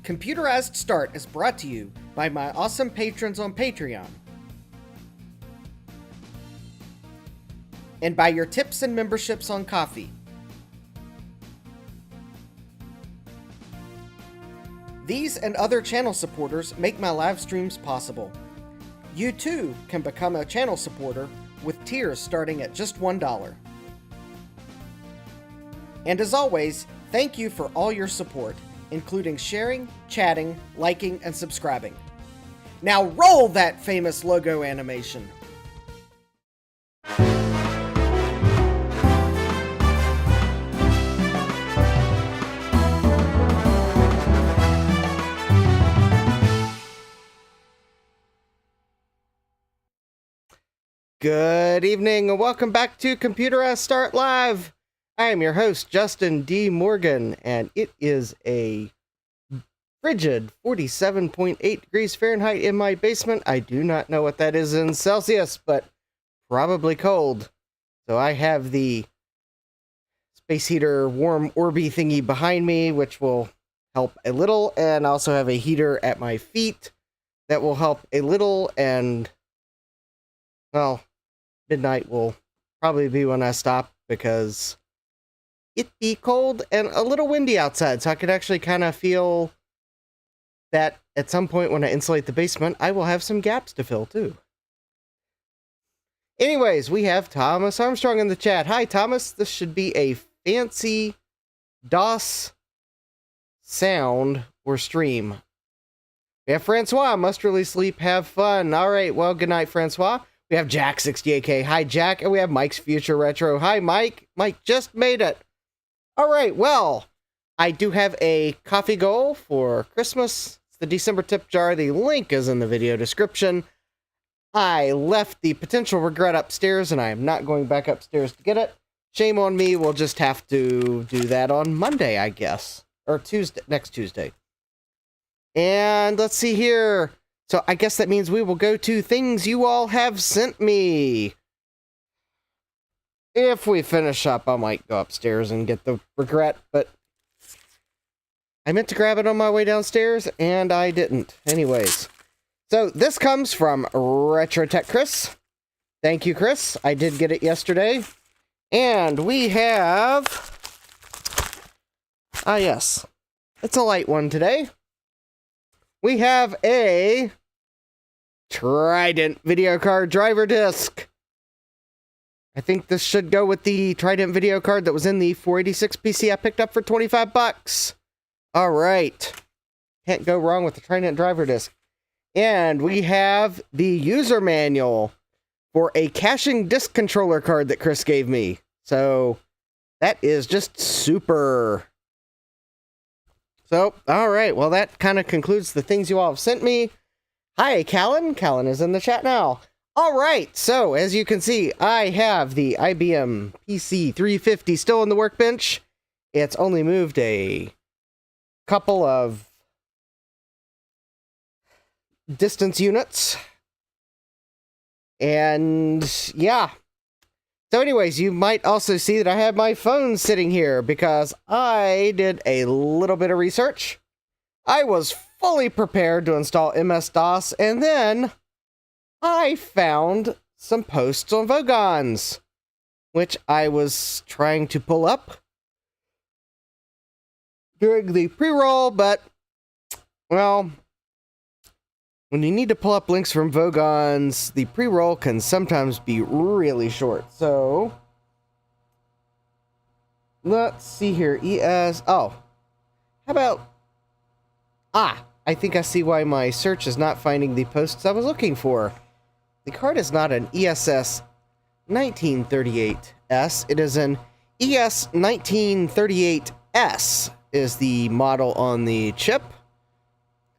Computerized Start is brought to you by my awesome patrons on Patreon, and by your tips and memberships on Ko-fi. These and other channel supporters make my live streams possible. You too can become a channel supporter with tiers starting at just $1. And as always, thank you for all your support, including sharing, chatting, liking, and subscribing. Now roll that famous logo animation! Good evening and welcome back to Computerized Start Live! I am your host, Justin D. Morgan, and it is a frigid 47.8 degrees Fahrenheit in my basement. I do not know what that is in Celsius, but probably cold. So I have the space heater warm Orby thingy behind me, which will help a little, and also have a heater at my feet that will help a little, and, well, midnight will probably be when I stop because it be cold and a little windy outside, so I could actually kind of feel that at some point when I insulate the basement, I will have some gaps to fill too. Anyways, we have Thomas Armstrong in the chat. Hi, Thomas. This should be a fancy DOS sound or stream. We have Francois. Must really sleep. Have fun. All right. Well, good night, Francois. We have Jack68K. Hi, Jack. And we have Mike's Future Retro. Hi, Mike. Mike just made it. All right. Well, I do have a coffee goal for Christmas. It's the December tip jar. The link is in the video description. I left the potential regret upstairs, and I am not going back upstairs to get it. Shame on me. We'll just have to do that on Monday, I guess. Or Tuesday, next Tuesday. And let's see here. So I guess that means we will go to things you all have sent me. If we finish up, I might go upstairs and get the regret, but I meant to grab it on my way downstairs, and I didn't. Anyways. So this comes from Retro Tech Chris. Thank you, Chris. I did get it yesterday. And we have... Ah, yes. It's a light one today. We have a Trident video card driver disc. I think this should go with the Trident video card that was in the 486 PC I picked up for 25 bucks. All right. Can't go wrong with the Trident driver disc. And we have the user manual for a caching disk controller card that Chris gave me. So that is just super. So, all right. Well, that kind of concludes the things you all have sent me. Hi, Callan. Callan is in the chat now. All right. So, as you can see, I have the IBM PC 350 still on the workbench. It's only moved a couple of distance units. And, yeah. So anyways, you might also see that I have my phone sitting here because I did a little bit of research. I was fully prepared to install MS-DOS, and then I found some posts on Vogons, which I was trying to pull up during the pre-roll, but, well, when you need to pull up links from Vogons, the pre-roll can sometimes be really short. So, let's see here. Oh, how about... I think I see why my search is not finding the posts I was looking for. The card is not an ESS 1938S. It is an ES 1938S is the model on the chip.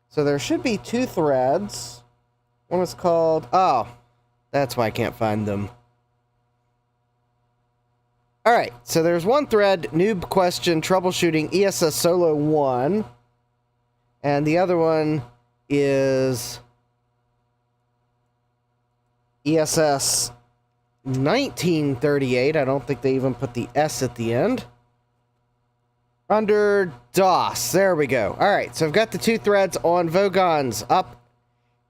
So there should be two threads. One is called... Oh, that's why I can't find them. Alright, so there's one thread, Noob Question Troubleshooting ESS Solo-1. And the other one is ESS 1938. I don't think they even put the S at the end. Under DOS. There we go. Alright, so I've got the 2 threads on Vogons up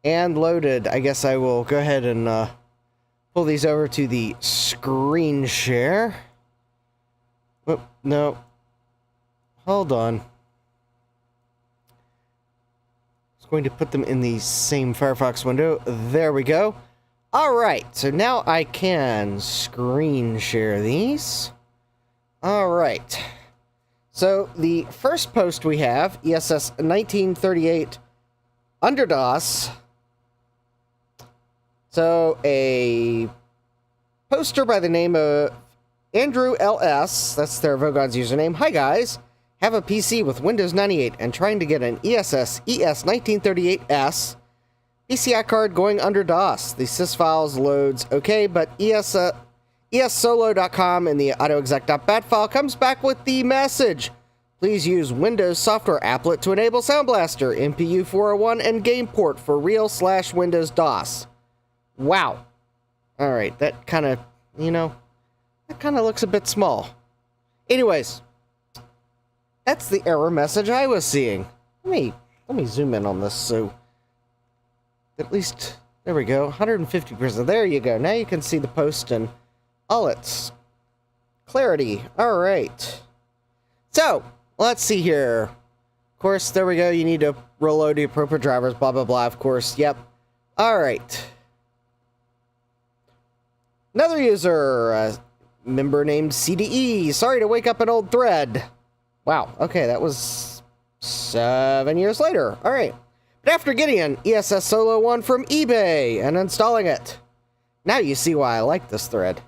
and loaded. I guess I will go ahead and pull these over to the screen share. Oh, no. Hold on. I was going to put them in the same Firefox window. There we go. Alright, so now I can screen share these. Alright. So the first post we have, ESS 1938 under DOS. So a poster by the name of Andrew LS, that's their Vogon's username. Hi guys, have a PC with Windows 98 and trying to get an ESS ES1938S PCI card going under DOS. The sys files loads okay, but ESSolo.com and the autoexec.bat file comes back with the message. Please use Windows Software Applet to enable Sound Blaster, MPU 401, and Game Port for real/Windows DOS. Wow. Alright, that kind of, that kind of looks a bit small. Anyways, that's the error message I was seeing. Let me zoom in on this so at least, there we go, 150%. There you go. Now you can see the post and all its clarity. Alright. So, let's see here. Of course, there we go. You need to reload the appropriate drivers, blah, blah, blah. Of course, yep. Alright. Another user, a member named CDE. Sorry to wake up an old thread. Wow, okay, that was 7 years later. Alright. But after getting an ESS Solo-1 from eBay and installing it, now you see why I like this thread.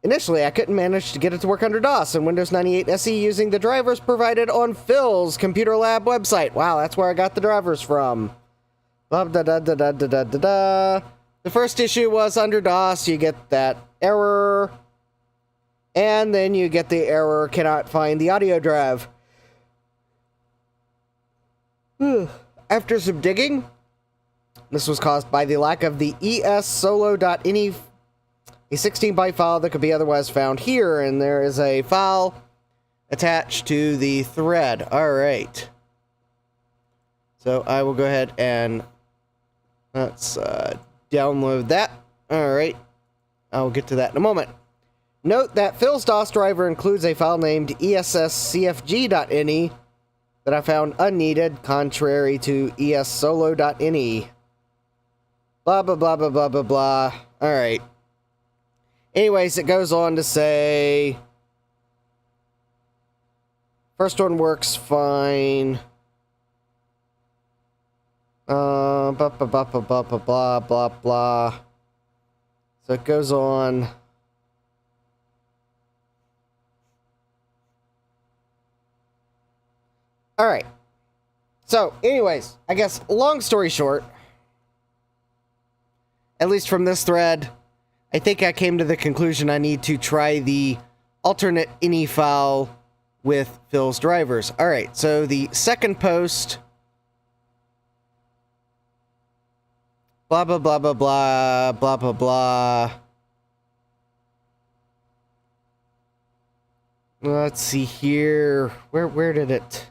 Initially, I couldn't manage to get it to work under DOS and Windows 98 SE using the drivers provided on Phil's Computer Lab website. Wow, that's where I got the drivers from. Blah, da, da, da, da, da, da, da, da. The first issue was under DOS. You get that error. And then you get the error, cannot find the audio drive. After some digging, this was caused by the lack of the ESSolo.ini, a 16-byte file that could be otherwise found here, and there is a file attached to the thread. Alright. So I will go ahead and let's download that. Alright. I'll get to that in a moment. Note that Phil's DOS driver includes a file named ESSCFG.ini that I found unneeded, contrary to ESSolo.ini. Blah, blah, blah, blah, blah, blah, blah. Alright. Anyways, it goes on to say, first one works fine. Blah, blah, blah, blah, blah, blah, blah, blah, blah. So it goes on. Alright. So, anyways, I guess, long story short, at least from this thread, I think I came to the conclusion I need to try the alternate ini file with Phil's drivers. Alright, so the second post, blah, blah, blah, blah, blah, blah, blah, blah. Let's see here. Where did it...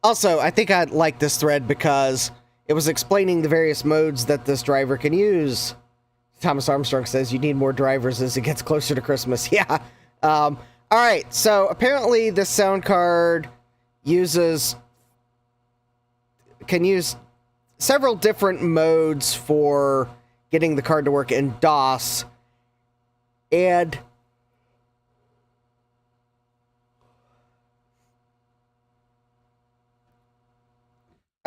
Also, I think I like this thread because it was explaining the various modes that this driver can use. Thomas Armstrong says you need more drivers as it gets closer to Christmas. Yeah. Alright, so apparently this sound card can use several different modes for getting the card to work in DOS. And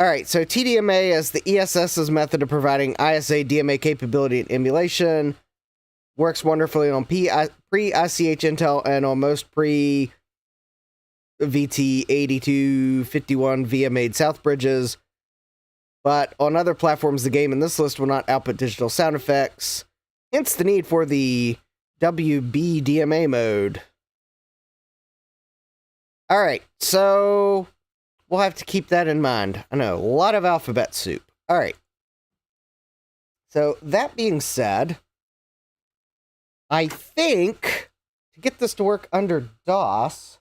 alright, so TDMA is the ESS's method of providing ISA DMA capability and emulation. Works wonderfully on pre-ICH Intel and on most pre-VT8251 VIA-made South bridges. But on other platforms, the game in this list will not output digital sound effects. Hence the need for the WB DMA mode. Alright, so we'll have to keep that in mind. I know, a lot of alphabet soup. Alright. So that being said, I think to get this to work under DOS,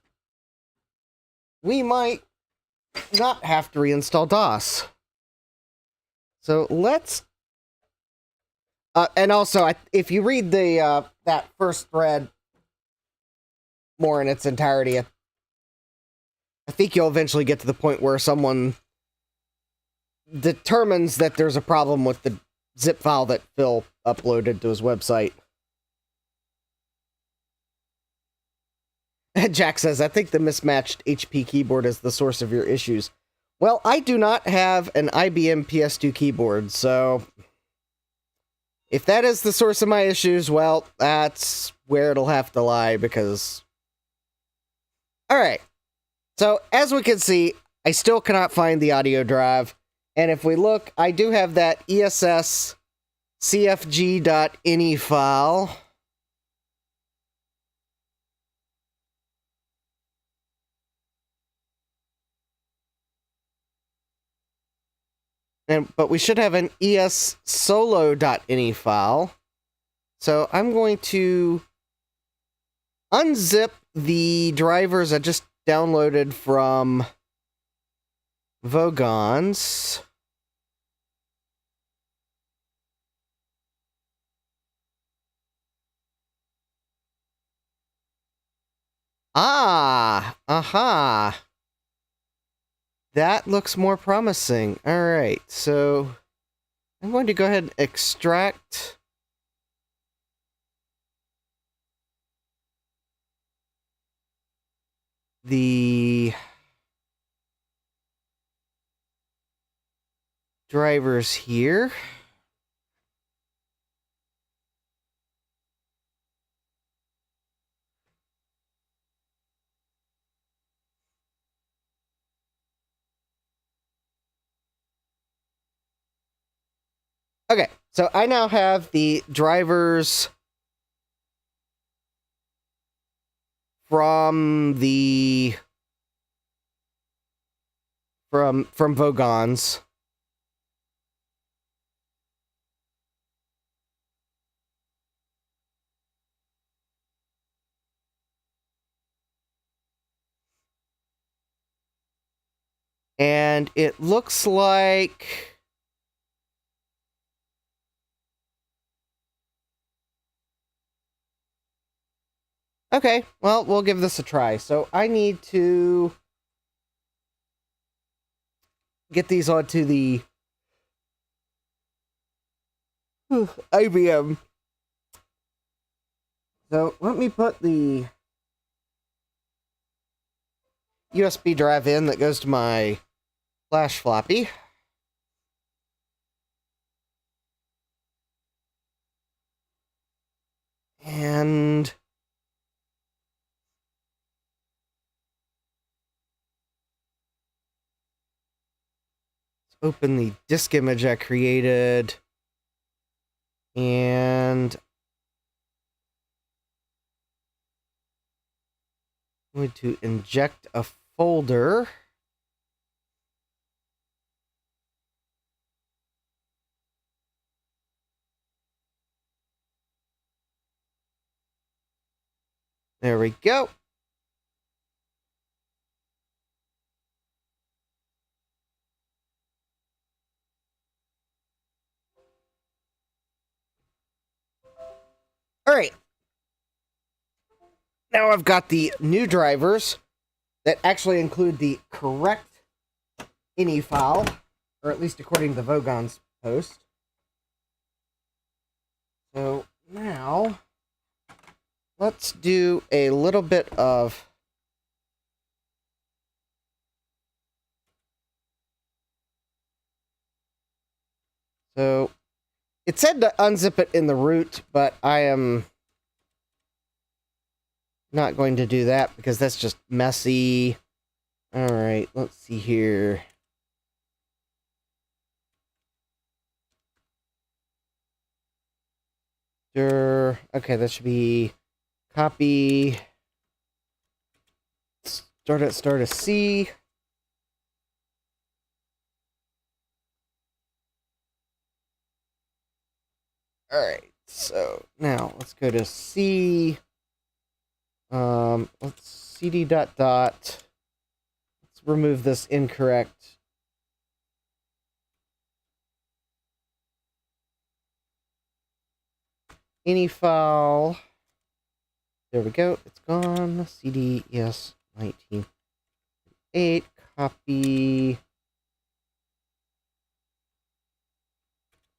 we might not have to reinstall DOS. So let's... and also, if you read the that first thread more in its entirety, I think you'll eventually get to the point where someone determines that there's a problem with the zip file that Phil uploaded to his website. Jack says, I think the mismatched HP keyboard is the source of your issues. Well, I do not have an IBM PS2 keyboard, so if that is the source of my issues, well, that's where it'll have to lie, because... Alright, so as we can see, I still cannot find the audio drive, and if we look, I do have that ESS cfg.ini file. But we should have an ESS Solo-1 file. So I'm going to unzip the drivers I just downloaded from Vogons. Ah, aha. That looks more promising. Alright, so I'm going to go ahead and extract the drivers here. Okay, so I now have the drivers from the from Vogons. And it looks like... Okay, well, we'll give this a try. So I need to get these onto the IBM. So let me put the USB drive in that goes to my flash floppy. And let's open the disk image I created. And I'm going to inject a folder. There we go. All right. Now I've got the new drivers that actually include the correct ini file, or at least according to the Vogon's post. So now let's do a little bit of so it said to unzip it in the root, but I am not going to do that because that's just messy. All right, let's see here. Sure. Okay, that should be copy. Start a C. Alright, so now let's go to C. Let's CD dot dot. Let's remove this incorrect. Any file. There we go. It's gone. CD ES 19.8. Copy.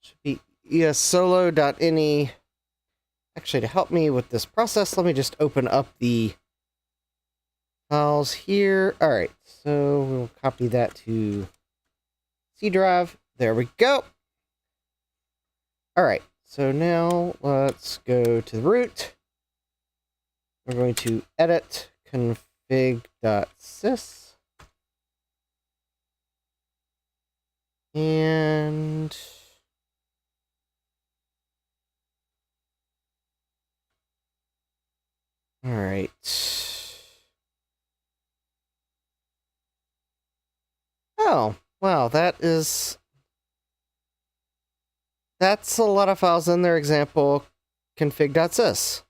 Should be ES Solo.ini. Actually, to help me with this process, let me just open up the files here. All right, so we'll copy that to C drive. There we go. All right, so now let's go to the root. We're going to edit config.sys. And all right. Oh, wow, that's a lot of files in their example config.sys.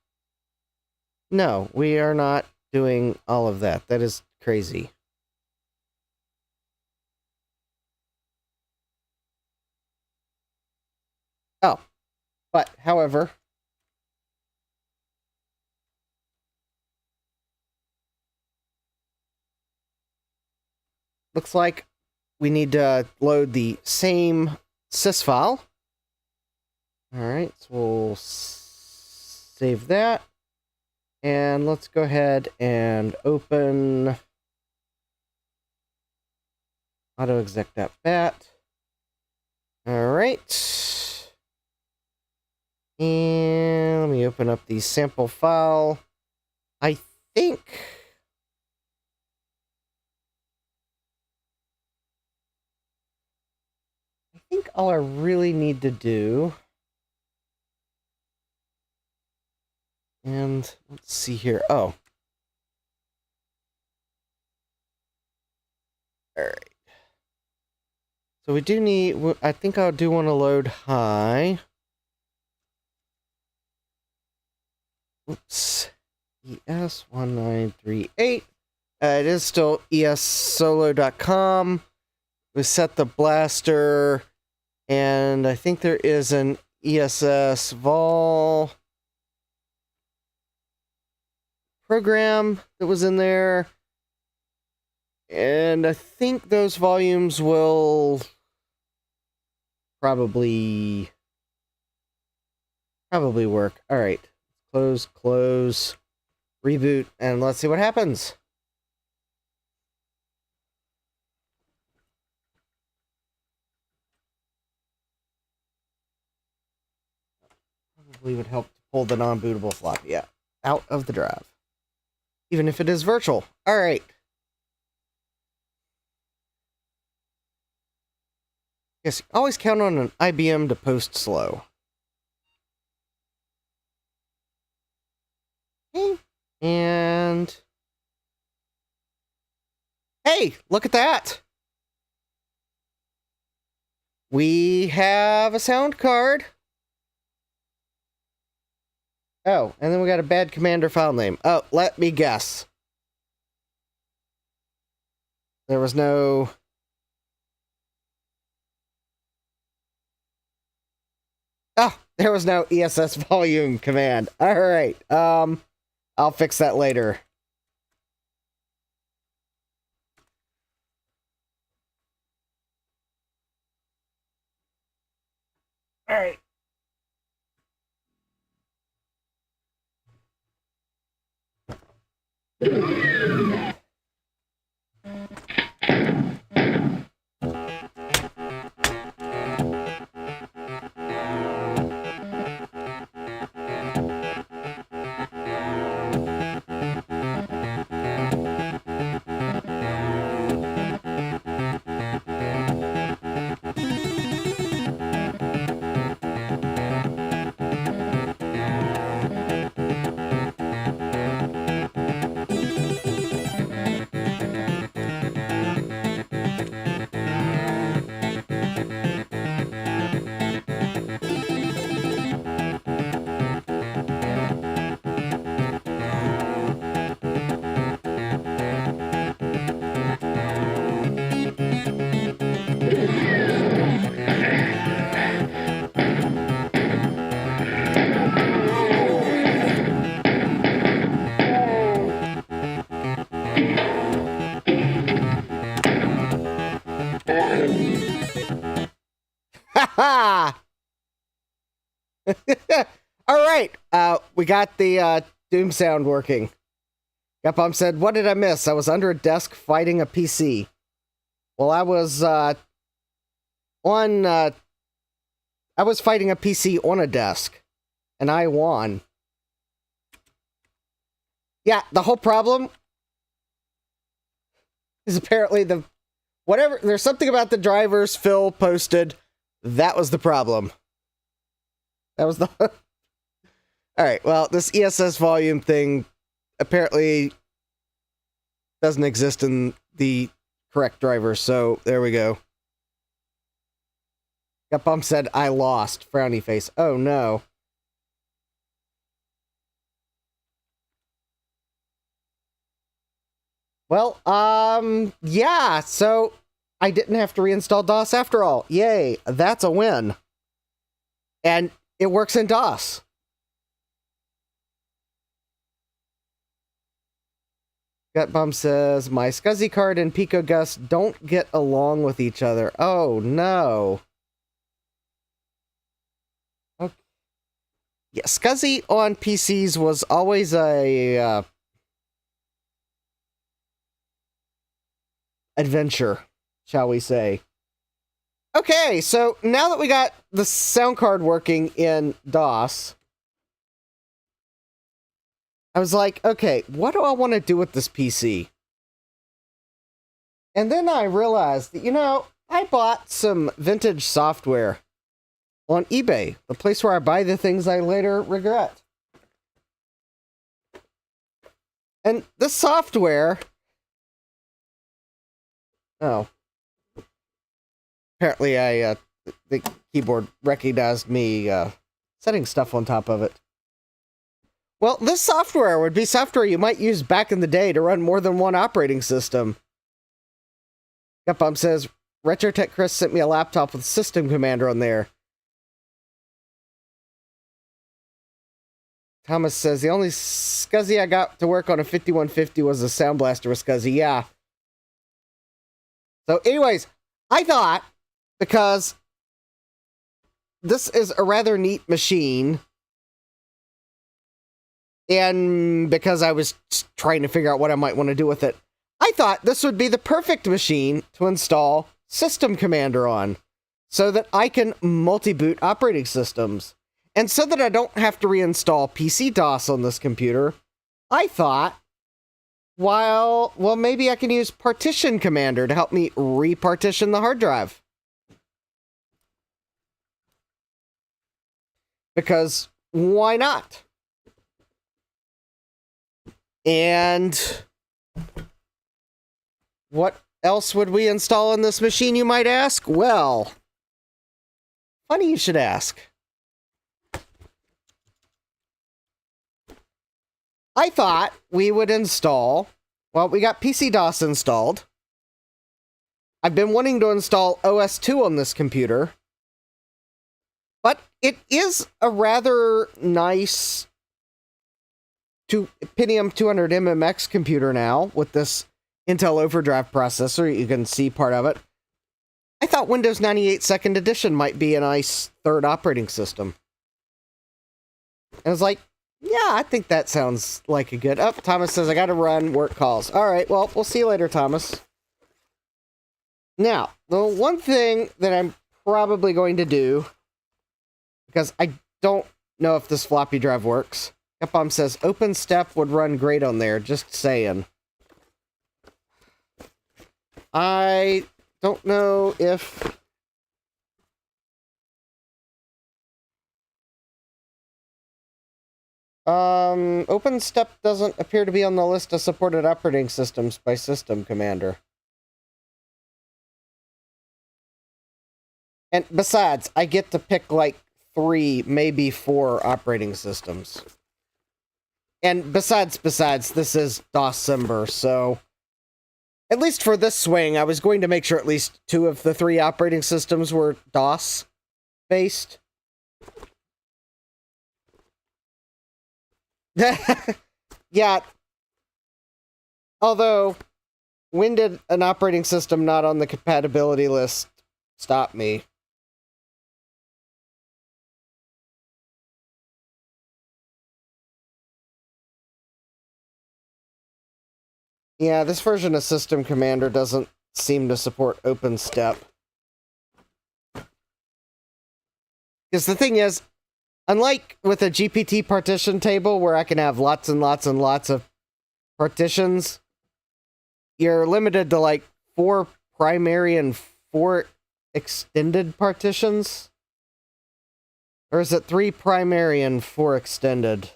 No, we are not doing all of that. That is crazy. Oh, but however, looks like we need to load the same sys file. All right, so we'll save that. And let's go ahead and open autoexec.bat. All right. And let me open up the sample file. I think all I really need to do, and let's see here. Oh. All right. So we do need, I think I do want to load high. Oops. ES1938. It is still essolo.com. We set the blaster, and I think there is an ESS vol program that was in there. And I think those volumes will probably work. All right. Close, reboot, and let's see what happens. Probably would help to pull the non-bootable floppy out of the drive, even if it is virtual. All right. Yes, always count on an IBM to post slow. Okay. And hey, look at that. We have a sound card. Oh, and then we got a bad commander file name. Oh, let me guess. There was no... Oh, there was no ESS volume command. All right. I'll fix that later. All right. Ha All right, we got the Doom sound working. Gapom said, "What did I miss? I was under a desk fighting a PC." Well, I was fighting a PC on a desk, and I won. Yeah, the whole problem is apparently there's something about the drivers Phil posted. That was the problem. That was the... Alright, well, this ESS volume thing apparently doesn't exist in the correct driver, so there we go. Gapom said, "I lost." Frowny face. Oh, no. Well, yeah, so I didn't have to reinstall DOS after all. Yay, that's a win. And it works in DOS. Gutbum says, "My SCSI card and Pico Gus don't get along with each other." Oh, no. Okay. Yeah, SCSI on PCs was always a adventure, shall we say. Okay, so now that we got the sound card working in DOS, I was like, okay, what do I want to do with this PC? And then I realized that, I bought some vintage software on eBay, the place where I buy the things I later regret. And this software... Oh. Apparently the keyboard recognized me setting stuff on top of it. Well, this software would be software you might use back in the day to run more than one operating system. Gupbum says, "RetroTech Chris sent me a laptop with System Commander on there." Thomas says, "The only SCSI I got to work on a 5150 was a Sound Blaster with SCSI." Yeah. So anyways, I thought, because this is a rather neat machine, and because I was trying to figure out what I might want to do with it, I thought this would be the perfect machine to install System Commander on, so that I can multi-boot operating systems. And so that I don't have to reinstall PC-DOS on this computer, I thought, well, maybe I can use Partition Commander to help me repartition the hard drive. Because why not? And what else would we install on this machine, you might ask? Well, funny you should ask. I thought we would install... Well, we got PC-DOS installed. I've been wanting to install OS2 on this computer. But it is a rather nice Pentium 200MMX computer now, with this Intel Overdrive processor. You can see part of it. I thought Windows 98 2nd Edition might be a nice third operating system. And I was like, yeah, I think that sounds like a good... Oh, Thomas says, "I gotta run, work calls." Alright, well, we'll see you later, Thomas. Now, the one thing that I'm probably going to do, because I don't know if this floppy drive works. Gapom says, "OpenStep would run great on there, just saying." I don't know if... OpenStep doesn't appear to be on the list of supported operating systems by System Commander. And besides, I get to pick like 3, maybe 4 operating systems. And besides, this is DOScember, so... At least for this swing, I was going to make sure at least 2 of the 3 operating systems were DOS-based. Yeah. Although, when did an operating system not on the compatibility list stop me? Yeah, this version of System Commander doesn't seem to support OpenStep. Because the thing is, unlike with a GPT partition table where I can have lots and lots and lots of partitions, you're limited to like 4 primary and 4 extended partitions? Or is it 3 primary and 4 extended?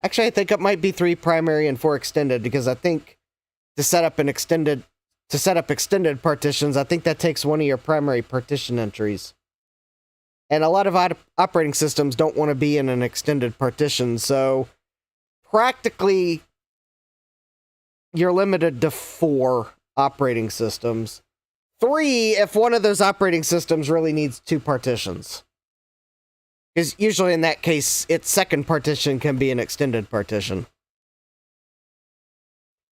Actually, I think it might be 3 primary and 4 extended, because I think to set up extended partitions, I think that takes one of your primary partition entries. And a lot of operating systems don't want to be in an extended partition, so practically you're limited to 4 operating systems. 3 if one of those operating systems really needs 2 partitions. Because usually in that case, its second partition can be an extended partition.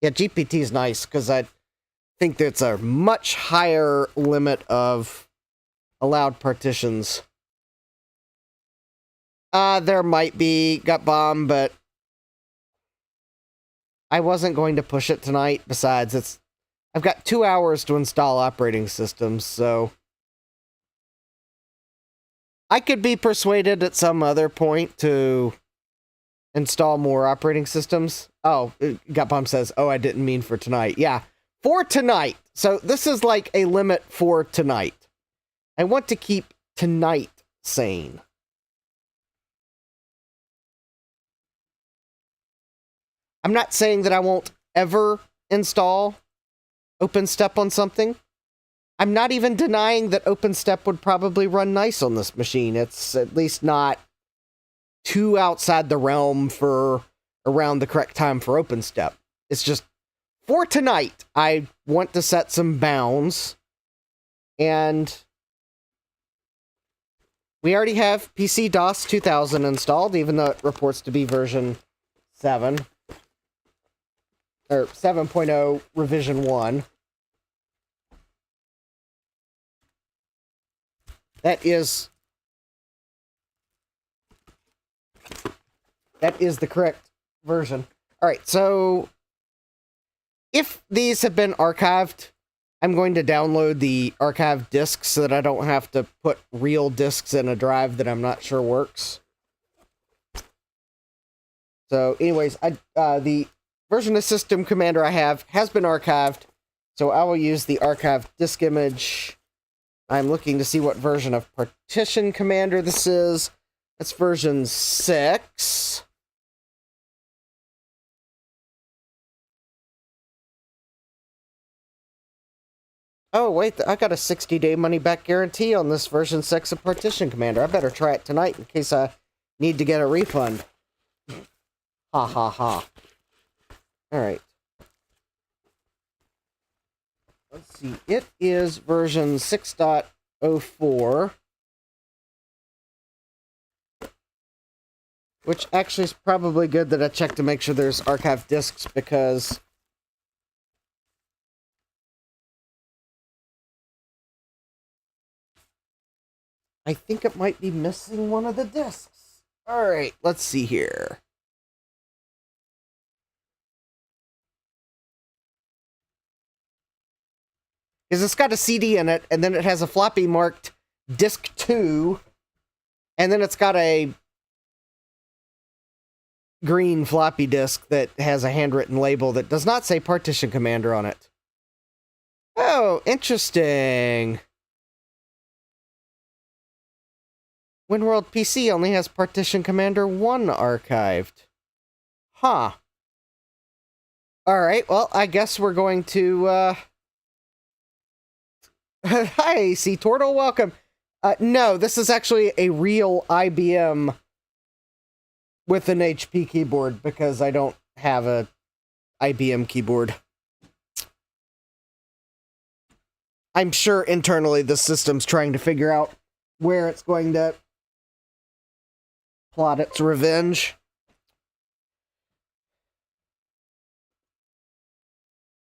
Yeah, GPT is nice, because I think that's a much higher limit of allowed partitions. There might be Gut Bomb, but I wasn't going to push it tonight. Besides, I've got 2 hours to install operating systems, so I could be persuaded at some other point to install more operating systems. Oh, Gut Bomb says, oh, I didn't mean for tonight. Yeah, for tonight. So this is like a limit for tonight. I want to keep tonight sane. I'm not saying that I won't ever install OpenStep on something. I'm not even denying that OpenStep would probably run nice on this machine. It's at least not too outside the realm for around the correct time for OpenStep. It's just, for tonight, I want to set some bounds. And we already have PC DOS 2000 installed, even though it reports to be version 7. Or 7.0 revision 1. That is the correct version. All right, so if these have been archived, I'm going to download the archived disks so that I don't have to put real disks in a drive that I'm not sure works. So anyways, the version of System Commander I have has been archived, so I will use the archived disk image. I'm looking to see what version of Partition Commander this is. That's version 6. Oh, wait, I got a 60-day money-back guarantee on this version 6 of Partition Commander. I better try it tonight in case I need to get a refund. Ha ha ha. Alright. Let's see. It is version 6.04. Which actually is probably good that I checked to make sure there's archived disks, because I think it might be missing one of the disks. Alright, let's see here. Because it's got a CD in it, and then it has a floppy marked Disk 2, and then it's got a green floppy disk that has a handwritten label that does not say Partition Commander on it. Oh, interesting. WinWorld PC only has Partition Commander 1 archived. Huh. Alright, well, I guess we're going to, Hi, Sea Turtle, welcome. No, this is actually a real IBM with an HP keyboard, because I don't have a IBM keyboard. I'm sure internally the system's trying to figure out where it's going to plot its revenge.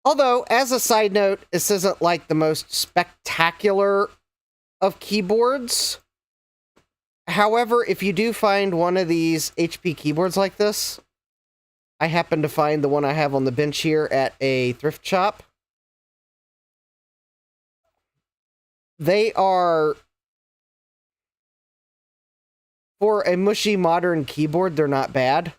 Although, as a side note, this isn't like the most spectacular of keyboards. However, if you do find one of these HP keyboards like this, I happen to find the one I have on the bench here at a thrift shop. They are, for a mushy modern keyboard, they're not bad.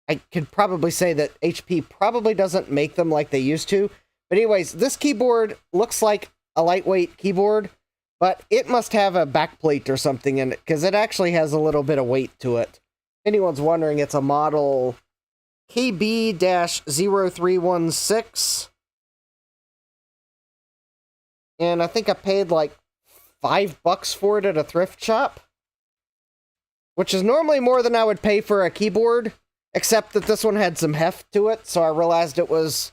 I could probably say that HP probably doesn't make them like they used to. But anyways, this keyboard looks like a lightweight keyboard, but it must have a backplate or something in it, because it actually has a little bit of weight to it. If anyone's wondering, it's a model KB-0316. And I think I paid like $5 for it at a thrift shop, which is normally more than I would pay for a keyboard, except that this one had some heft to it, so I realized it was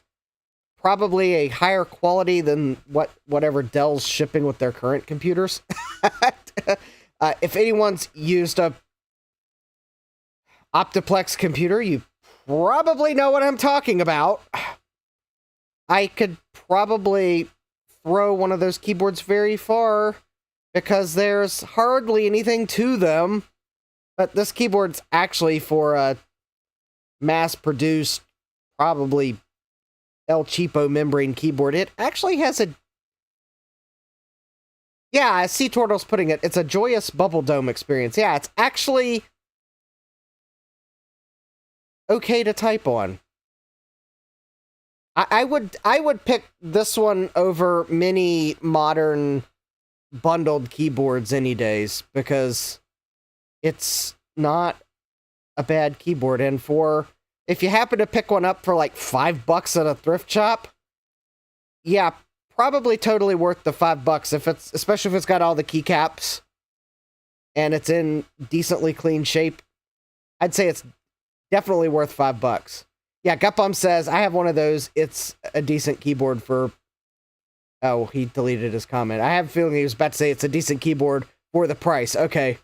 probably a higher quality than whatever Dell's shipping with their current computers. If anyone's used a Optiplex computer, you probably know what I'm talking about. I could probably throw one of those keyboards very far because there's hardly anything to them. But this keyboard's actually for a mass-produced, probably El Cheapo membrane keyboard. It actually has a... Yeah, as Sea Turtle's putting it, it's a joyous bubble dome experience. Yeah, it's actually okay to type on. I would pick this one over many modern bundled keyboards any days, because it's not a bad keyboard. And for, if you happen to pick one up for like $5 at a thrift shop, yeah, probably totally worth the $5 if it's, especially if it's got all the keycaps and it's in decently clean shape. I'd say it's definitely worth $5. Yeah, Gutbum says, I have one of those. It's a decent keyboard for... Oh, he deleted his comment. I have a feeling he was about to say it's a decent keyboard for the price. Okay.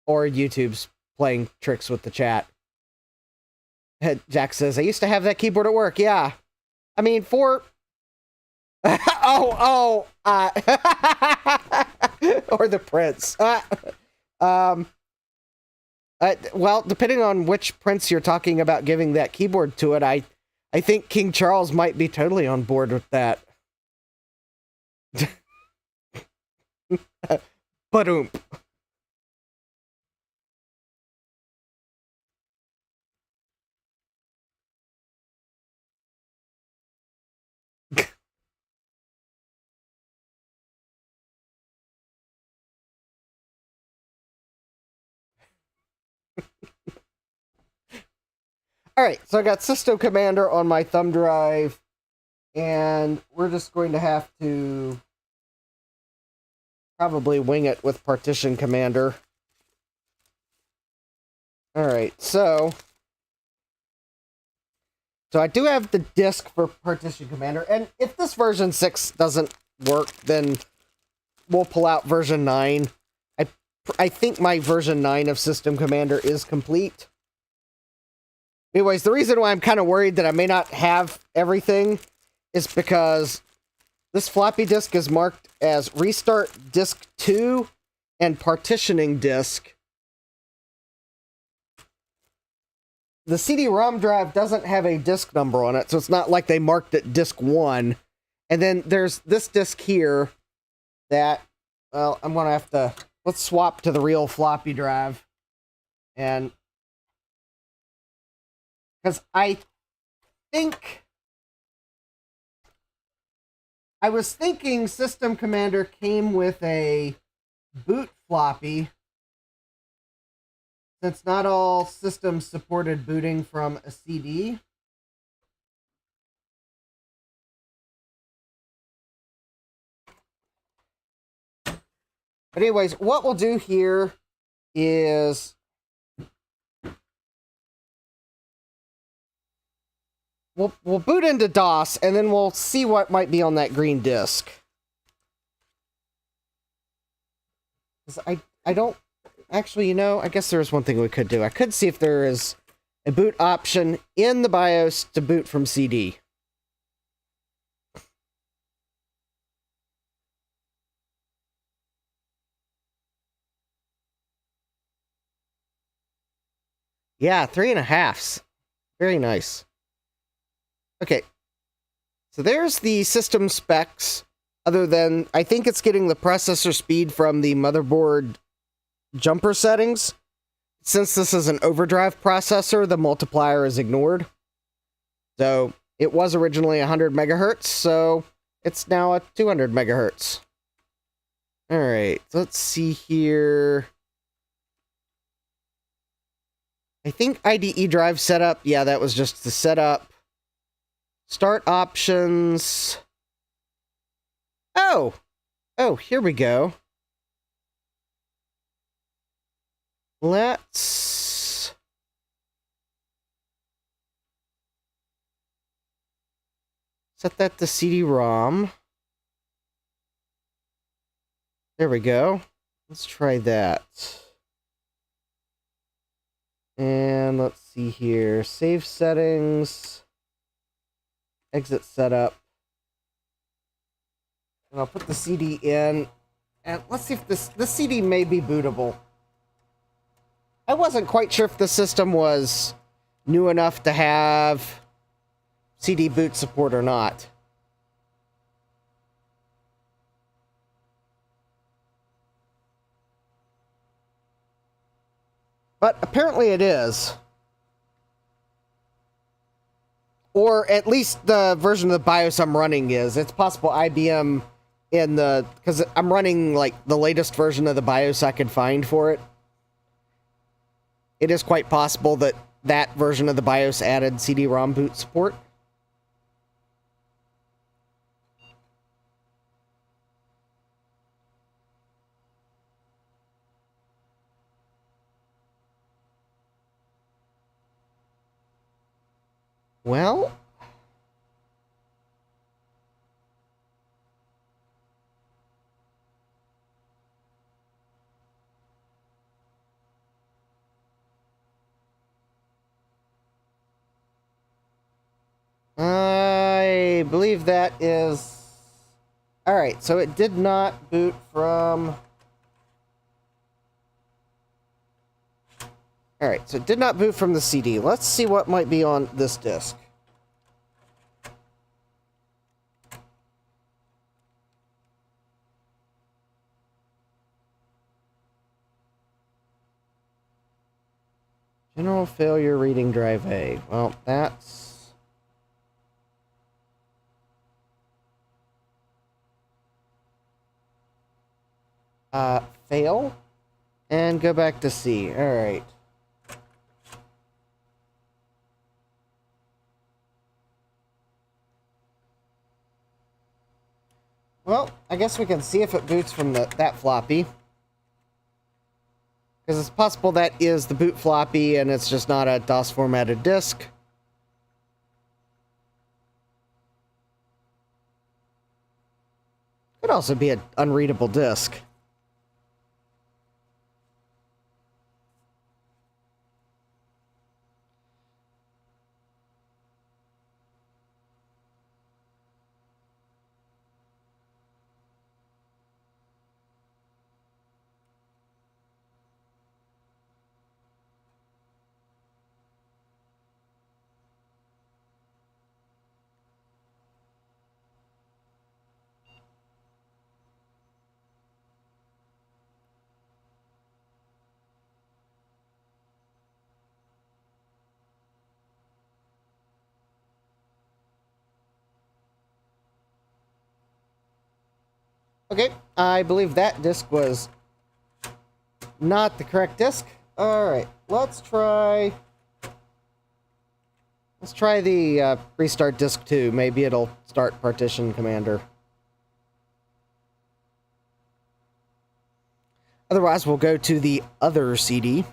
Or YouTube's playing tricks with the chat. Jack says, I used to have that keyboard at work. Yeah. I mean, for... Or the Prince. Well, depending on which prince you're talking about giving that keyboard to it, I think King Charles might be totally on board with that. Ba-doom. Alright, so I got System Commander on my thumb drive, and we're just going to have to probably wing it with Partition Commander. Alright, so I do have the disk for Partition Commander, and if this version 6 doesn't work, then we'll pull out version 9. I think my version 9 of System Commander is complete. Anyways, the reason why I'm kind of worried that I may not have everything is because this floppy disk is marked as Restart Disk 2 and Partitioning Disk. The CD-ROM drive doesn't have a disk number on it, so it's not like they marked it Disk 1. And then there's this disk here that, well, I'm going to have to... Let's swap to the real floppy drive. And... Because I was thinking System Commander came with a boot floppy, since not all systems supported booting from a CD. But anyways, what we'll do here is... We'll boot into DOS, and then we'll see what might be on that green disk. I don't... Actually, you know, I guess there's one thing we could do. I could see if there is a boot option in the BIOS to boot from CD. Yeah, 3.5s. Very nice. Okay. So there's the system specs, other than I think it's getting the processor speed from the motherboard jumper settings. Since this is an overdrive processor, the multiplier is ignored. So it was originally 100 megahertz, so it's now at 200 megahertz. All right, let's see here. I think IDE drive setup. Yeah, that was just the setup. Start options. Oh, here we go. Let's set that to CD-ROM. There we go. Let's try that. And let's see here. Save settings. Exit setup. And I'll put the CD in. And let's see if this CD may be bootable. I wasn't quite sure if the system was new enough to have CD boot support or not. But apparently it is. Or at least the version of the BIOS I'm running is. It's possible IBM in the... because I'm running like the latest version of the BIOS I could find for it. It is quite possible that that version of the BIOS added CD-ROM boot support. Well... I believe that is... Alright, so it did not boot from... Alright, so it did not boot from the CD. Let's see what might be on this disk. General failure reading drive A. Well, that's... fail? And go back to C. Alright. Well, I guess we can see if it boots from that floppy. Because it's possible that is the boot floppy and it's just not a DOS formatted disk. Could also be an unreadable disk. Okay, I believe that disk was not the correct disk. Alright, let's try the restart disk 2. Maybe it'll start partition commander. Otherwise, we'll go to the other CD.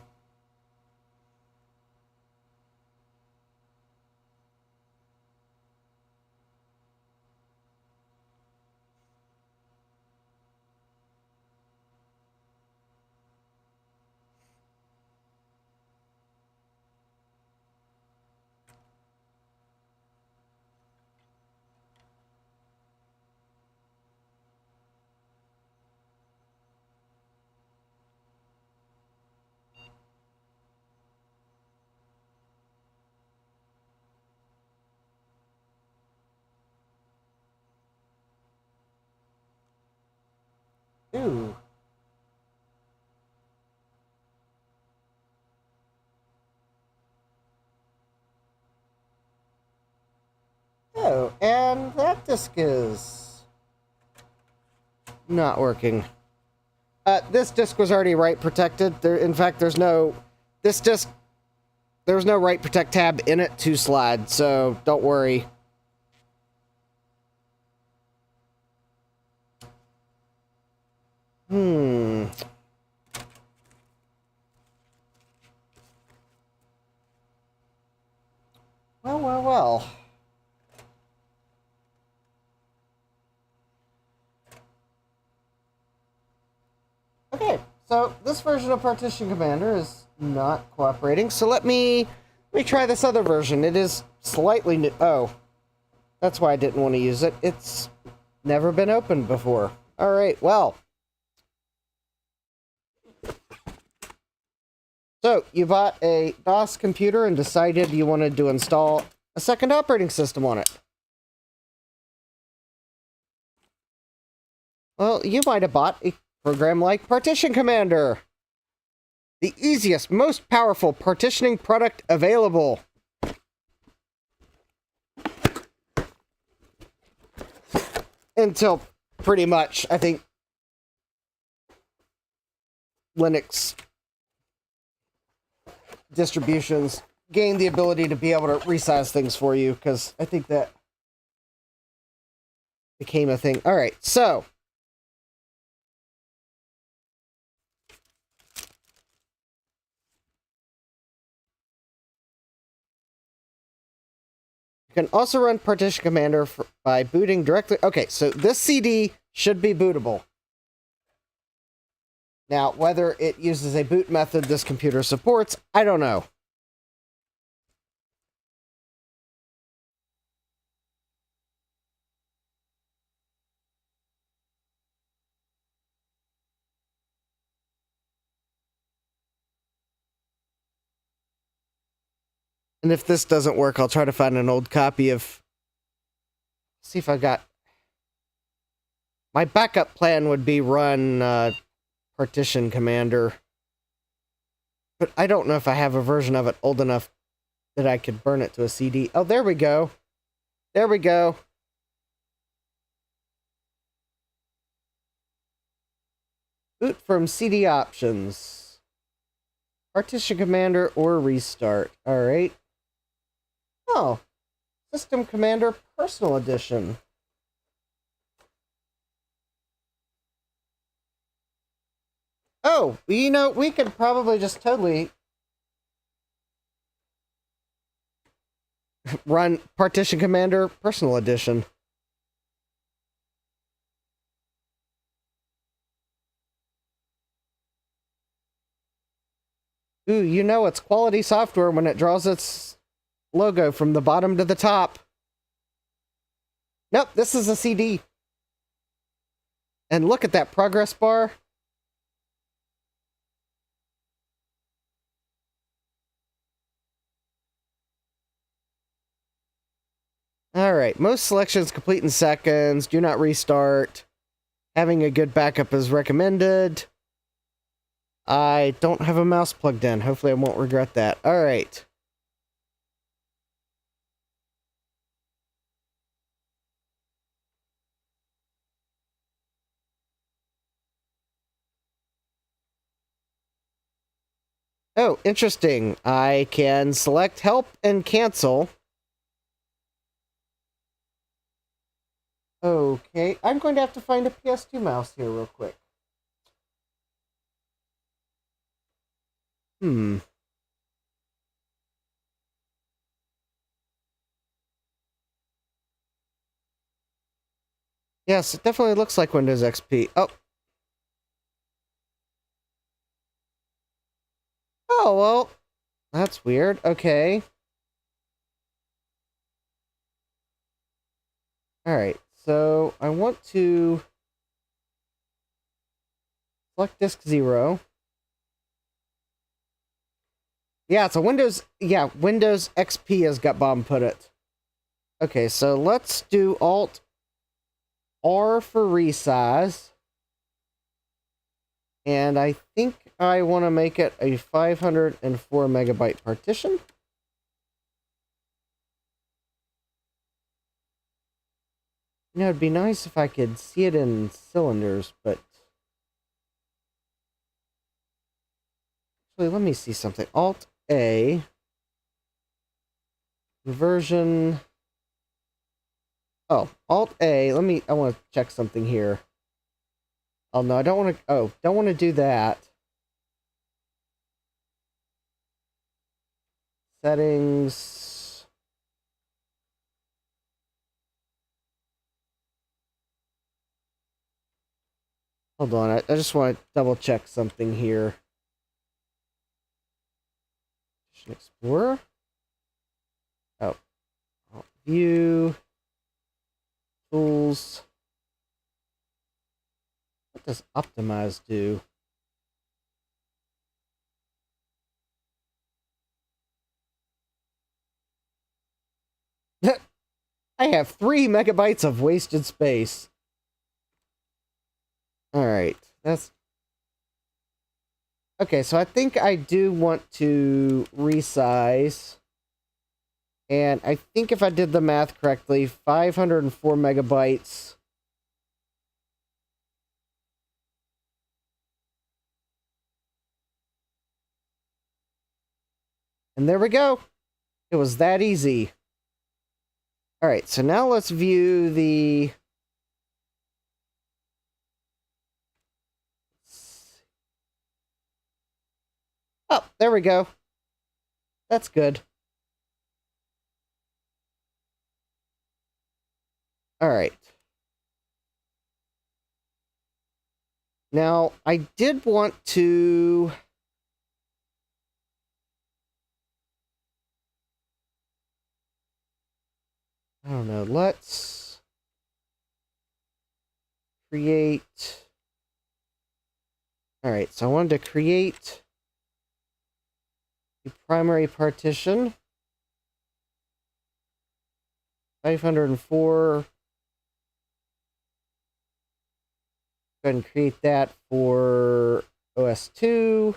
Ooh. Oh, and that disk is not working. This disk was already write protected. In fact, there's no write protect tab in it to slide, so don't worry. Well. Okay, so this version of Partition Commander is not cooperating, so let me try this other version. It is slightly new. Oh, that's why I didn't want to use it. It's never been opened before. All right, well. So, you bought a DOS computer and decided you wanted to install a second operating system on it. Well, you might have bought a program like Partition Commander. The easiest, most powerful partitioning product available. Until pretty much, I think, Linux distributions gain the ability to be able to resize things for you, because I think that became a thing. All right, so you can also run Partition Commander by booting directly. Okay, so this CD should be bootable. Now, whether it uses a boot method this computer supports, I don't know. And if this doesn't work, I'll try to find an old copy of... See if I got... My backup plan would be run Partition Commander. But I don't know if I have a version of it old enough that I could burn it to a CD. Oh, there we go. There we go. Boot from CD options. Partition Commander or restart. Alright. Oh. System Commander Personal Edition. Oh, you know, we could probably just totally run Partition Commander Personal Edition. Ooh, you know it's quality software when it draws its logo from the bottom to the top. Nope, this is a CD. And look at that progress bar. Alright, most selections complete in seconds. Do not restart. Having a good backup is recommended. I don't have a mouse plugged in. Hopefully I won't regret that. Alright. Oh, interesting. I can select help and cancel. Okay, I'm going to have to find a PS2 mouse here real quick. Yes, it definitely looks like Windows XP. Oh. Oh, well. That's weird. Okay. Alright, so I want to select disk 0. Yeah, it's a Windows... Yeah, Windows XP as Gutbomb put it. Okay, so let's do Alt-R for resize. And I think I want to make it a 504 megabyte partition. You know, it'd be nice if I could see it in cylinders, but... Actually, let me see something. Alt-A. Version... Oh, Alt-A. I want to check something here. Oh, no, I don't want to... Oh, don't want to do that. Settings... Hold on, I just want to double check something here. Explorer? Oh. View. Tools. What does optimize do? I have 3 megabytes of wasted space. Alright, that's... Okay, so I think I do want to resize. And I think if I did the math correctly, 504 megabytes. And there we go. It was that easy. Alright, so now let's view the... Oh, there we go. That's good. Alright. Now, I did want to... I don't know, let's create... Alright, so I wanted to create the primary partition. 504. Go ahead and create that for OS2.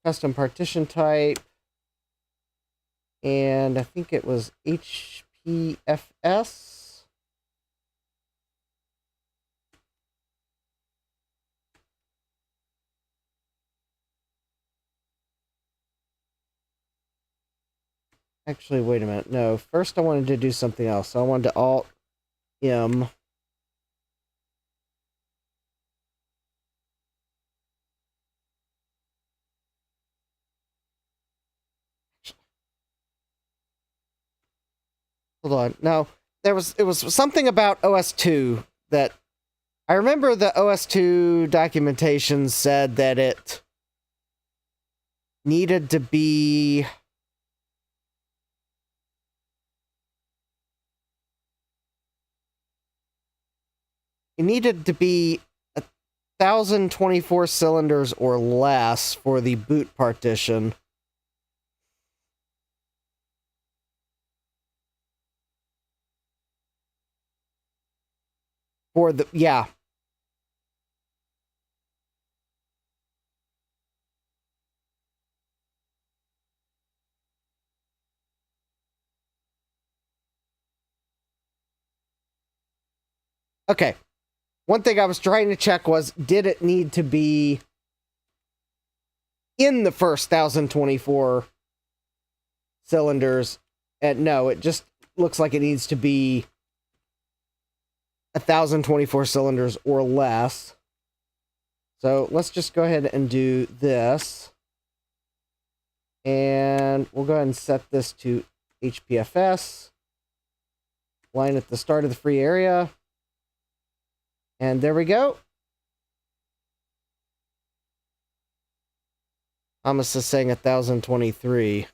Custom partition type. And I think it was HPFS. Actually, wait a minute. No, first I wanted to do something else. So I wanted to Alt-M. Hold on. No, it was something about OS2 that I remember the OS2 documentation said that it needed to be it needed to be 1,024 cylinders or less for the boot partition. For the, yeah. Okay. One thing I was trying to check was, did it need to be in the first 1,024 cylinders? And no, it just looks like it needs to be 1,024 cylinders or less. So let's just go ahead and do this. And we'll go ahead and set this to HPFS. Line at the start of the free area. And there we go. Thomas is saying 1,023.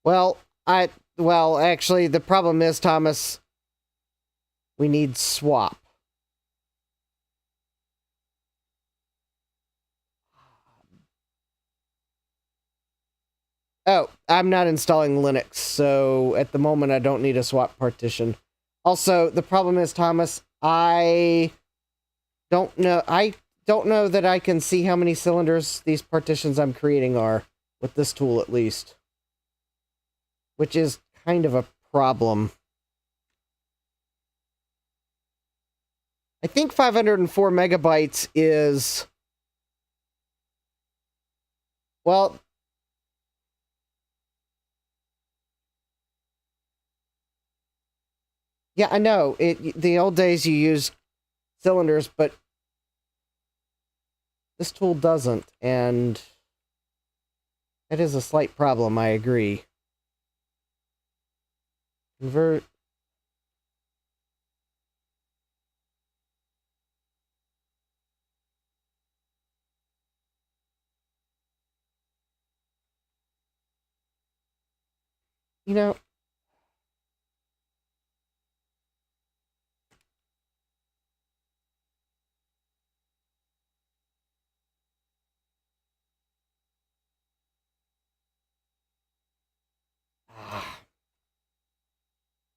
Well, actually, the problem is, Thomas, we need swap. Oh, I'm not installing Linux, so at the moment I don't need a swap partition. Also, the problem is, Thomas, I don't know that I can see how many cylinders these partitions I'm creating are, with this tool at least. Which is kind of a problem. I think 504 megabytes is... Well... Yeah, I know. The old days you used cylinders, but this tool doesn't, and that is a slight problem, I agree. Convert... You know...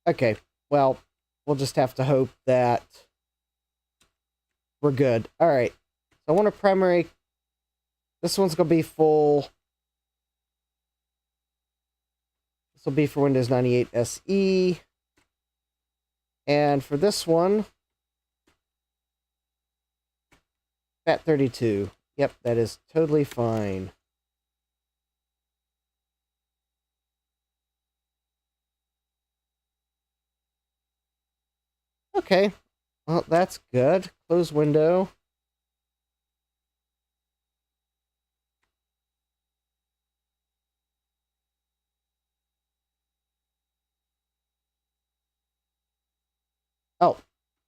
Okay, well, we'll just have to hope that we're good. Alright, so I want a primary... This one's going to be full. This will be for Windows 98 SE. And for this one, FAT32. Yep, that is totally fine. Okay, well, that's good. Close window. Oh,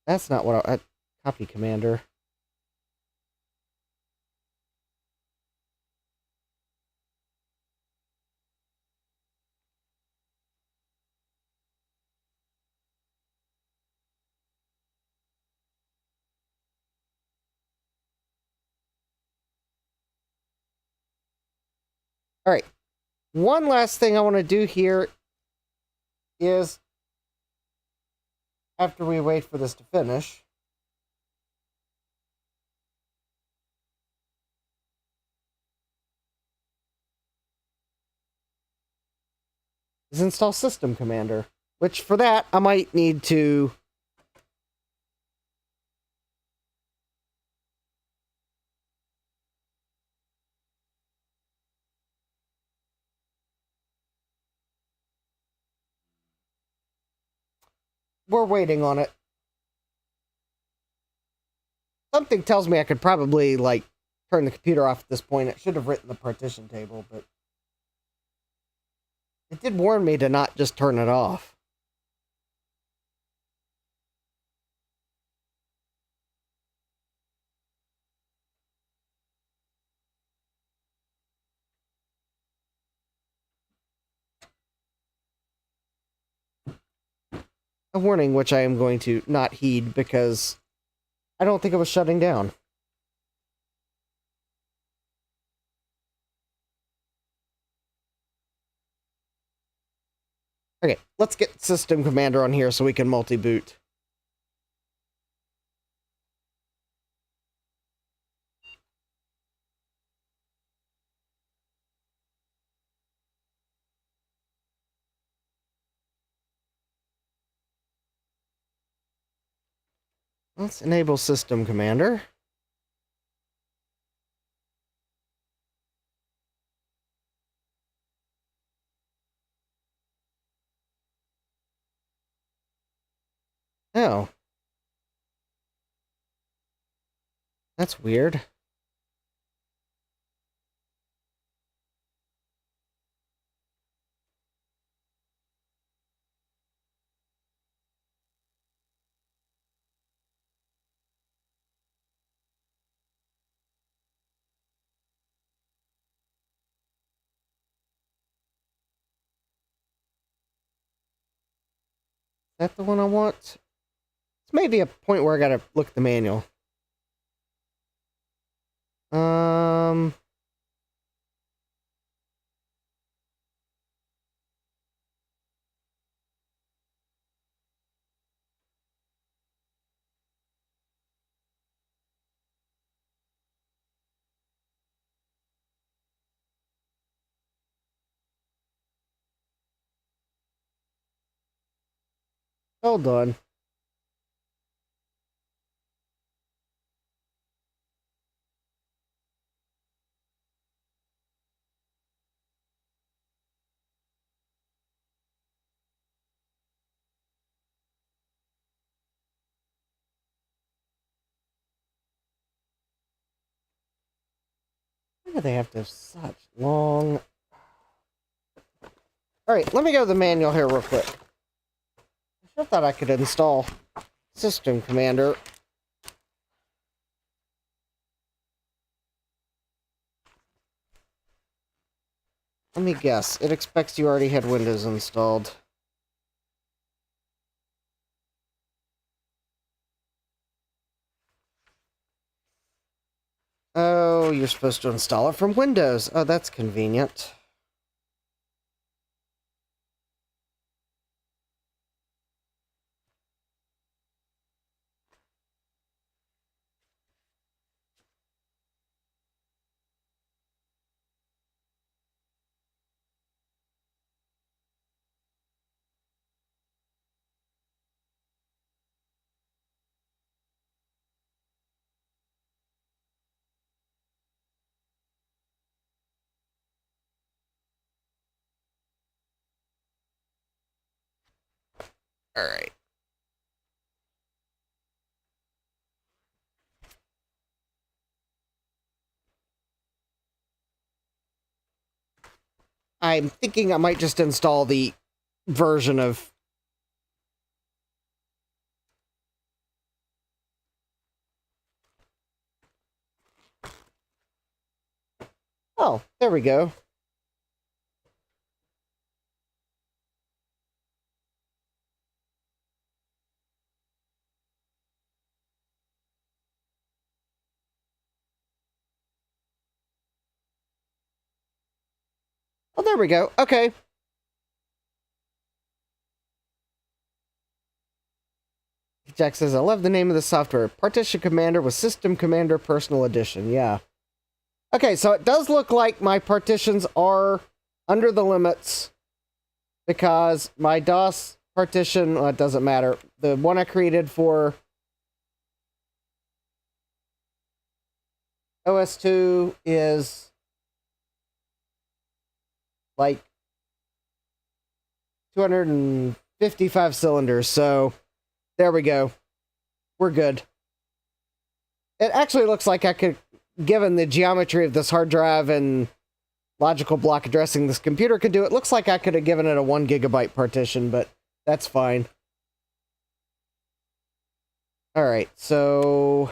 that's not what I... Copy Commander. Alright, one last thing I want to do here is, after we wait for this to finish, is install System Commander. Which, for that, I might need to... We're waiting on it. Something tells me I could probably, like, turn the computer off at this point. It should have written the partition table, but... It did warn me to not just turn it off. A warning which I am going to not heed because I don't think it was shutting down. Okay, let's get System Commander on here so we can multi-boot. Let's enable System Commander. Oh. That's weird. Is that the one I want? It's maybe a point where I gotta look at the manual. Hold on. Why do they have to have such long... Alright, let me go to the manual here real quick. I sure thought I could install System Commander. Let me guess. It expects you already had Windows installed. Oh, you're supposed to install it from Windows. Oh, that's convenient. Alright. I'm thinking I might just install the version of... Oh, there we go. Oh, there we go. Okay. Jack says, I love the name of the software. Partition Commander with System Commander Personal Edition. Yeah. Okay, so it does look like my partitions are under the limits because my DOS partition, well, it doesn't matter. The one I created for OS2 is like 255 cylinders, so there we go. We're good. It actually looks like I could, given the geometry of this hard drive and logical block addressing this computer could do, it looks like I could have given it a 1 gigabyte partition, but that's fine. Alright, so...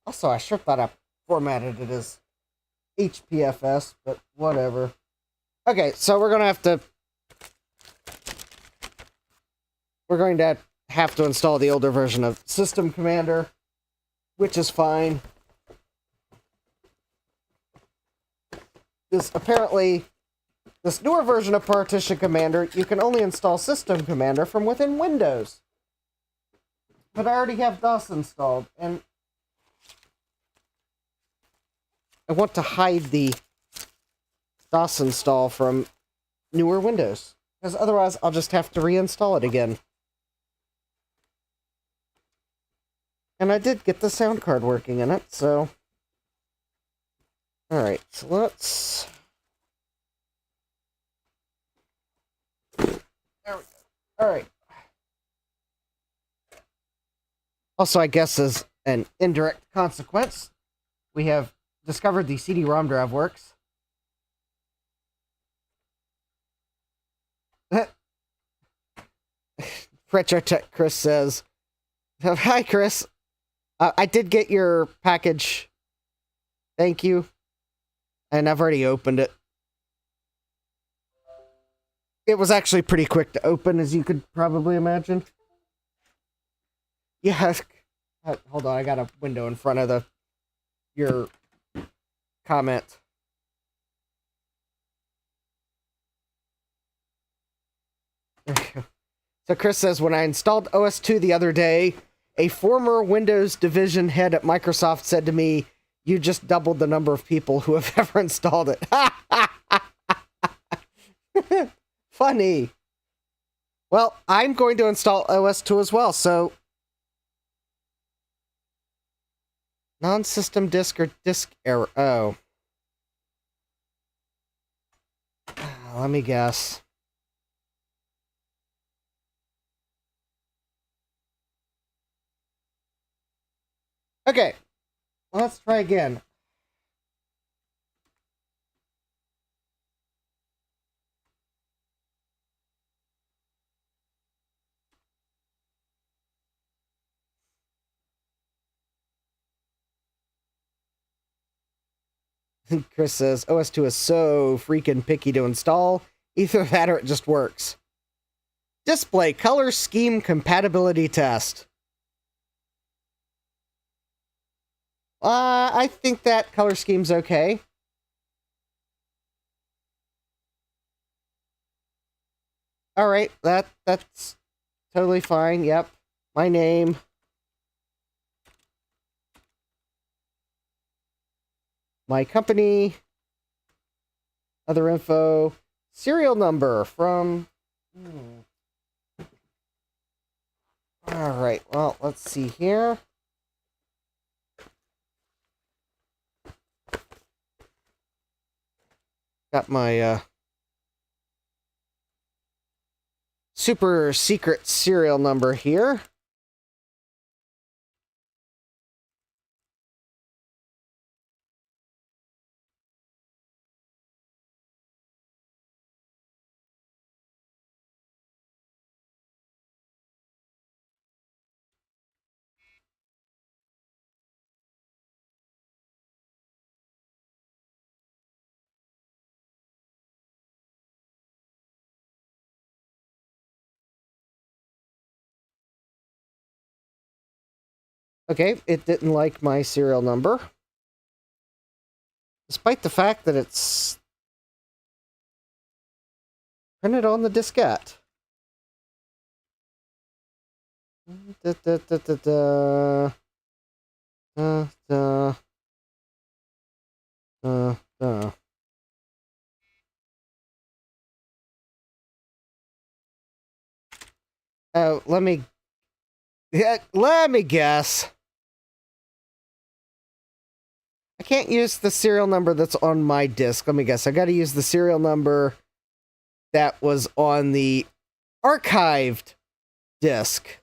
Also, I sure thought I formatted it as HPFS, but whatever. Okay, so we're going to have to install the older version of System Commander, which is fine. Because apparently, this newer version of Partition Commander, you can only install System Commander from within Windows. But I already have DOS installed, and I want to hide the DOS install from newer Windows, because otherwise I'll just have to reinstall it again. And I did get the sound card working in it, so... Alright, so let's... There we go. Alright. Also, I guess as an indirect consequence, we have discovered the CD-ROM drive works. Retro Tech Chris says, hi, Chris. I did get your package. Thank you. And I've already opened it. It was actually pretty quick to open, as you could probably imagine. Yeah. Hold on, I got a window in front of your comment. There we go. So Chris says, when I installed OS2 the other day, a former Windows division head at Microsoft said to me, you just doubled the number of people who have ever installed it. Funny. Well, I'm going to install OS2 as well, so... Non-system disk or disk error. Oh. Let me guess. Okay. Let's try again. Chris says, OS2 is so freaking picky to install. Either that or it just works. Display color scheme compatibility test. I think that color scheme's okay. Alright, that's totally fine. Yep. My name. My company. Other info. Serial number from... Alright, well, let's see here. Got my super secret serial number here. Okay, it didn't like my serial number. Despite the fact that it's printed on the diskette. Da, da, da, da, da. Da, da. Da. Oh, let me guess. I can't use the serial number that's on my disk. Let me guess. I got to use the serial number that was on the archived disk.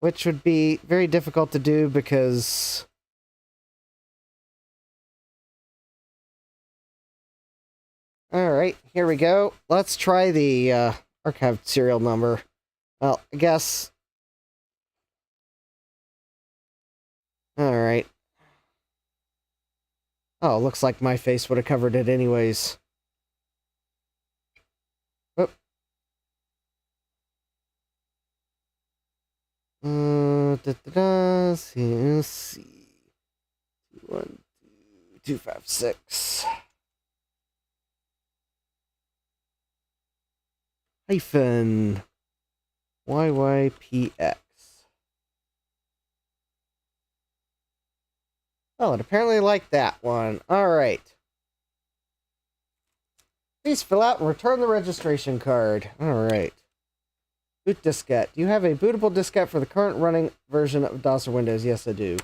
Which would be very difficult to do because... Alright, here we go. Let's try the archived serial number. Well, I guess... Alright. Oh, looks like my face would have covered it anyways. Oh. Let's see. 1, 2, 5, 6. Hyphen YYPX. Oh, it apparently liked that one. Alright. Please fill out and return the registration card. Alright. Boot diskette. Do you have a bootable diskette for the current running version of DOS or Windows? Yes, I do.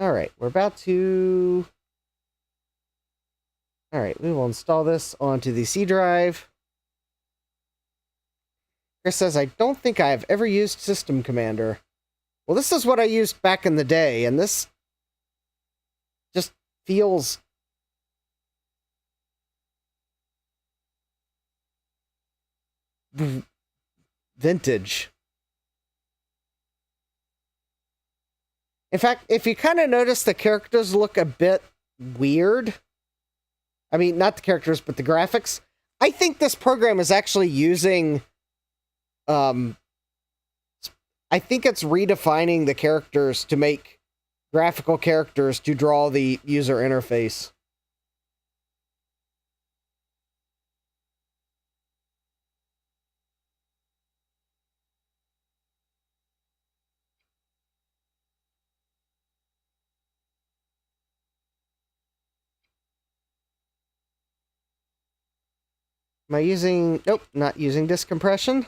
Alright, we're about to... Alright, we will install this onto the C drive. Chris says, I don't think I have ever used System Commander. Well, this is what I used back in the day, and this just feels... vintage. In fact, if you kind of notice, the characters look a bit weird. I mean, not the characters, but the graphics. I think this program is actually using... I think it's redefining the characters to make graphical characters to draw the user interface. Am I using... Nope, not using disk compression.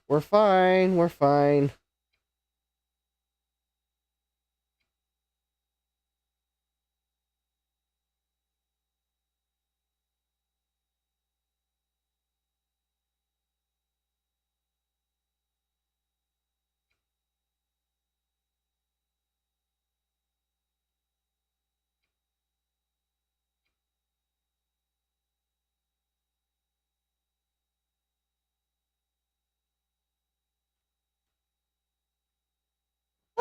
We're fine. We're fine.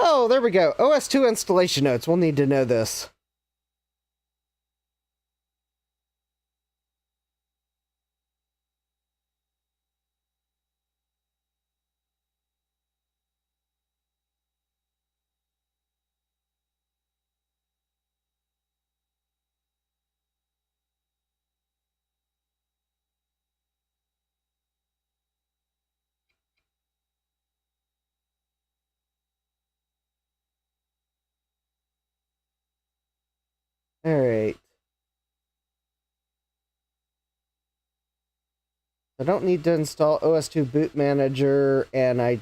Oh, there we go. OS2 installation notes. We'll need to know this. Alright. I don't need to install OS2 Boot Manager, and I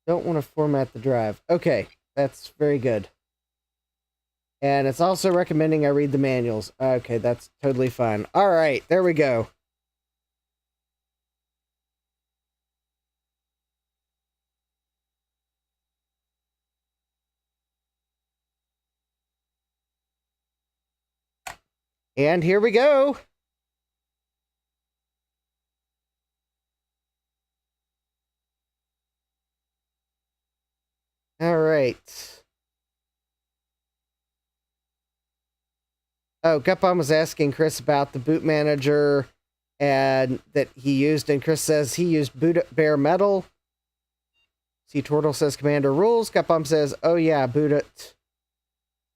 don't want to format the drive. Okay, that's very good. And it's also recommending I read the manuals. Okay, that's totally fine. Alright, there we go. And here we go. Alright. Oh, Gutbomb was asking Chris about the boot manager and that he used, and Chris says he used boot bare metal. See Turtle says Commander rules. Gutbomb says, oh yeah, boot it.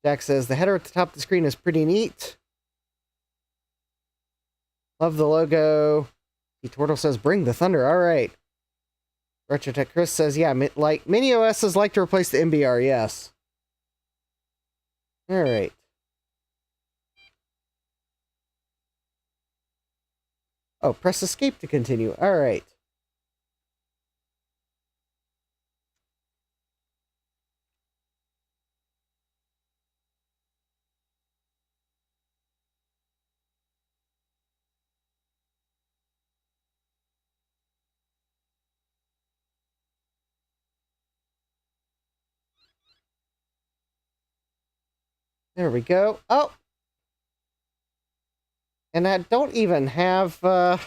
Jack says the header at the top of the screen is pretty neat. Love the logo. See Turtle says bring the thunder. Alright. Retrotech Chris says, yeah, like mini OSs like to replace the MBR, yes. Alright. Oh, press escape to continue. Alright. There we go. Oh! And I don't even have, Oh.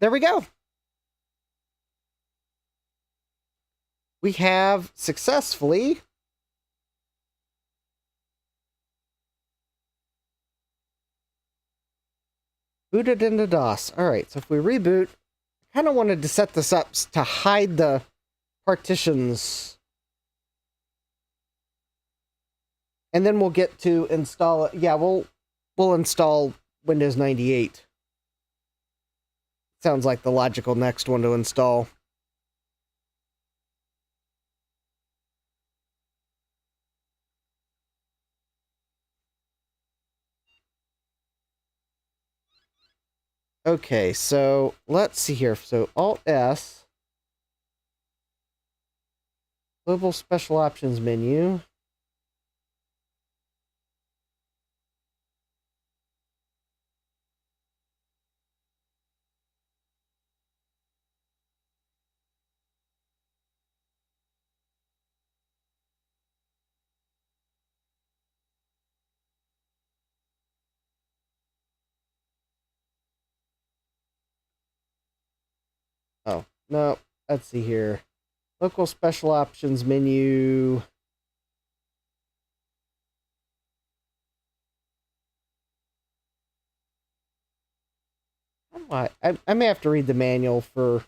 There we go. We have successfully booted into DOS. Alright, so if we reboot, I kind of wanted to set this up to hide the partitions. And then we'll get to install it. Yeah, we'll install Windows 98. Sounds like the logical next one to install. Okay, so let's see here. So Alt-S. Global Special Options menu. Oh, no. Let's see here. Local Special Options menu. I may have to read the manual for...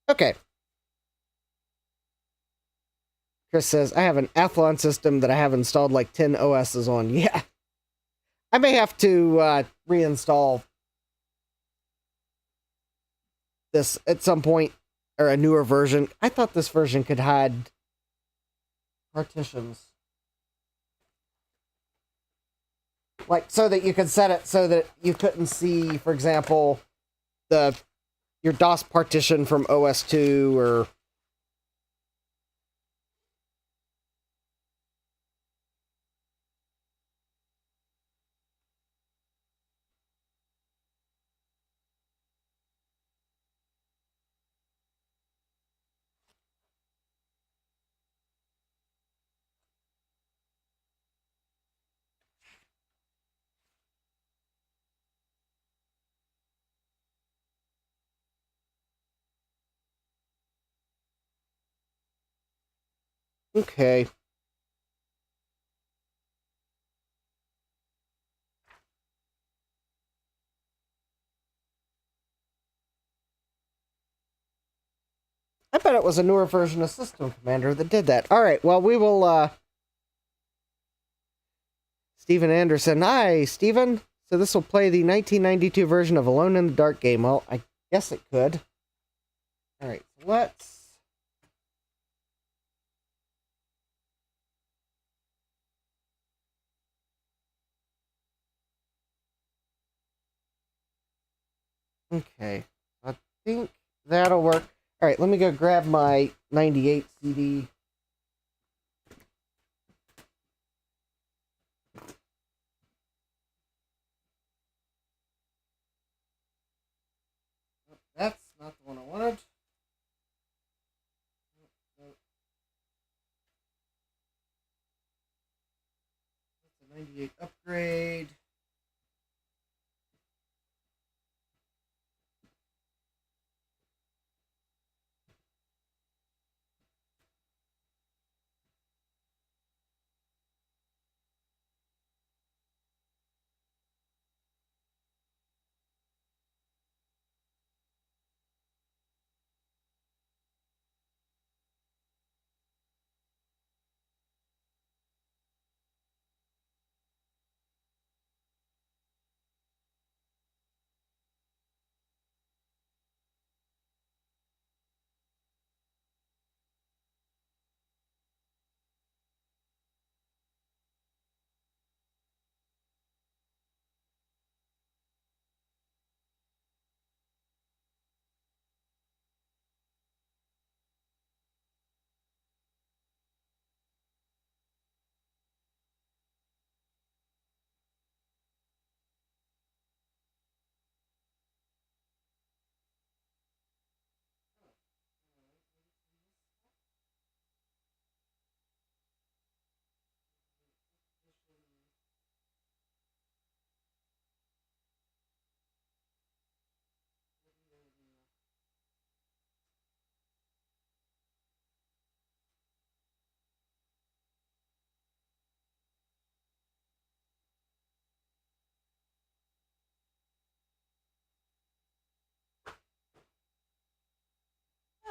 Okay. Chris says, I have an Athlon system that I have installed like 10 OSs on. Yeah. I may have to reinstall this at some point, or a newer version. I thought this version could hide partitions. Like, so that you could set it so that you couldn't see, for example, your DOS partition from OS2 or... Okay. I bet it was a newer version of System Commander that did that. All right, well, we will, Stephen Anderson. Hi, Stephen. So this will play the 1992 version of Alone in the Dark game. Well, I guess it could. All right, let's... Okay, I think that'll work. All right, let me go grab my 98 CD. That's not the one I wanted. That's a 98 upgrade.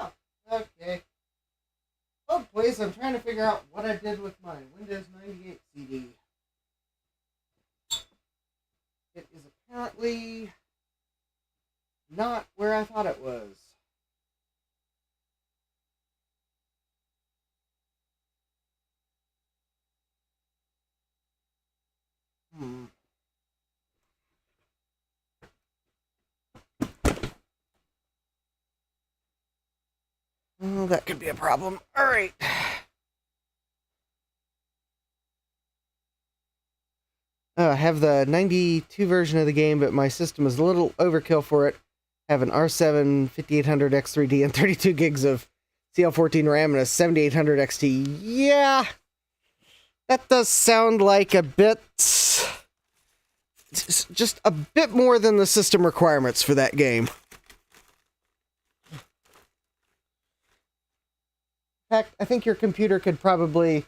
Oh, okay. Oh, please, I'm trying to figure out what I did with my Windows 98 CD. It is apparently not where I thought it was. Oh, that could be a problem. All right. I have the 92 version of the game, but my system is a little overkill for it. I have an R7 5800 X3D and 32 gigs of CL14 RAM and a 7800 XT. Yeah, that does sound like a bit It's just a bit more than the system requirements for that game. In fact, I think your computer could probably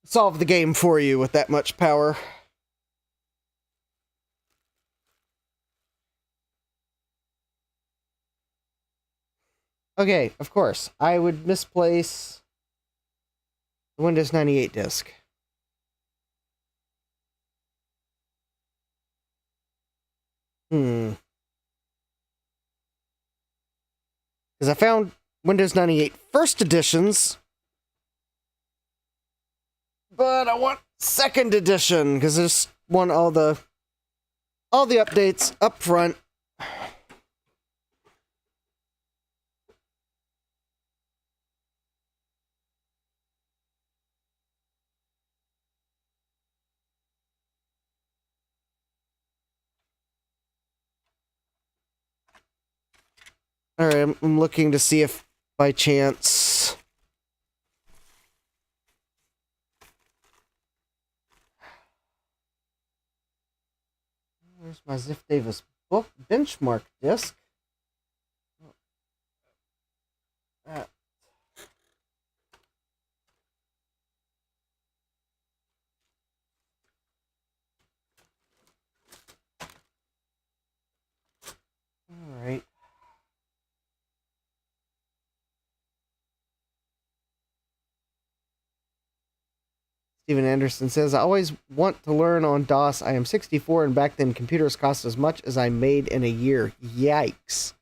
solve the game for you with that much power. Okay, of course, I would misplace the Windows 98 disk. Because I found Windows 98 first editions, but I want second edition because I just want all the updates up front. All right, I'm looking to see if by chance where's my Ziff Davis book benchmark disk? That. All right. Steven Anderson says, I always want to learn on DOS. I am 64 and back then computers cost as much as I made in a year. Yikes.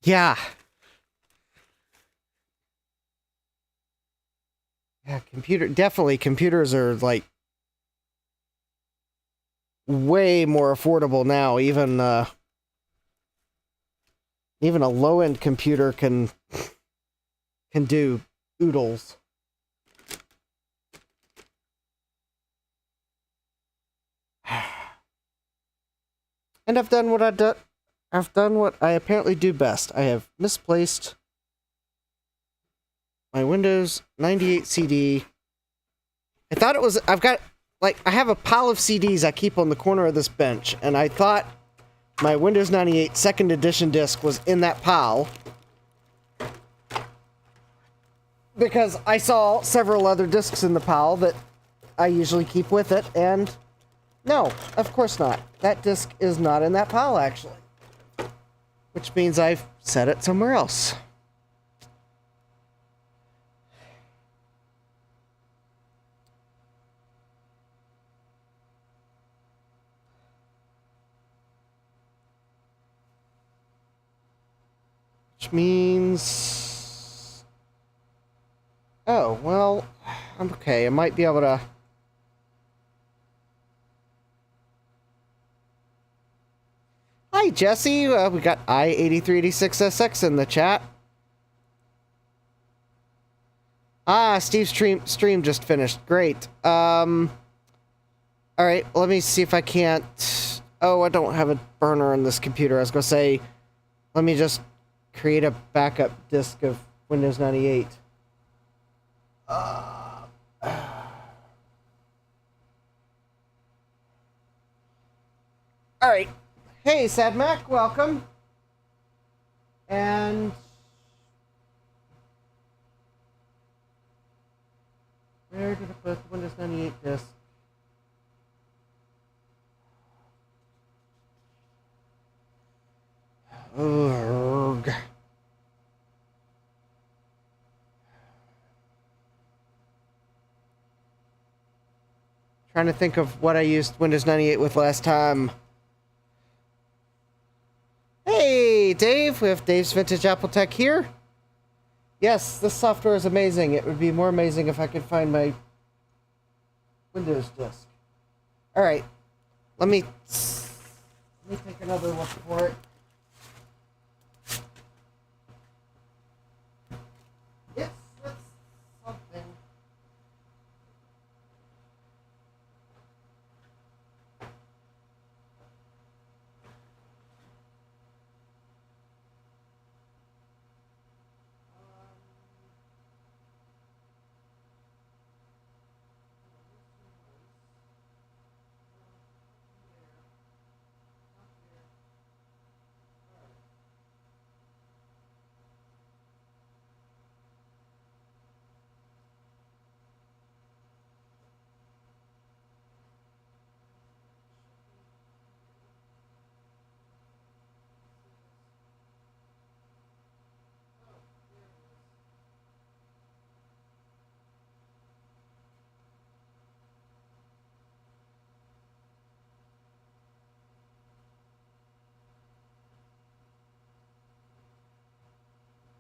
Yeah. Yeah, computers are like way more affordable now. Even a low-end computer can do oodles. And I've done what I apparently do best. I have misplaced my Windows 98 CD. I thought it was, I have a pile of CDs I keep on the corner of this bench, and I thought my Windows 98 second edition disc was in that pile because I saw several other discs in the pile that I usually keep with it, and no, of course not. That disc is not in that pile, actually. Which means I've set it somewhere else. Which means... Oh, well, I'm okay. I might be able to... Hi, Jesse. We got I8386SX in the chat. Ah, Steve's stream just finished. Great. Alright, let me see if I can't... Oh, I don't have a burner in this computer. I was gonna say, let me just create a backup disk of Windows 98. Alright. Hey, Sad Mac, welcome. And... where did I put the Windows 98 disk? Ugh. Trying to think of what I used Windows 98 with last time. Hey, Dave! We have Dave's Vintage Apple Tech here. Yes, this software is amazing. It would be more amazing if I could find my Windows disk. Alright. Let me take another look for it. Yes, that's something.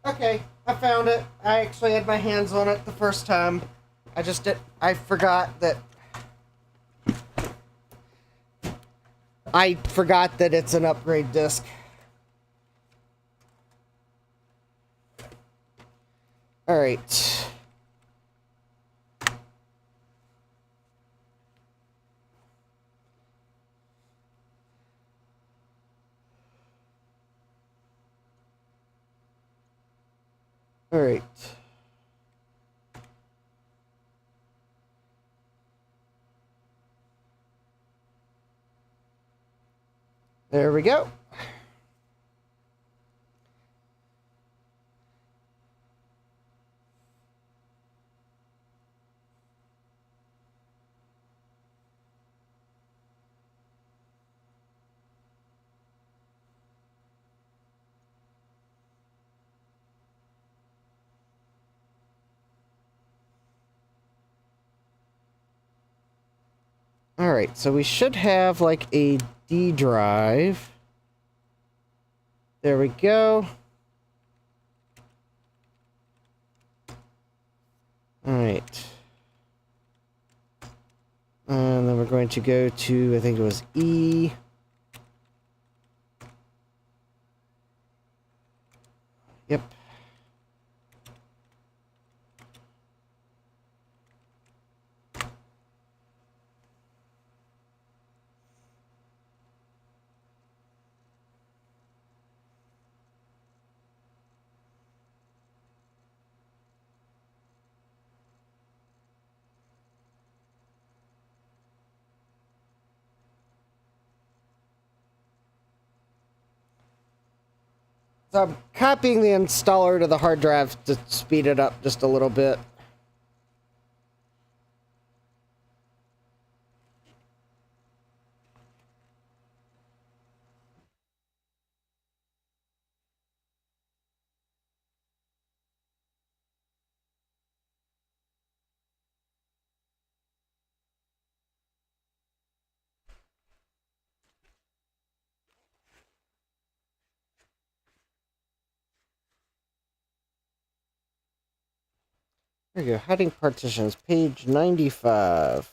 Okay, I found it. I actually had my hands on it the first time. I forgot that... I forgot that it's an upgrade disc. Alright. Alright. There we go. Alright, so we should have like a D drive. There we go. Alright. And then we're going to go to, I think it was E. Yep. So I'm copying the installer to the hard drive to speed it up just a little bit. There you go, hiding partitions, page 95.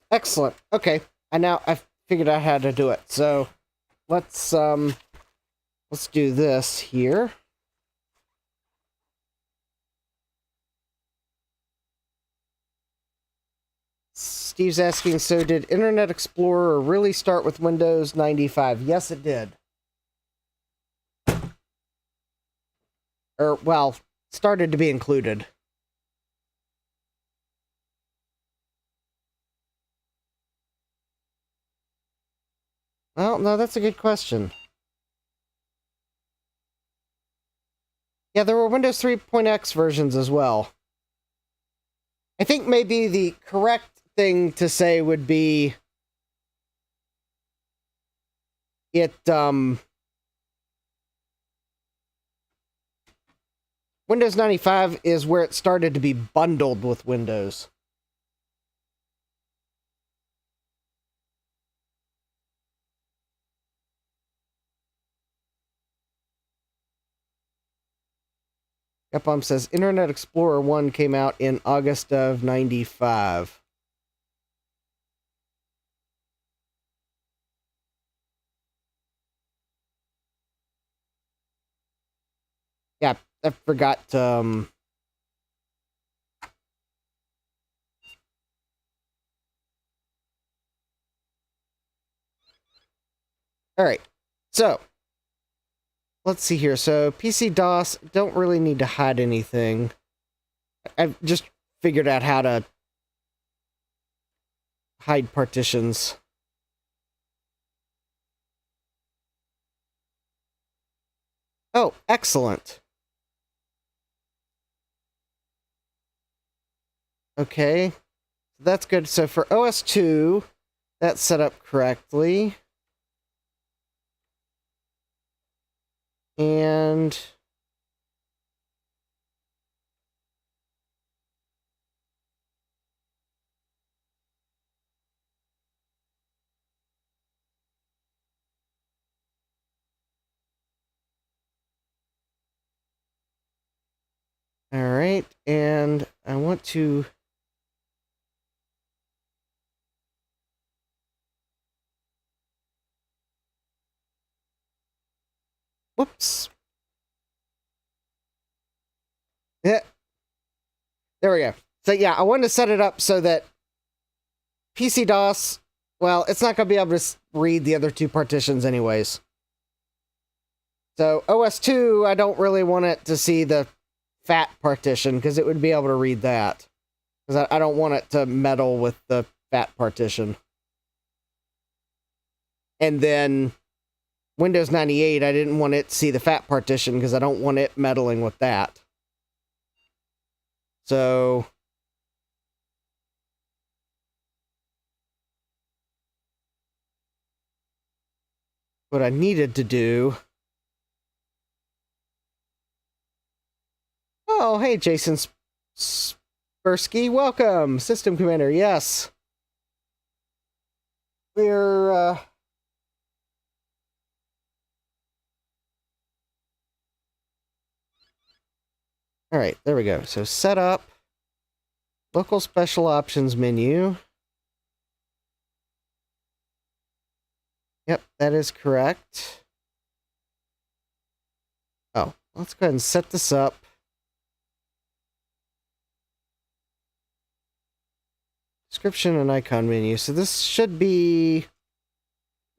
Excellent. Okay. I've figured out how to do it. So let's do this here. Steve's asking, so did Internet Explorer really start with Windows 95? Yes, it did. Or, well, started to be included. Well, no, that's a good question. Yeah, there were Windows 3.x versions as well. I think maybe the correct thing to say would be Windows 95 is where it started to be bundled with Windows. Yapom says Internet Explorer 1 came out in August of 95. Yeah, I forgot. All right, so let's see here. So PC DOS, don't really need to hide anything. I've just figured out how to hide partitions. Oh, excellent. Okay, That's good. So for OS2, that's set up correctly. And all right, and I want to whoops. Yeah. There we go. So yeah, I wanted to set it up so that PC-DOS, well, it's not going to be able to read the other two partitions anyways. So OS2, I don't really want it to see the FAT partition because it would be able to read that. Because I don't want it to meddle with the FAT partition. And then Windows 98, I didn't want it to see the FAT partition because I don't want it meddling with that. So what I needed to do... Oh, hey, Jason Spersky, welcome, System Commander, yes. We're, all right, there we go. So set up, local special options menu. Yep, that is correct. Oh, let's go ahead and set this up. Description and icon menu. So this should be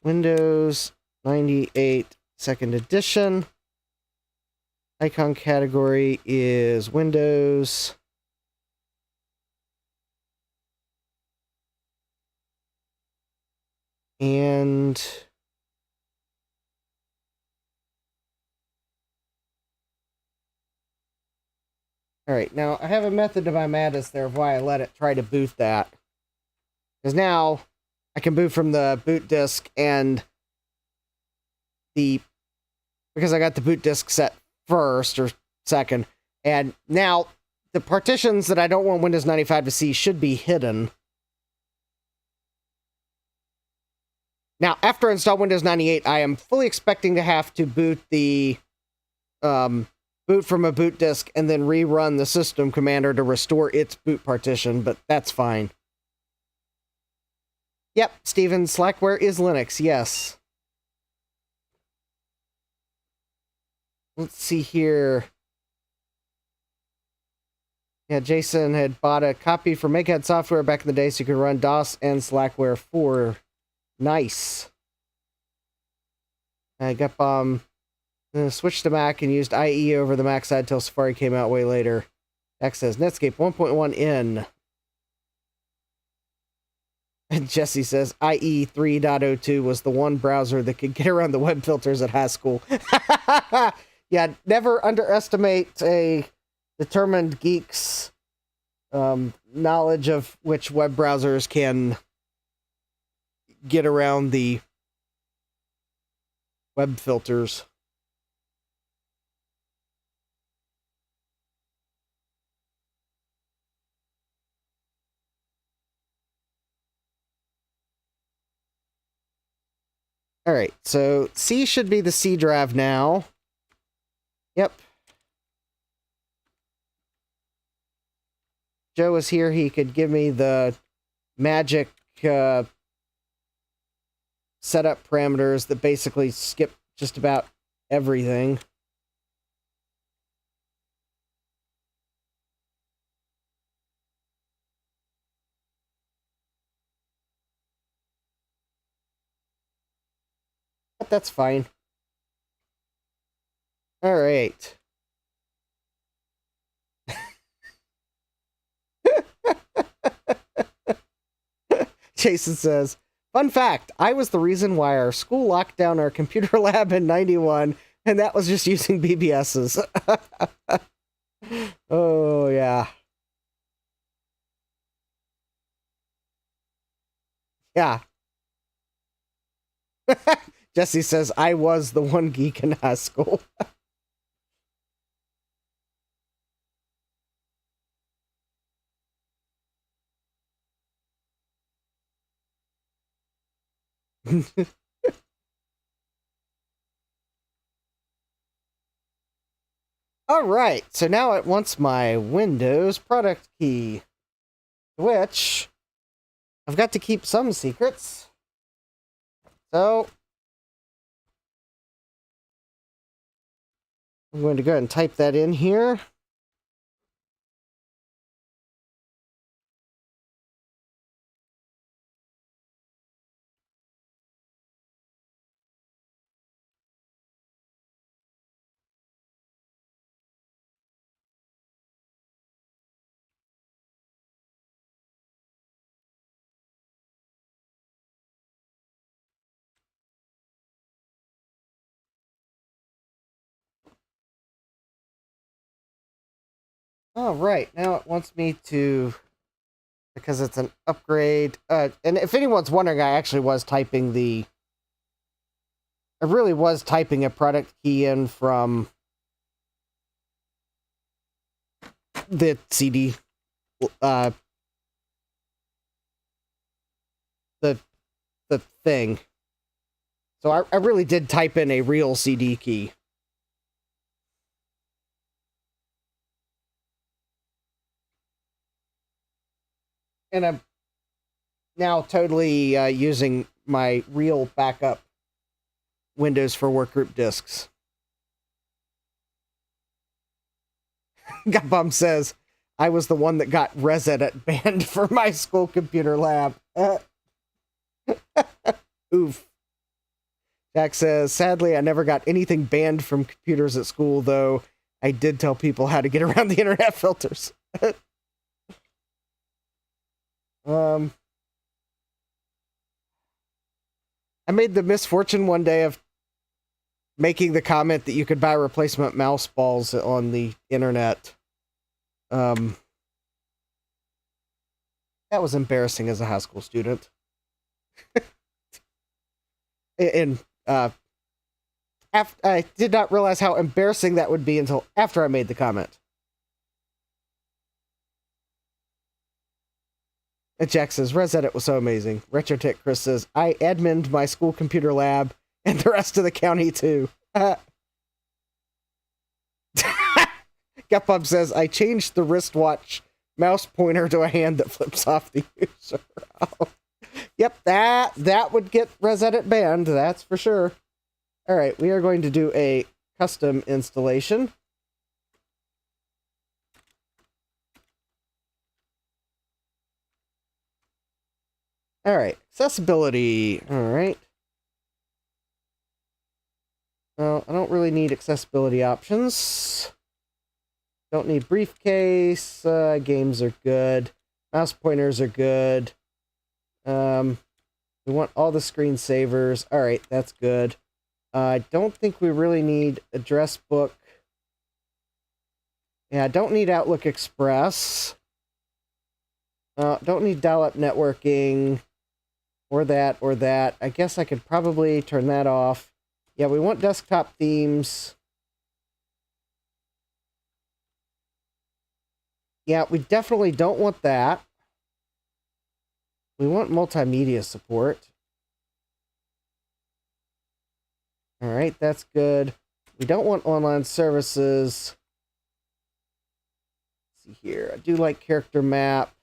Windows 98 2nd edition. Icon category is Windows. And all right, now I have a method to my madness there of why I let it try to boot that. Because now I can boot from the boot disk and because I got the boot disk set first or second, and now the partitions that I don't want Windows 95 to see should be hidden. Now, after I install Windows 98, I am fully expecting to have to boot the boot from a boot disk and then rerun the system commander to restore its boot partition, but that's fine. Yep, Steven, Slackware is Linux, yes. Let's see here. Yeah, Jason had bought a copy from Makehead Software back in the day so you could run DOS and Slackware 4. Nice. I got switched to Mac and used IE over the Mac side till Safari came out way later. Jack says Netscape 1.1 in. And Jesse says IE 3.02 was the one browser that could get around the web filters at high school. Yeah, never underestimate a determined geek's knowledge of which web browsers can get around the web filters. All right, so C should be the C drive now. Yep. Joe was here. He could give me the magic setup parameters that basically skip just about everything. But that's fine. All right. Jason says, fun fact, I was the reason why our school locked down our computer lab in 91, and that was just using BBSs. Oh, yeah. Yeah. Jesse says, I was the one geek in high school. All right, so now it wants my Windows product key, which I've got to keep some secrets. So I'm going to go ahead and type that in here. All right, now it wants me to, because it's an upgrade. And if anyone's wondering, I actually was typing I really was typing a product key in from the CD, the thing. So I really did type in a real CD key. And I'm now totally using my real backup Windows for Workgroup disks. Gabum says, I was the one that got Reset banned for my school computer lab. Oof. Jack says, sadly, I never got anything banned from computers at school, though I did tell people how to get around the internet filters. I made the misfortune one day of making the comment that you could buy replacement mouse balls on the internet. That was embarrassing as a high school student. And I did not realize how embarrassing that would be until after I made the comment. And Jack says, Reset was so amazing. RetroTech Chris says, I adminned my school computer lab and the rest of the county too. Gutpub says, I changed the wristwatch mouse pointer to a hand that flips off the user. Oh. Yep, that would get Reset banned, that's for sure. All right, we are going to do a custom installation. All right, accessibility. All right. Well, I don't really need accessibility options. Don't need briefcase. Games are good. Mouse pointers are good. We want all the screensavers. All right, that's good. I don't think we really need address book. Yeah, I don't need Outlook Express. Don't need dial-up networking. Or that. I guess I could probably turn that off. Yeah, we want desktop themes. Yeah, we definitely don't want that. We want multimedia support. All right, that's good. We don't want online services. Let's see here. I do like character map.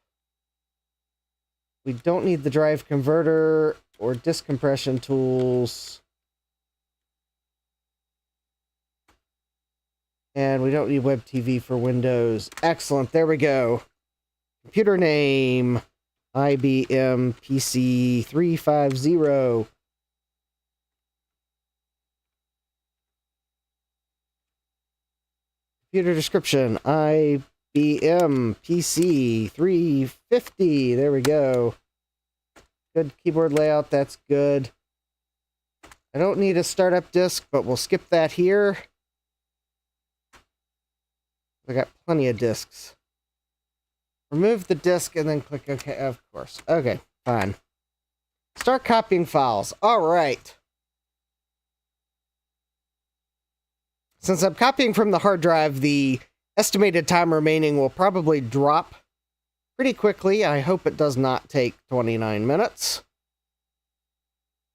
We don't need the drive converter or disk compression tools. And we don't need web TV for Windows. Excellent, there we go. Computer name, IBM PC 350. Computer description, IBM PC 350. There we go. Good keyboard layout, that's good. I don't need a startup disk, but we'll skip that here. I got plenty of disks. Remove the disk and then click OK, of course. Okay, fine. Start copying files. All right. Since I'm copying from the hard drive, the estimated time remaining will probably drop pretty quickly. I hope it does not take 29 minutes.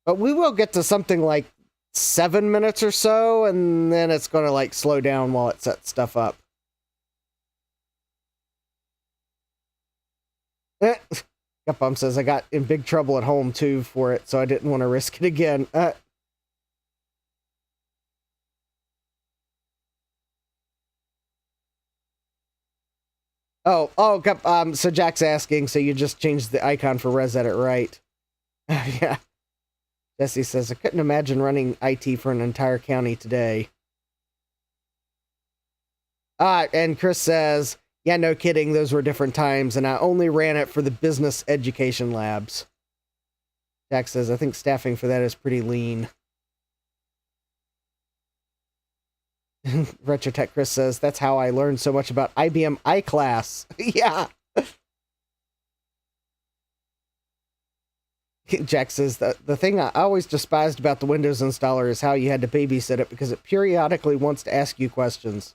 But we will get to something like 7 minutes or so, and then it's going to like slow down while it sets stuff up. Gutbum says, I got in big trouble at home too for it, so I didn't want to risk it again. So Jack's asking, so you just changed the icon for Res Edit, right? Yeah. Jesse says, I couldn't imagine running IT for an entire county today. And Chris says, yeah, no kidding, those were different times, and I only ran it for the business education labs. Jack says, I think staffing for that is pretty lean. Retrotech Chris says, that's how I learned so much about IBM iClass. Yeah. Jack says, the thing I always despised about the Windows installer is how you had to babysit it because it periodically wants to ask you questions.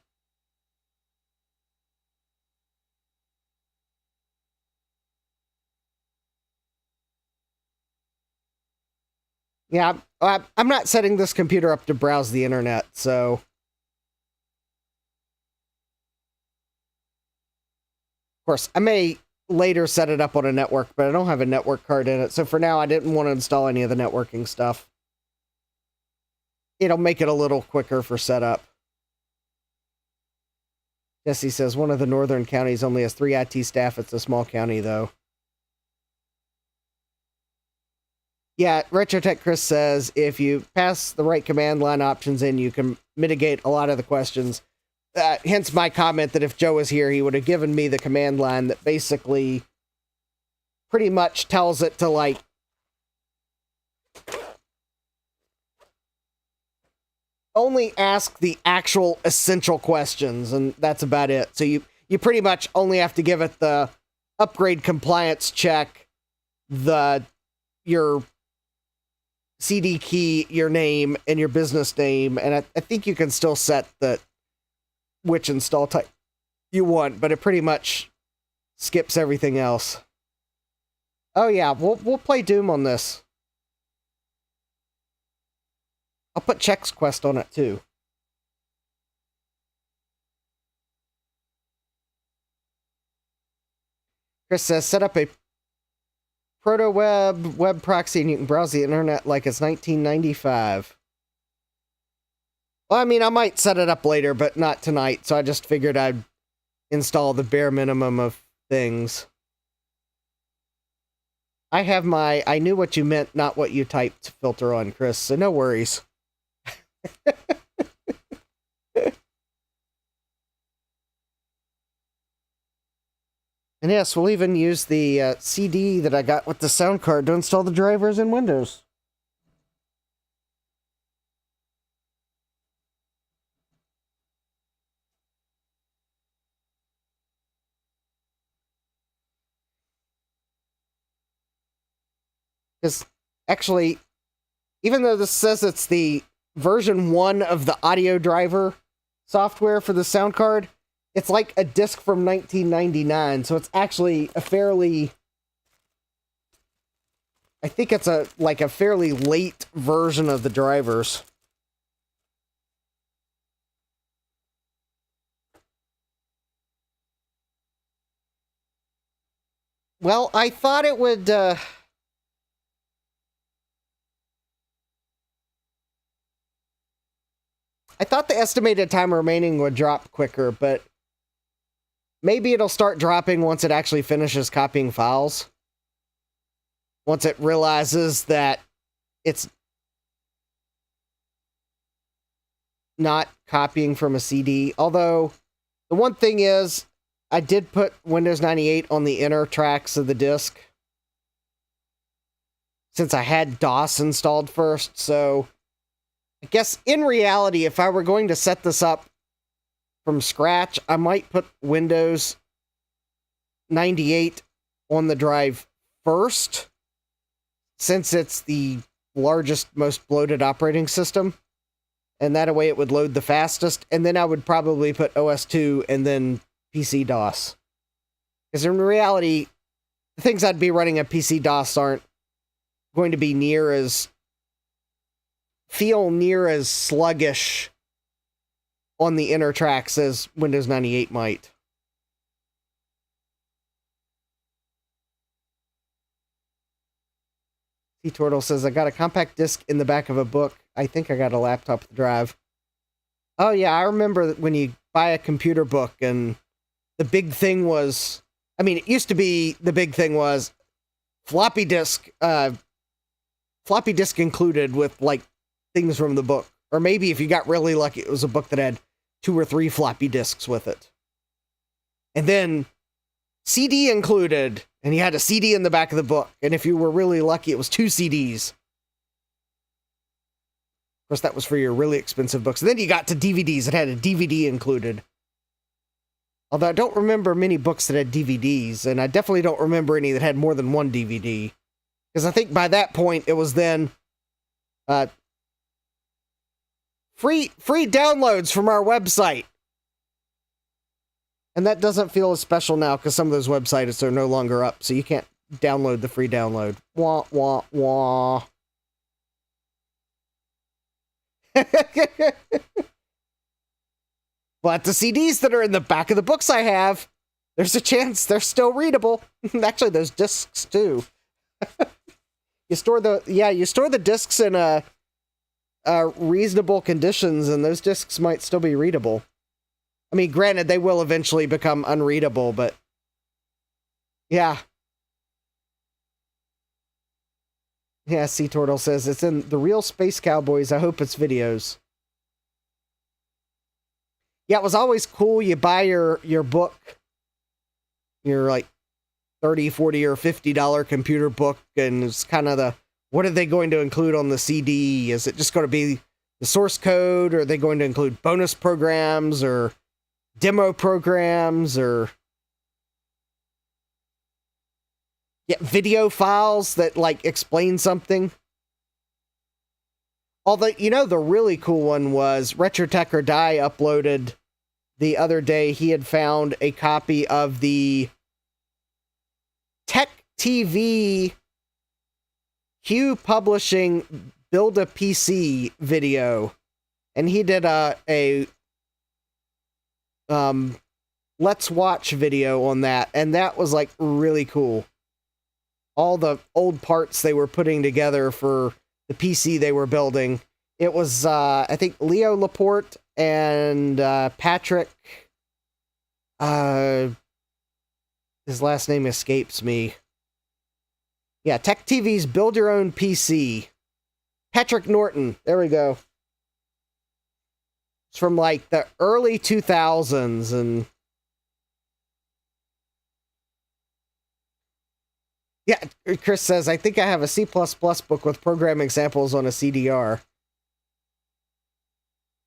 Yeah, I'm not setting this computer up to browse the internet, so... Of course, I may later set it up on a network, but I don't have a network card in it, so for now I didn't want to install any of the networking stuff. It'll make it a little quicker for setup. Jesse says, one of the northern counties only has 3 IT staff. It's a small county, though. Yeah, Retrotech Chris says, if you pass the right command line options in, you can mitigate a lot of the questions. Hence my comment that if Joe was here, he would have given me the command line that basically pretty much tells it to, like, only ask the actual essential questions, and that's about it. So you pretty much only have to give it the upgrade compliance check, your CD key, your name, and your business name, and I think you can still set which install type you want, but it pretty much skips everything else. Oh yeah, we'll play Doom on this. I'll put Chex Quest on it too. Chris says, set up a proto-web web proxy and you can browse the internet like it's 1995. Well, I mean, I might set it up later, but not tonight, so I just figured I'd install the bare minimum of things. I have my I knew what you meant, not what you typed filter on, Chris, so no worries. And yes, we'll even use the CD that I got with the sound card to install the drivers in Windows. Because actually, even though this says it's the version 1 of the audio driver software for the sound card, it's like a disc from 1999, so it's actually a fairly... I think it's a fairly late version of the drivers. Well, I thought it would... I thought the estimated time remaining would drop quicker, but maybe it'll start dropping once it actually finishes copying files. Once it realizes that it's not copying from a CD. Although, the one thing is, I did put Windows 98 on the inner tracks of the disk, since I had DOS installed first, so... I guess, in reality, if I were going to set this up from scratch, I might put Windows 98 on the drive first, since it's the largest, most bloated operating system, and that way it would load the fastest, and then I would probably put OS2 and then PC DOS. Because in reality, the things I'd be running at PC DOS aren't going to be feel near as sluggish on the inner tracks as Windows 98 might. T-Turtle says, I got a compact disc in the back of a book. I think I got a laptop drive. Oh yeah, I remember when you buy a computer book and the big thing was, I mean, it used to be the big thing was floppy disk included with like things from the book. Or maybe if you got really lucky, it was a book that had 2 or 3 floppy disks with it. And then CD included, and you had a CD in the back of the book. And if you were really lucky, it was 2 CDs. Of course, that was for your really expensive books. And then you got to DVDs that had a DVD included. Although I don't remember many books that had DVDs, and I definitely don't remember any that had more than 1 DVD. Because I think by that point, it was then free downloads from our website. And that doesn't feel as special now because some of those websites are no longer up, so you can't download the free download. Wah, wah, wah. But the CDs that are in the back of the books I have, there's a chance they're still readable. Actually, those discs too. You store the discs in reasonable conditions, and those discs might still be readable. I mean, granted, they will eventually become unreadable, but yeah. Yeah, Sea Turtle says, it's in The Real Space Cowboys. I hope it's videos. Yeah, it was always cool. You buy your book, your like $30, $40, or $50 computer book, and it's kind of what are they going to include on the CD? Is it just going to be the source code, or are they going to include bonus programs, or demo programs, or video files that like explain something? Although, the really cool one was Retro Tech or Die uploaded the other day. He had found a copy of the Tech TV Q Publishing Build a PC video. And he did a Let's Watch video on that. And that was like really cool. All the old parts they were putting together for the PC they were building. It was, I think, Leo Laporte and Patrick. His last name escapes me. Yeah, Tech TV's Build Your Own PC. Patrick Norton. There we go. It's from like the early 2000s, and yeah, Chris says, I think I have a C++ book with program examples on a CDR.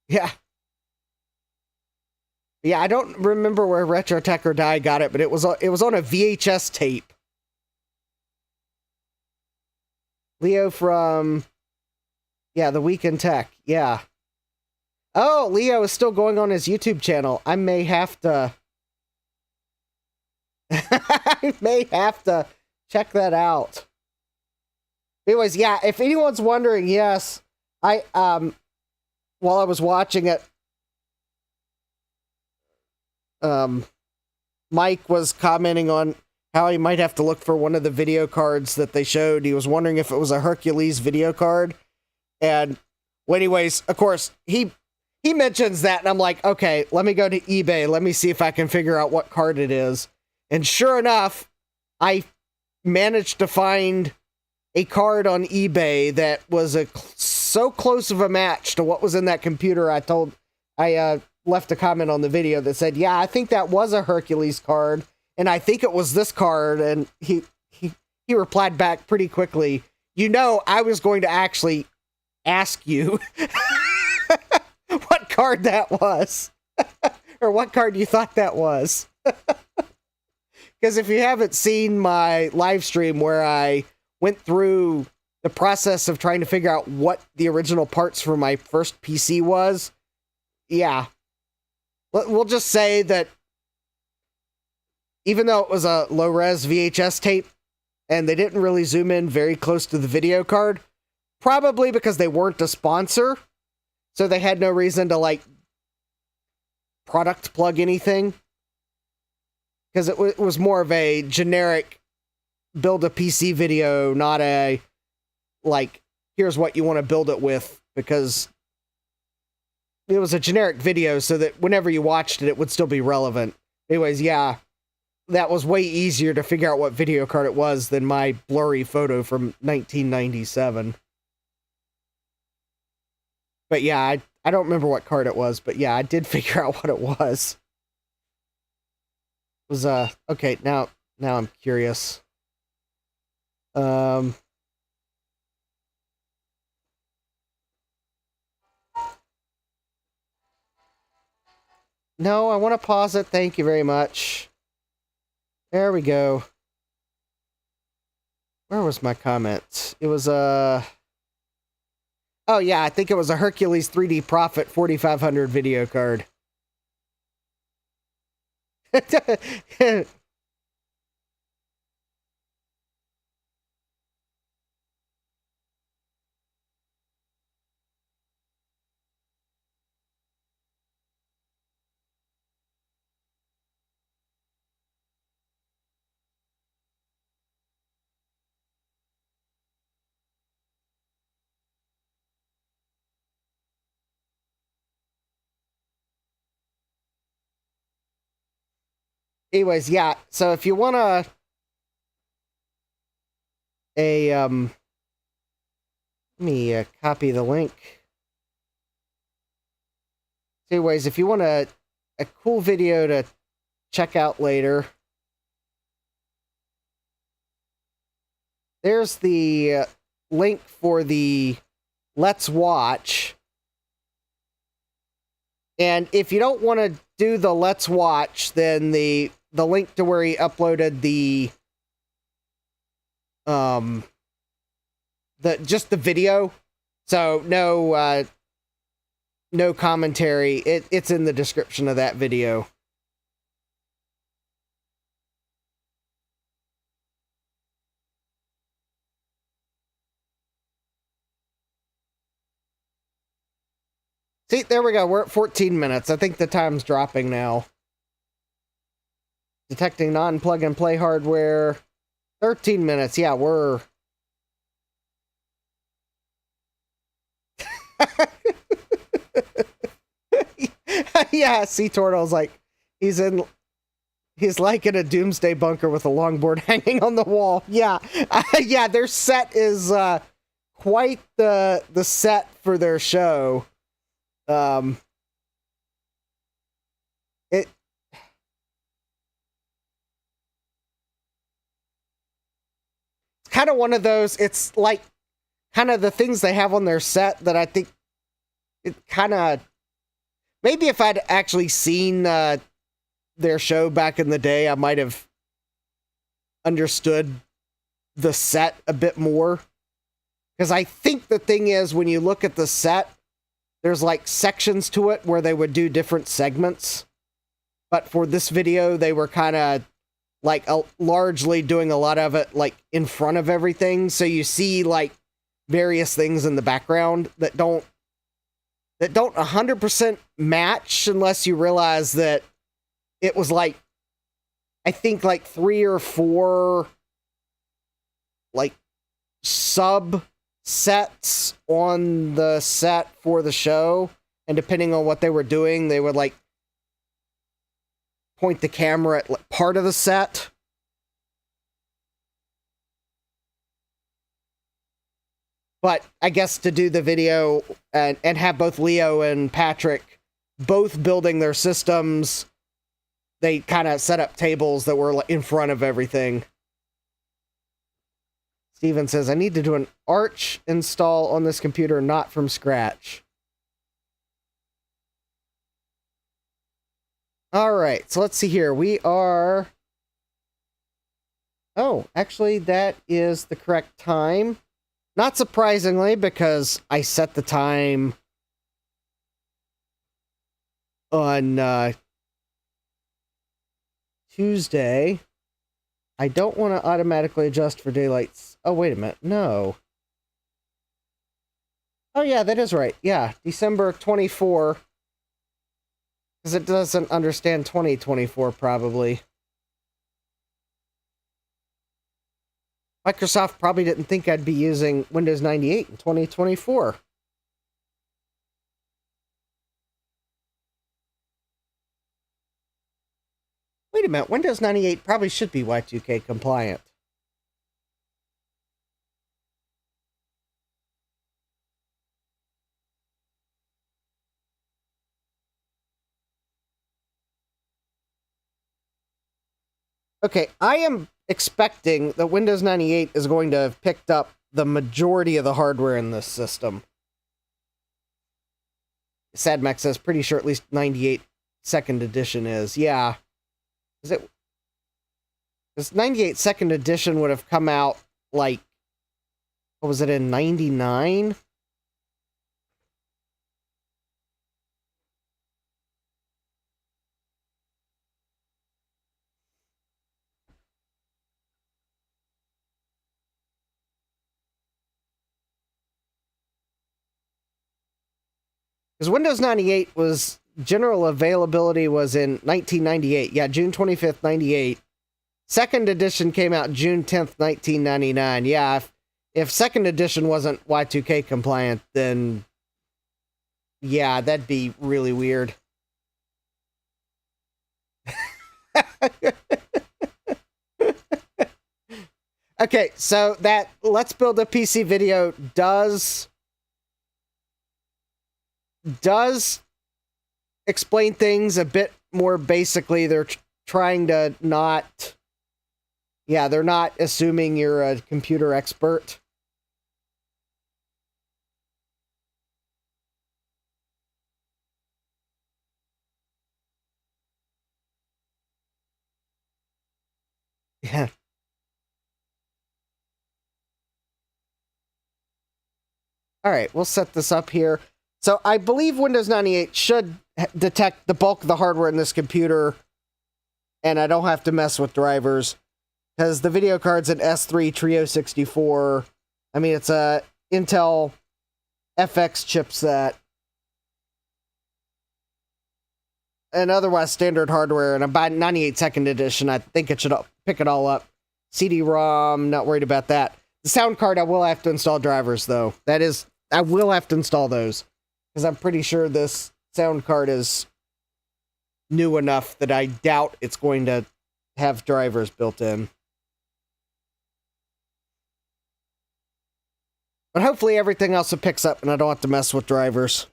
Yeah. Yeah, I don't remember where Retro Tech or Die got it, but it was on a VHS tape. Leo from, The Week in Tech. Yeah. Oh, Leo is still going on his YouTube channel. I may have to check that out. Anyways, yeah, if anyone's wondering, yes, I while I was watching it, Mike was commenting on how he might have to look for one of the video cards that they showed. He was wondering if it was a Hercules video card. And well, anyways, of course, he mentions that, and I'm like, okay, let me go to eBay. Let me see if I can figure out what card it is. And sure enough, I managed to find a card on eBay that was so close of a match to what was in that computer. I left a comment on the video that said, yeah, I think that was a Hercules card, and I think it was this card. And he replied back pretty quickly, I was going to actually ask you what card that was, or what card you thought that was. Because if you haven't seen my live stream where I went through the process of trying to figure out what the original parts for my first PC was, yeah. We'll just say that even though it was a low-res VHS tape, and they didn't really zoom in very close to the video card, probably because they weren't a sponsor, so they had no reason to, like, product plug anything. Because it was more of a generic build a PC video, not a, like, here's what you want to build it with, because it was a generic video so that whenever you watched it, it would still be relevant. Anyways, yeah, that was way easier to figure out what video card it was than my blurry photo from 1997. But yeah, I don't remember what card it was, but yeah, I did figure out what it was. It was, okay, now I'm curious. No, I want to pause it. Thank you very much. There we go. Where was my comment? It was, oh yeah, I think it was a Hercules 3D Prophet 4500 video card. Anyways, yeah, so if you want let me copy the link. Anyways, if you want a cool video to check out later, there's the link for the Let's Watch. And if you don't want to do the Let's Watch, then the link to where he uploaded the just the video, so no commentary, it's in the description of that video. See, there we go. We're at 14 minutes. I think the time's dropping now. Detecting non-plug-and-play hardware. 13 minutes. Yeah, we're... Yeah, Sea Turtle's like, he's like in a doomsday bunker with a longboard hanging on the wall. Yeah, yeah, their set is quite the set for their show. It's kind of one of those, it's like kind of the things they have on their set that I think it kind of, maybe if I'd actually seen their show back in the day, I might have understood the set a bit more. Because I think the thing is, when you look at the set, there's like sections to it where they would do different segments. But for this video, they were kind of like largely doing a lot of it like in front of everything. So you see like various things in the background that don't 100% match unless you realize that it was like, I think like 3 or 4 like sub sets on the set for the show, and depending on what they were doing, they would like point the camera at like, part of the set. But I guess to do the video and have both Leo and Patrick both building their systems, they kind of set up tables that were in front of everything. Steven says, I need to do an Arch install on this computer, not from scratch. All right, so let's see here. We are... Oh, actually, that is the correct time. Not surprisingly, because I set the time on Tuesday. I don't want to automatically adjust for daylight. Oh, wait a minute. No. Oh, yeah, that is right. Yeah, December 24. Because it doesn't understand 2024, probably. Microsoft probably didn't think I'd be using Windows 98 in 2024. Wait a minute, Windows 98 probably should be Y2K compliant. Okay, I am expecting that Windows 98 is going to have picked up the majority of the hardware in this system. SadMax says pretty sure at least 98 second edition is. Yeah. Is it? This 98 second edition would have come out like, what was it, in 99? Because Windows 98 was, general availability was in 1998. Yeah, June 25th, 98. Second edition came out June 10th, 1999. Yeah, if second edition wasn't Y2K compliant, then yeah, that'd be really weird. Okay, so that Let's Build a PC video does explain things a bit more basically. They're trying to not... Yeah, they're not assuming you're a computer expert. Yeah. All right, we'll set this up here. So I believe Windows 98 should detect the bulk of the hardware in this computer, and I don't have to mess with drivers, because the video card's an S3 Trio 64. I mean, it's a Intel FX chipset, and otherwise standard hardware, and about 98 second edition, I think it should pick it all up. CD-ROM, not worried about that. The sound card, I will have to install drivers, though. That is, I will have to install those, because I'm pretty sure this sound card is new enough that I doubt it's going to have drivers built in. But hopefully everything else it picks up and I don't have to mess with drivers.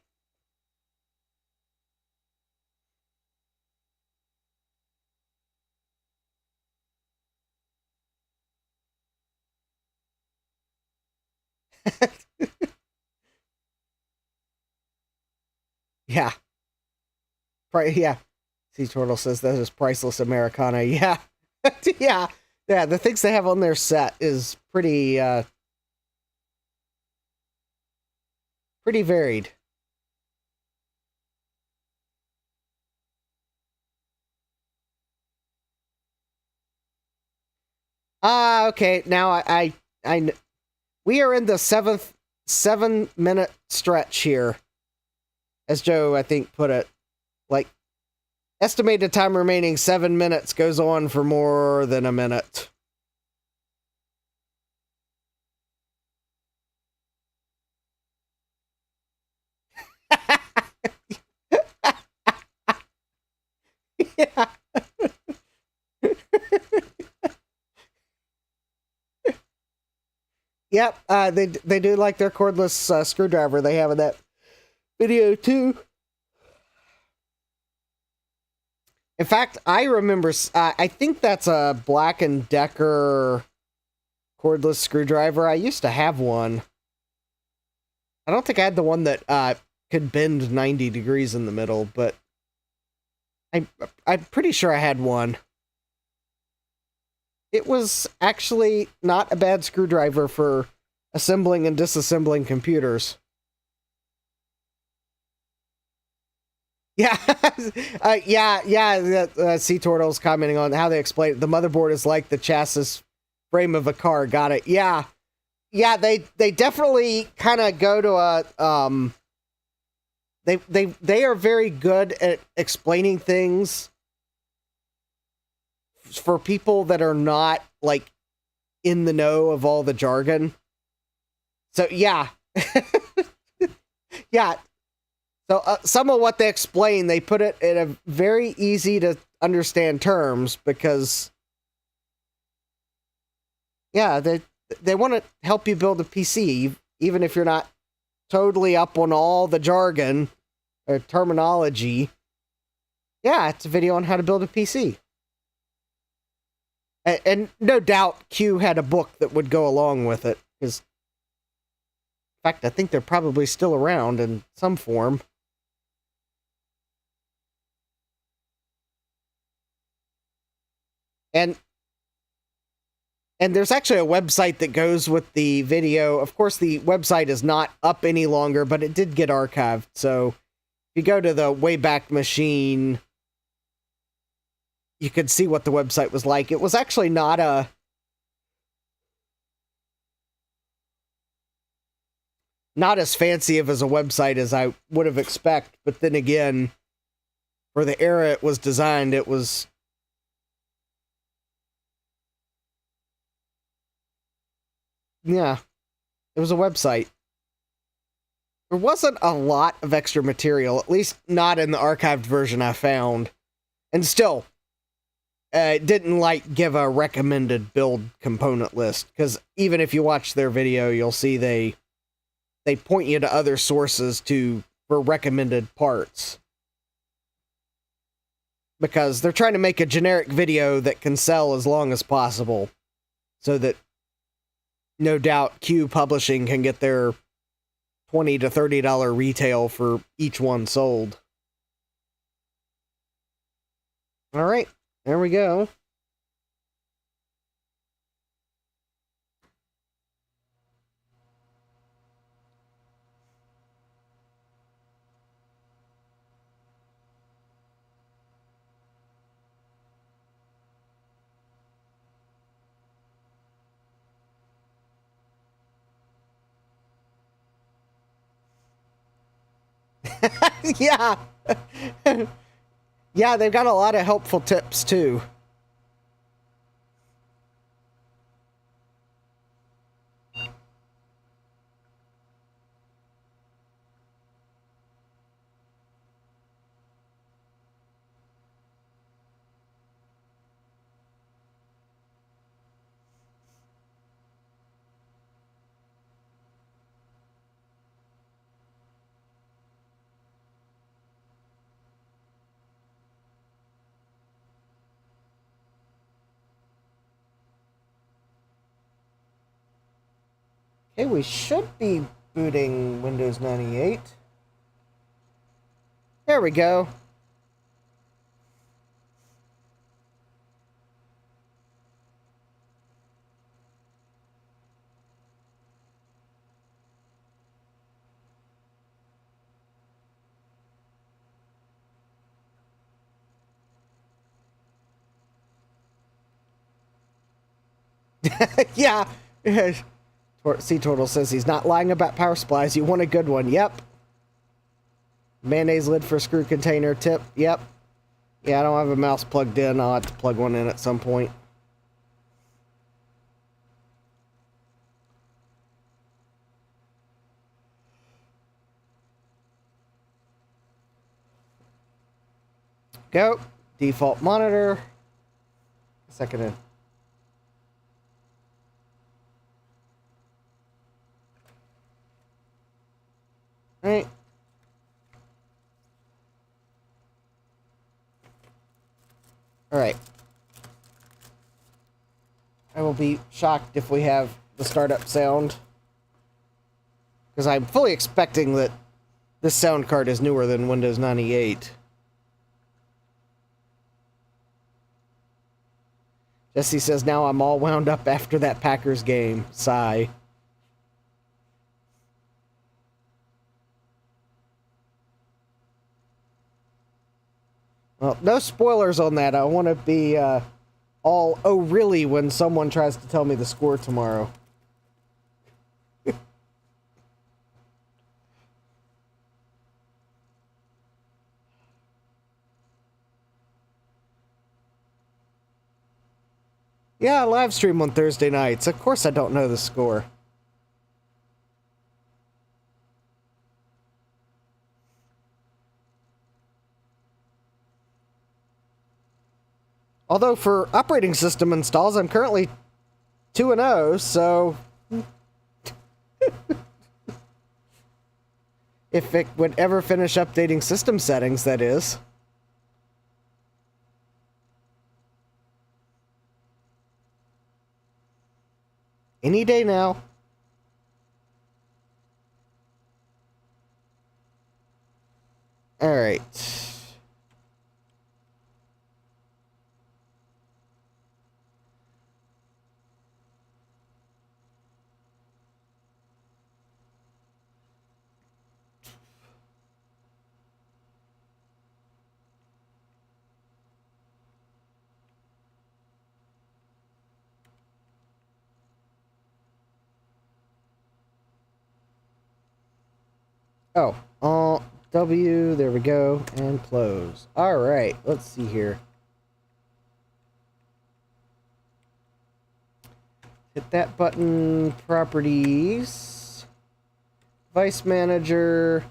Yeah. Yeah. Sea Turtle says that is priceless Americana. Yeah. Yeah. Yeah, the things they have on their set is pretty pretty varied. Okay. Now I we are in the 7-minute stretch here. As Joe, I think, put it. Like, estimated time remaining 7 minutes goes on for more than a minute. Yeah. Yep, they do like their cordless screwdriver they have in that video too. In fact, I remember, I think that's a Black & Decker cordless screwdriver. I used to have one. I don't think I had the one that could bend 90 degrees in the middle, but I'm pretty sure I had one. It was actually not a bad screwdriver for assembling and disassembling computers. Yeah, Sea Turtle's commenting on how they explain it. The motherboard is like the chassis frame of a car. Got it. Yeah, they definitely kind of go to a they are very good at explaining things for people that are not like in the know of all the jargon. So yeah, yeah. So some of what they explain, they put it in a very easy to understand terms because, yeah, they want to help you build a PC, even if you're not totally up on all the jargon or terminology. Yeah, it's a video on how to build a PC. And no doubt Q had a book that would go along with it, because, in fact, I think they're probably still around in some form. And there's actually a website that goes with the video. Of course, the website is not up any longer, but it did get archived. So if you go to the Wayback Machine, you could see what the website was like. It was actually not as fancy of as a website as I would have expected. But then again, for the era it was designed, it was... Yeah, it was a website. There wasn't a lot of extra material, at least not in the archived version I found. And still, it didn't, like, give a recommended build component list, because even if you watch their video, you'll see they point you to other sources for recommended parts. Because they're trying to make a generic video that can sell as long as possible, so that no doubt Q Publishing can get their $20 to $30 retail for each one sold. All right, there we go. Yeah. Yeah, they've got a lot of helpful tips, too. Okay, we should be booting Windows 98. There we go. Yeah. Sea Turtle says he's not lying about power supplies. You want a good one. Yep. Mayonnaise lid for screw container tip. Yep. Yeah, I don't have a mouse plugged in. I'll have to plug one in at some point. Go. Default monitor. Second in. Right. Alright. I will be shocked if we have the startup sound, because I'm fully expecting that this sound card is newer than Windows 98. Jesse says, now I'm all wound up after that Packers game. Sigh. Well, no spoilers on that. I want to be all, oh really, when someone tries to tell me the score tomorrow. Yeah, I live stream on Thursday nights. Of course I don't know the score. Although for operating system installs, I'm currently 2-0, so if it would ever finish updating system settings, that is. Any day now. Alright. Oh, W, there we go, and close. Alright, let's see here. Hit that button, properties, device manager.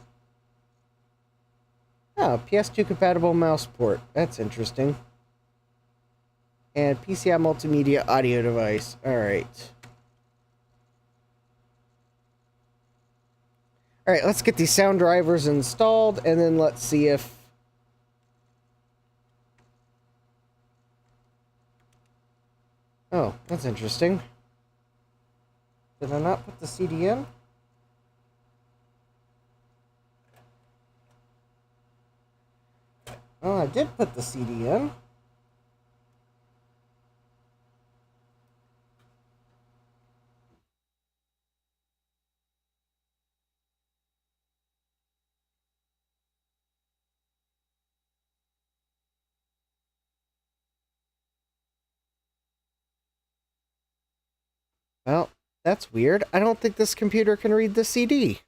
Oh, PS2 compatible mouse port. That's interesting. And PCI multimedia audio device. Alright. Alright, let's get these sound drivers installed, and then let's see if... Oh, that's interesting. Did I not put the CD in? Oh, I did put the CD in. Well, that's weird. I don't think this computer can read the CD.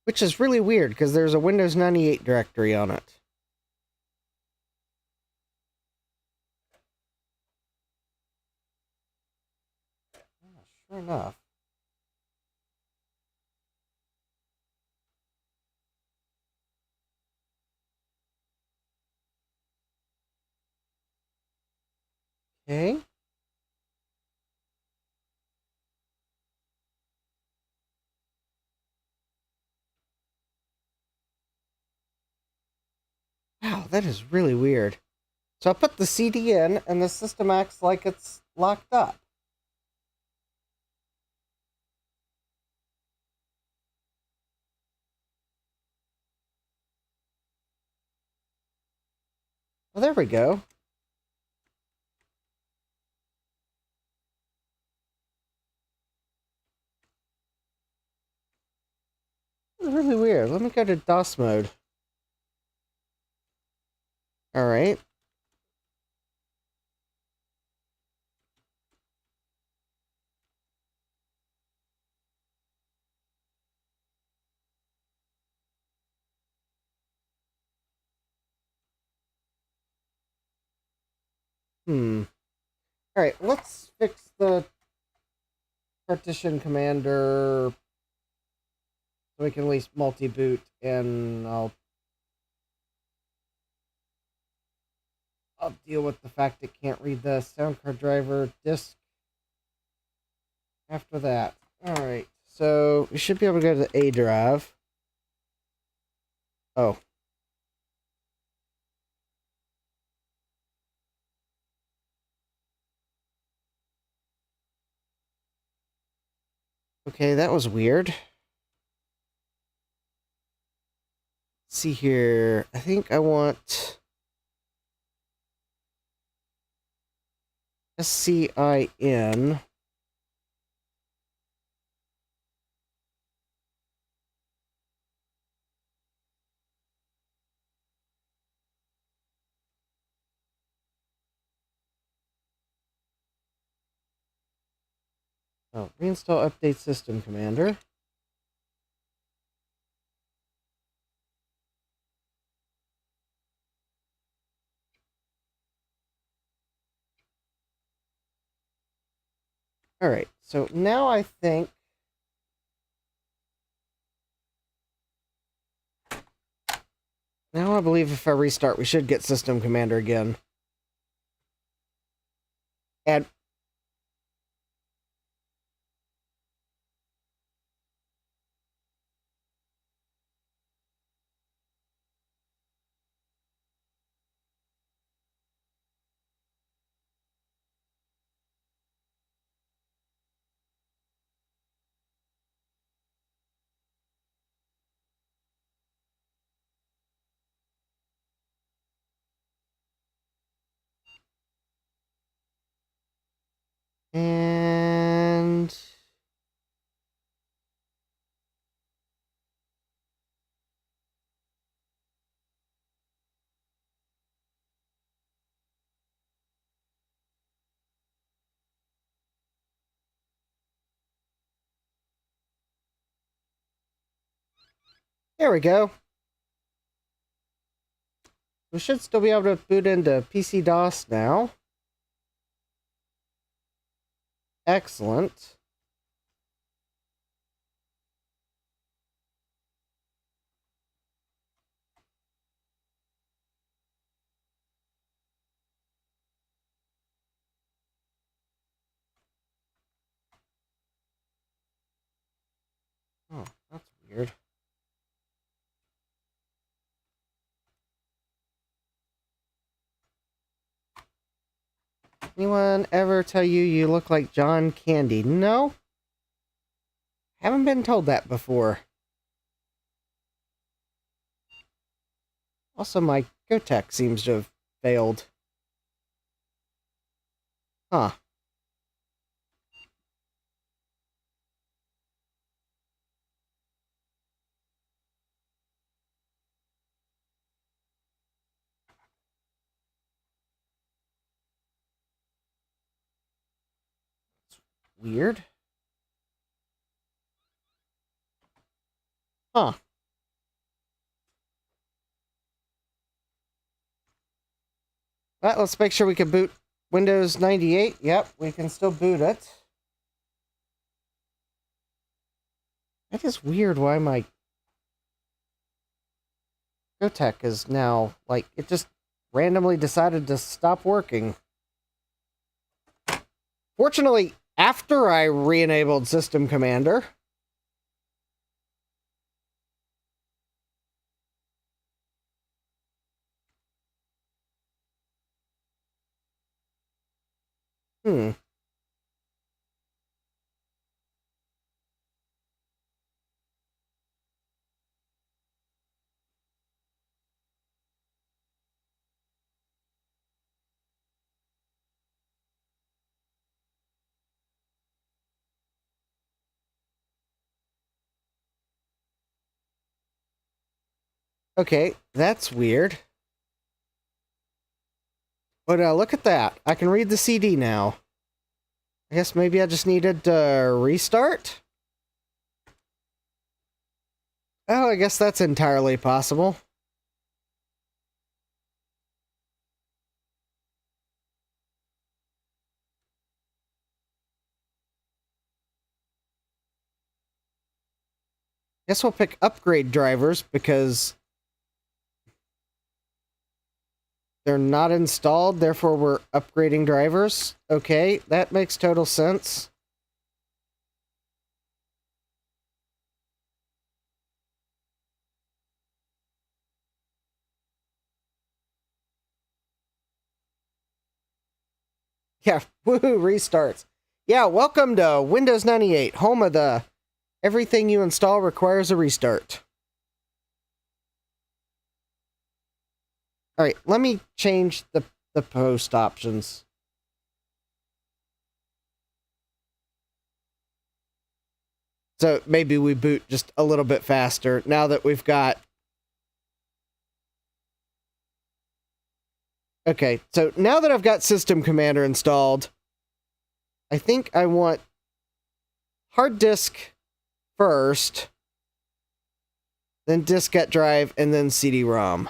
Which is really weird, because there's a Windows 98 directory on it. Sure enough. Okay. Wow, that is really weird. So I put the CD in, and the system acts like it's locked up. Well, there we go. It's really weird. Let me go to DOS mode. Alright. Alright, let's fix the partition commander so we can at least multi-boot, and I'll deal with the fact it can't read the sound card driver disk after that. Alright, so we should be able to go to the A drive. Oh. Okay, that was weird. see here. I think I want SCIN. Oh, reinstall update system commander. All right, so now I think now I believe if I restart, we should get system commander again. And there we go. We should still be able to boot into PC-DOS now. Excellent. Oh, that's weird. Anyone ever tell you you look like John Candy? No. Haven't been told that before. Also, my Gotek seems to have failed. Huh. Weird. Huh. Well, let's make sure we can boot Windows 98. Yep, we can still boot it. That is weird why my Gotek is now, like, it just randomly decided to stop working. Fortunately, after I re-enabled System Commander. Okay, that's weird. But look at that. I can read the CD now. I guess maybe I just needed to restart? Oh, I guess that's entirely possible. Guess we'll pick upgrade drivers because they're not installed, therefore we're upgrading drivers. Okay, that makes total sense. Yeah, woohoo, restarts. Yeah, welcome to Windows 98, home of the... everything you install requires a restart. All right, let me change the post options. So maybe we boot just a little bit faster now that we've got... Okay, so now that I've got System Commander installed, I think I want hard disk first, then diskette drive, and then CD-ROM.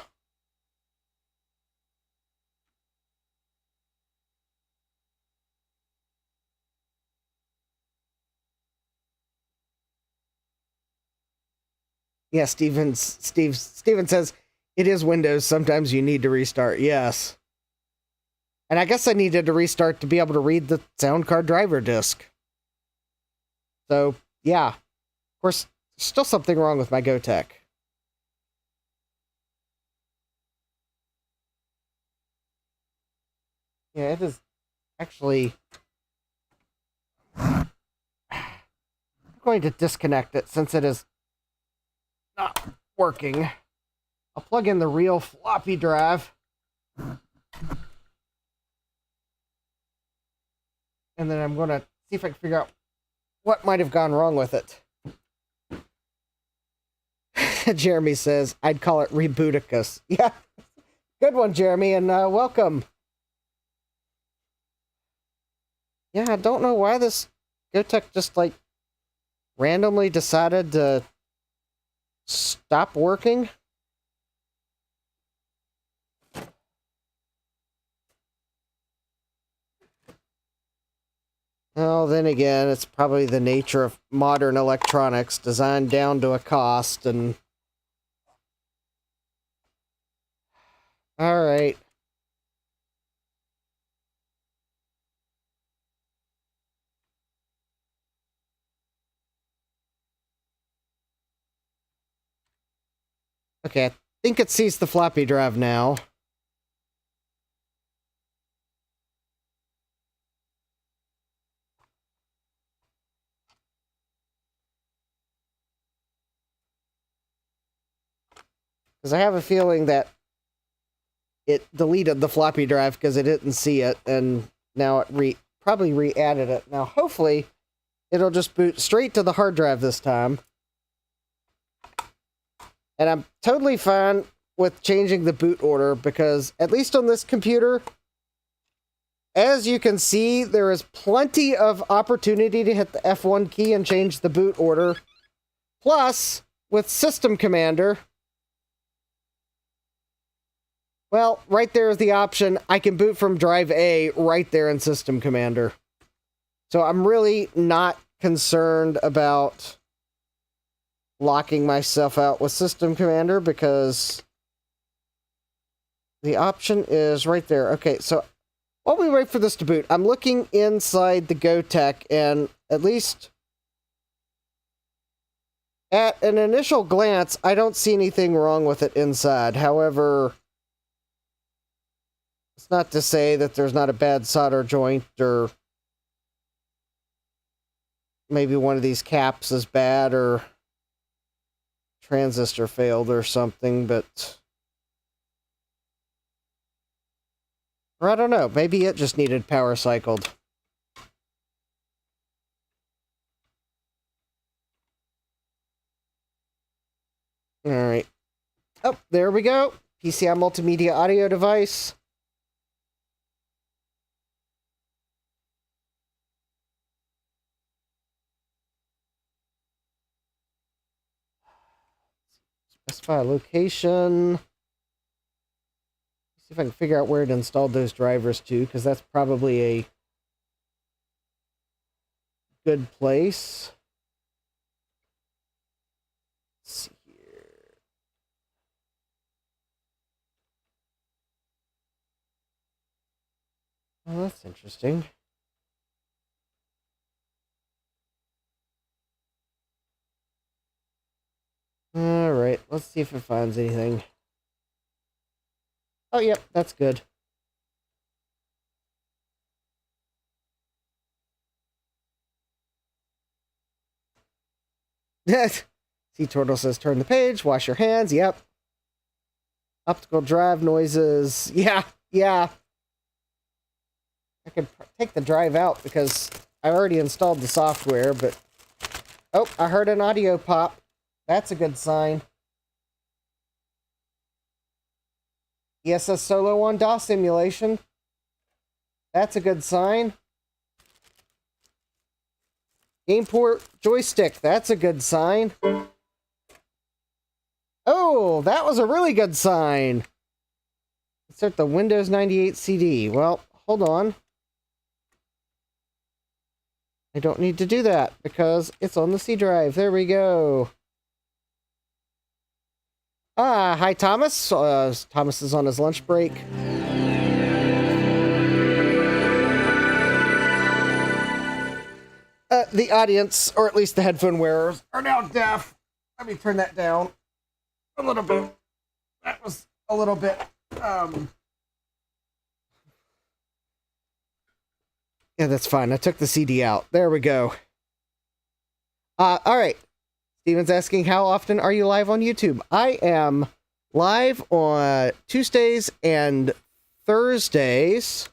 Yeah, Steven says, it is Windows, sometimes you need to restart. Yes. And I guess I needed to restart to be able to read the sound card driver disk. So, yeah. Of course, still something wrong with my GoTech. Yeah, it is actually... I'm going to disconnect it since it is not working. I'll plug in the real floppy drive. And then I'm going to see if I can figure out what might have gone wrong with it. Jeremy says, I'd call it Rebooticus. Yeah, good one, Jeremy, and welcome. Yeah, I don't know why this GoTech just, like, randomly decided to stop working. Well, then again, it's probably the nature of modern electronics, designed down to a cost, and... Alright. Okay, I think it sees the floppy drive now. Because I have a feeling that it deleted the floppy drive because it didn't see it, and now it probably re-added it. Now, hopefully, it'll just boot straight to the hard drive this time. And I'm totally fine with changing the boot order, because at least on this computer, as you can see, there is plenty of opportunity to hit the F1 key and change the boot order. Plus, with System Commander, well, right there is the option. I can boot from drive A right there in System Commander. So I'm really not concerned about locking myself out with System Commander, because the option is right there. Okay, so while we wait for this to boot, I'm looking inside the GoTech, and at least at an initial glance, I don't see anything wrong with it inside. However, it's not to say that there's not a bad solder joint, or maybe one of these caps is bad, or transistor failed or something, but... Or I don't know, maybe it just needed power cycled. Alright. Oh, there we go. PCI multimedia audio device. Specify location. See if I can figure out where it installed those drivers to, because that's probably a good place. Let's see here. Oh, that's interesting. Alright, let's see if it finds anything. Oh, yep, that's good. Sea Turtle says, turn the page, wash your hands, yep. Optical drive noises. Yeah, yeah. I could take the drive out because I already installed the software, but... Oh, I heard an audio pop. That's a good sign. ESS Solo-1 DOS simulation. That's a good sign. Game port joystick. That's a good sign. Oh, that was a really good sign. Insert the Windows 98 CD. Well, hold on. I don't need to do that because it's on the C drive. There we go. Ah, hi, Thomas. Thomas is on his lunch break. The audience, or at least the headphone wearers, are now deaf. Let me turn that down a little bit. That was a little bit, Yeah, that's fine. I took the CD out. There we go. All right. Steven's asking, how often are you live on YouTube? I am live on Tuesdays and Thursdays.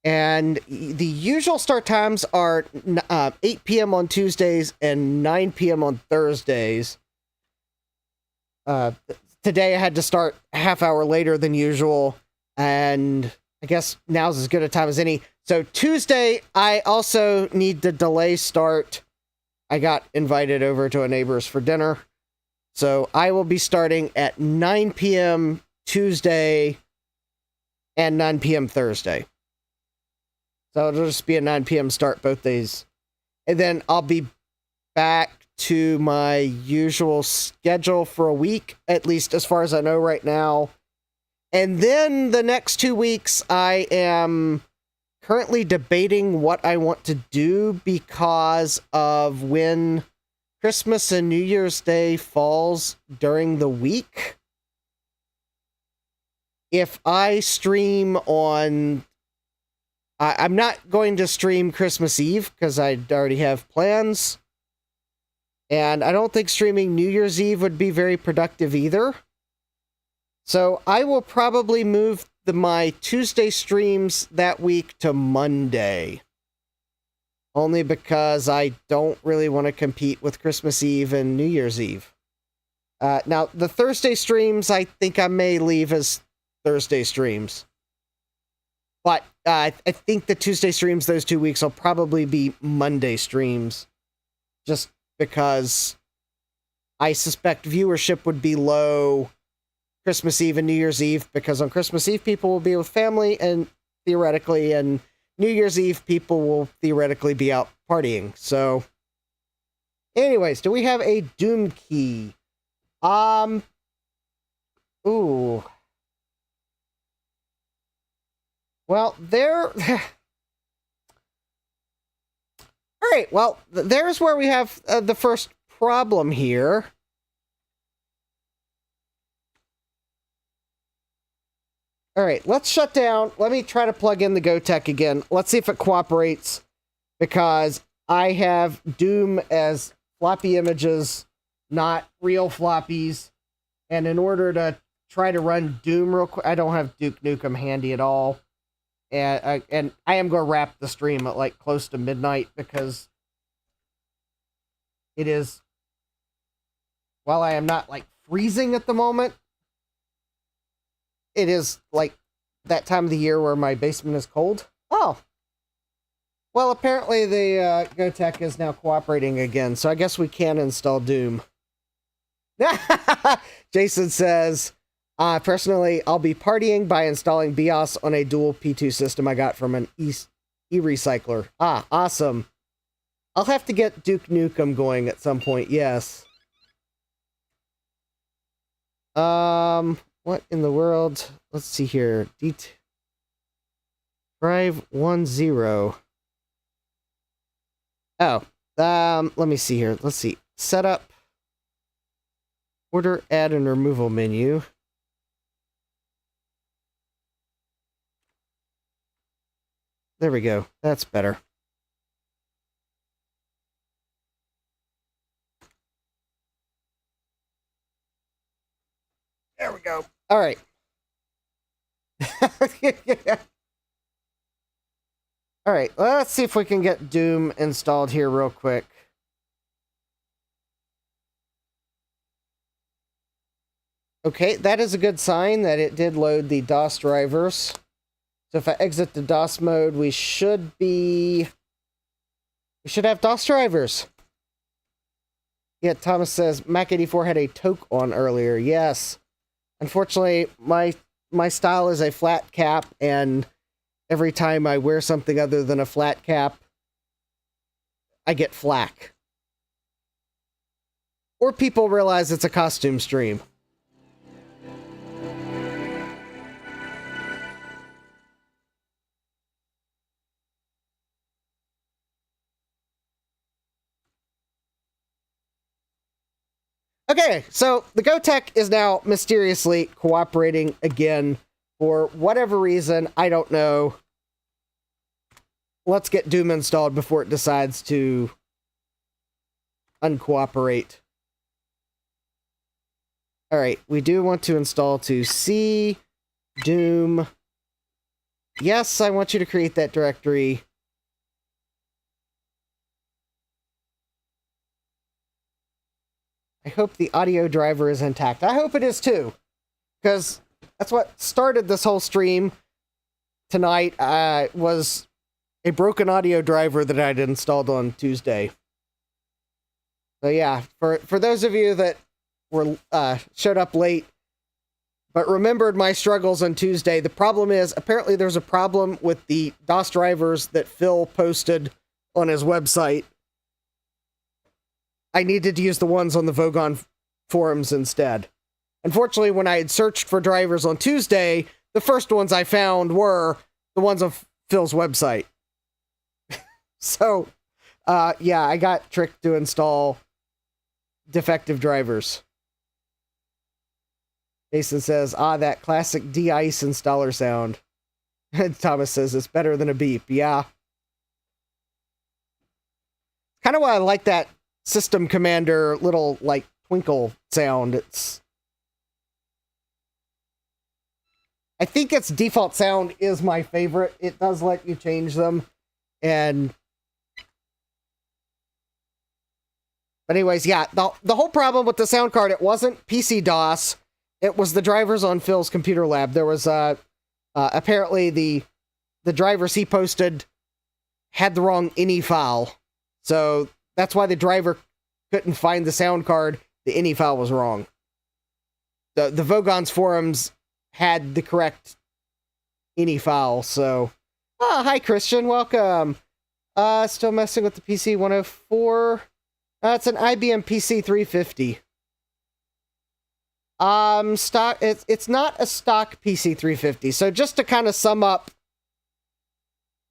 And the usual start times are 8 p.m. on Tuesdays and 9 p.m. on Thursdays. Today I had to start a half hour later than usual, and I guess now's as good a time as any. So Tuesday, I also need to delay start. I got invited over to a neighbor's for dinner. So I will be starting at 9 p.m. Tuesday and 9 p.m. Thursday. So it'll just be a 9 p.m. start both days. And then I'll be back to my usual schedule for a week, at least as far as I know right now. And then the next 2 weeks, I am currently debating what I want to do because of when Christmas and New Year's Day falls during the week. If I stream on... I'm not going to stream Christmas Eve because I already have plans. And I don't think streaming New Year's Eve would be very productive either. So I will probably move my Tuesday streams that week to Monday. Only because I don't really want to compete with Christmas Eve and New Year's Eve. Now, the Thursday streams, I think I may leave as Thursday streams. But I think the Tuesday streams those 2 weeks will probably be Monday streams. Just because I suspect viewership would be low Christmas Eve and New Year's Eve, because on Christmas Eve people will be with family and theoretically, and New Year's Eve people will theoretically be out partying. So anyways, do we have a Doom key? Ooh. Well, there... Alright, well, there's where we have the first problem here. Alright, let's shut down. Let me try to plug in the GoTech again. Let's see if it cooperates, because I have Doom as floppy images, not real floppies. And in order to try to run Doom real quick, I don't have Duke Nukem handy at all. And I am going to wrap the stream at like close to midnight because it is, while I am not like freezing at the moment, it is like that time of the year where my basement is cold. Oh. Well, apparently the GoTech is now cooperating again, so I guess we can install Doom. Jason says... personally, I'll be partying by installing BIOS on a dual P2 system I got from an e-recycler. Ah, awesome. I'll have to get Duke Nukem going at some point, yes. What in the world? Let's see here. Drive 10. Oh, let me see here. Let's see. Setup. Order, add, and removal menu. There we go. That's better. There we go. All right. All right, let's see if we can get Doom installed here real quick. Okay, that is a good sign that it did load the DOS drivers. So if I exit the DOS mode, we should have DOS drivers. Yeah, Thomas says Mac 84 had a toque on earlier. Yes. Unfortunately, my style is a flat cap, and every time I wear something other than a flat cap, I get flack. Or people realize it's a costume stream. Okay, so the GoTech is now mysteriously cooperating again for whatever reason. I don't know. Let's get Doom installed before it decides to uncooperate. All right, we do want to install to C Doom. Yes, I want you to create that directory. I hope the audio driver is intact. I hope it is too, because that's what started this whole stream tonight. Was a broken audio driver that I'd installed on Tuesday. So yeah, for those of you that were showed up late but remembered my struggles on Tuesday, the problem is apparently there's a problem with the DOS drivers that Phil posted on his website. I needed to use the ones on the Vogon forums instead. Unfortunately, when I had searched for drivers on Tuesday, the first ones I found were the ones on Phil's website. So, yeah, I got tricked to install defective drivers. Jason says, that classic de-ice installer sound. Thomas says, it's better than a beep. Yeah. Kind of why I like that System Commander little, like, twinkle sound. I think its default sound is my favorite. It does let you change them. But anyways, yeah, the whole problem with the sound card, it wasn't PC DOS. It was the drivers on Phil's computer lab. There was, apparently the drivers he posted had the wrong ini file. So that's why the driver couldn't find the sound card. The ini file was wrong. The Vogon's forums had the correct ini file, so... hi, Christian. Welcome. Still messing with the PC 104. It's an IBM PC 350. Stock. It's not a stock PC 350. So just to kind of sum up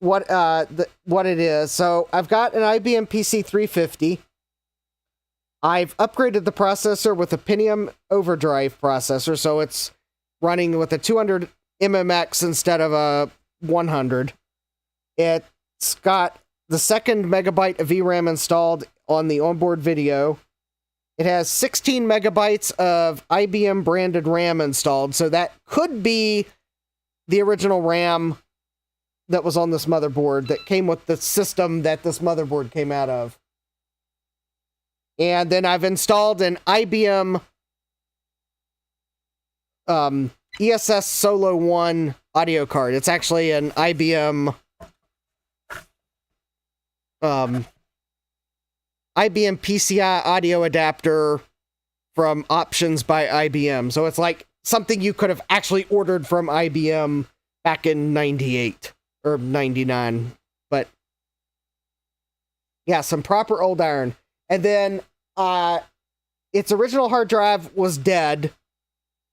what it is. So I've got an IBM PC 350. I've upgraded the processor with a Pentium overdrive processor, so it's running with a 200 MMX instead of a 100. It's got the second megabyte of VRAM installed on the onboard video. It has 16 megabytes of IBM branded RAM installed, so that could be the original RAM that was on this motherboard that came with the system that this motherboard came out of. And then I've installed an IBM ESS Solo-1 audio card. It's actually an IBM PCI audio adapter from Options by IBM. So it's like something you could have actually ordered from IBM back in 98 or 99. But yeah, some proper old iron. And then its original hard drive was dead.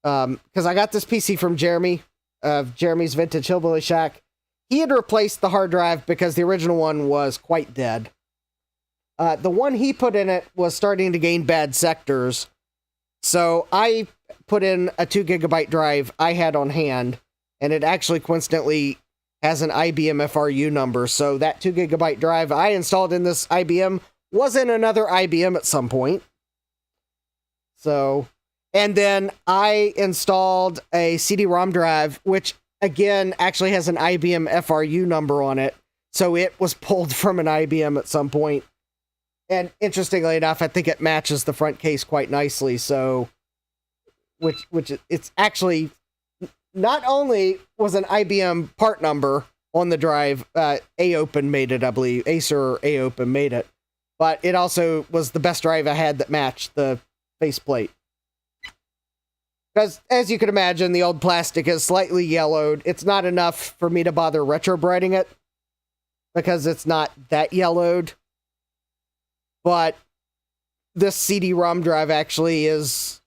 Because I got this PC from Jeremy of Jeremy's Vintage Hillbilly Shack. He had replaced the hard drive because the original one was quite dead. The one he put in it was starting to gain bad sectors. So I put in a 2 gigabyte drive I had on hand, and it actually coincidentally has an IBM FRU number. So that 2 gigabyte drive I installed in this IBM was in another IBM at some point. So And then I installed a CD-ROM drive, which again actually has an IBM FRU number on it. So it was pulled from an IBM at some point. And interestingly enough, I think it matches the front case quite nicely. So, which it's actually not only was an IBM part number on the drive, A-Open made it, I believe. Acer or A-Open made it. But it also was the best drive I had that matched the faceplate. Because, as you can imagine, the old plastic is slightly yellowed. It's not enough for me to bother retrobrighting it, because it's not that yellowed. But this CD-ROM drive actually is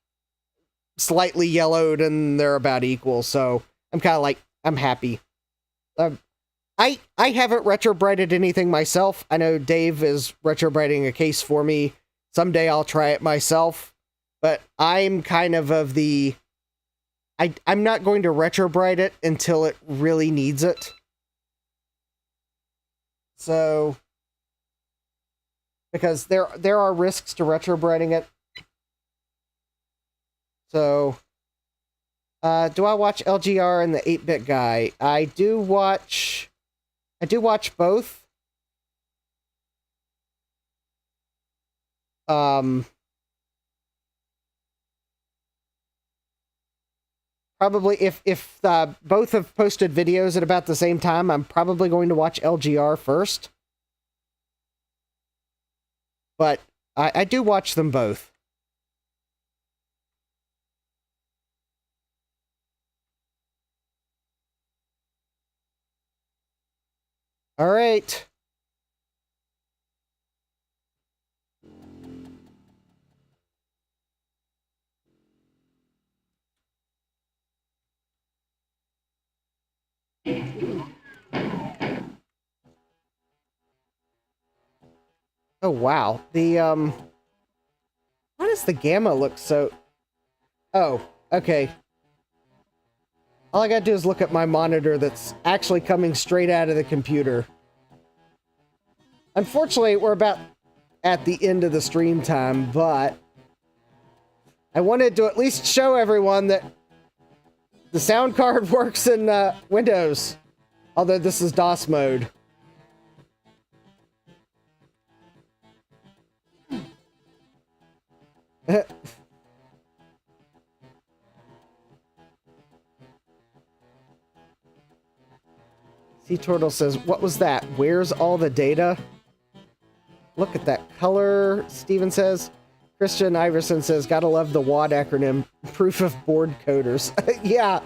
slightly yellowed, and they're about equal, so I'm kind of like, I'm happy. I haven't retrobrighted anything myself. I know Dave is retrobrighting a case for me. Someday I'll try it myself. But I'm kind of the... I'm not going to retrobright it until it really needs it. So... because there are risks to retrobrighting it. So... do I watch LGR and the 8-Bit Guy? I do watch both. Probably if both have posted videos at about the same time, I'm probably going to watch LGR first. But I do watch them both. All right. Oh, wow. Why does the gamma look so... Oh, okay. All I gotta do is look at my monitor that's actually coming straight out of the computer. Unfortunately, we're about at the end of the stream time, but I wanted to at least show everyone that the sound card works in Windows, although this is DOS mode. Sea Turtle says, what was that? Where's all the data? Look at that color, Steven says. Christian Iverson says, gotta love the WAD acronym, proof of board coders. Yeah.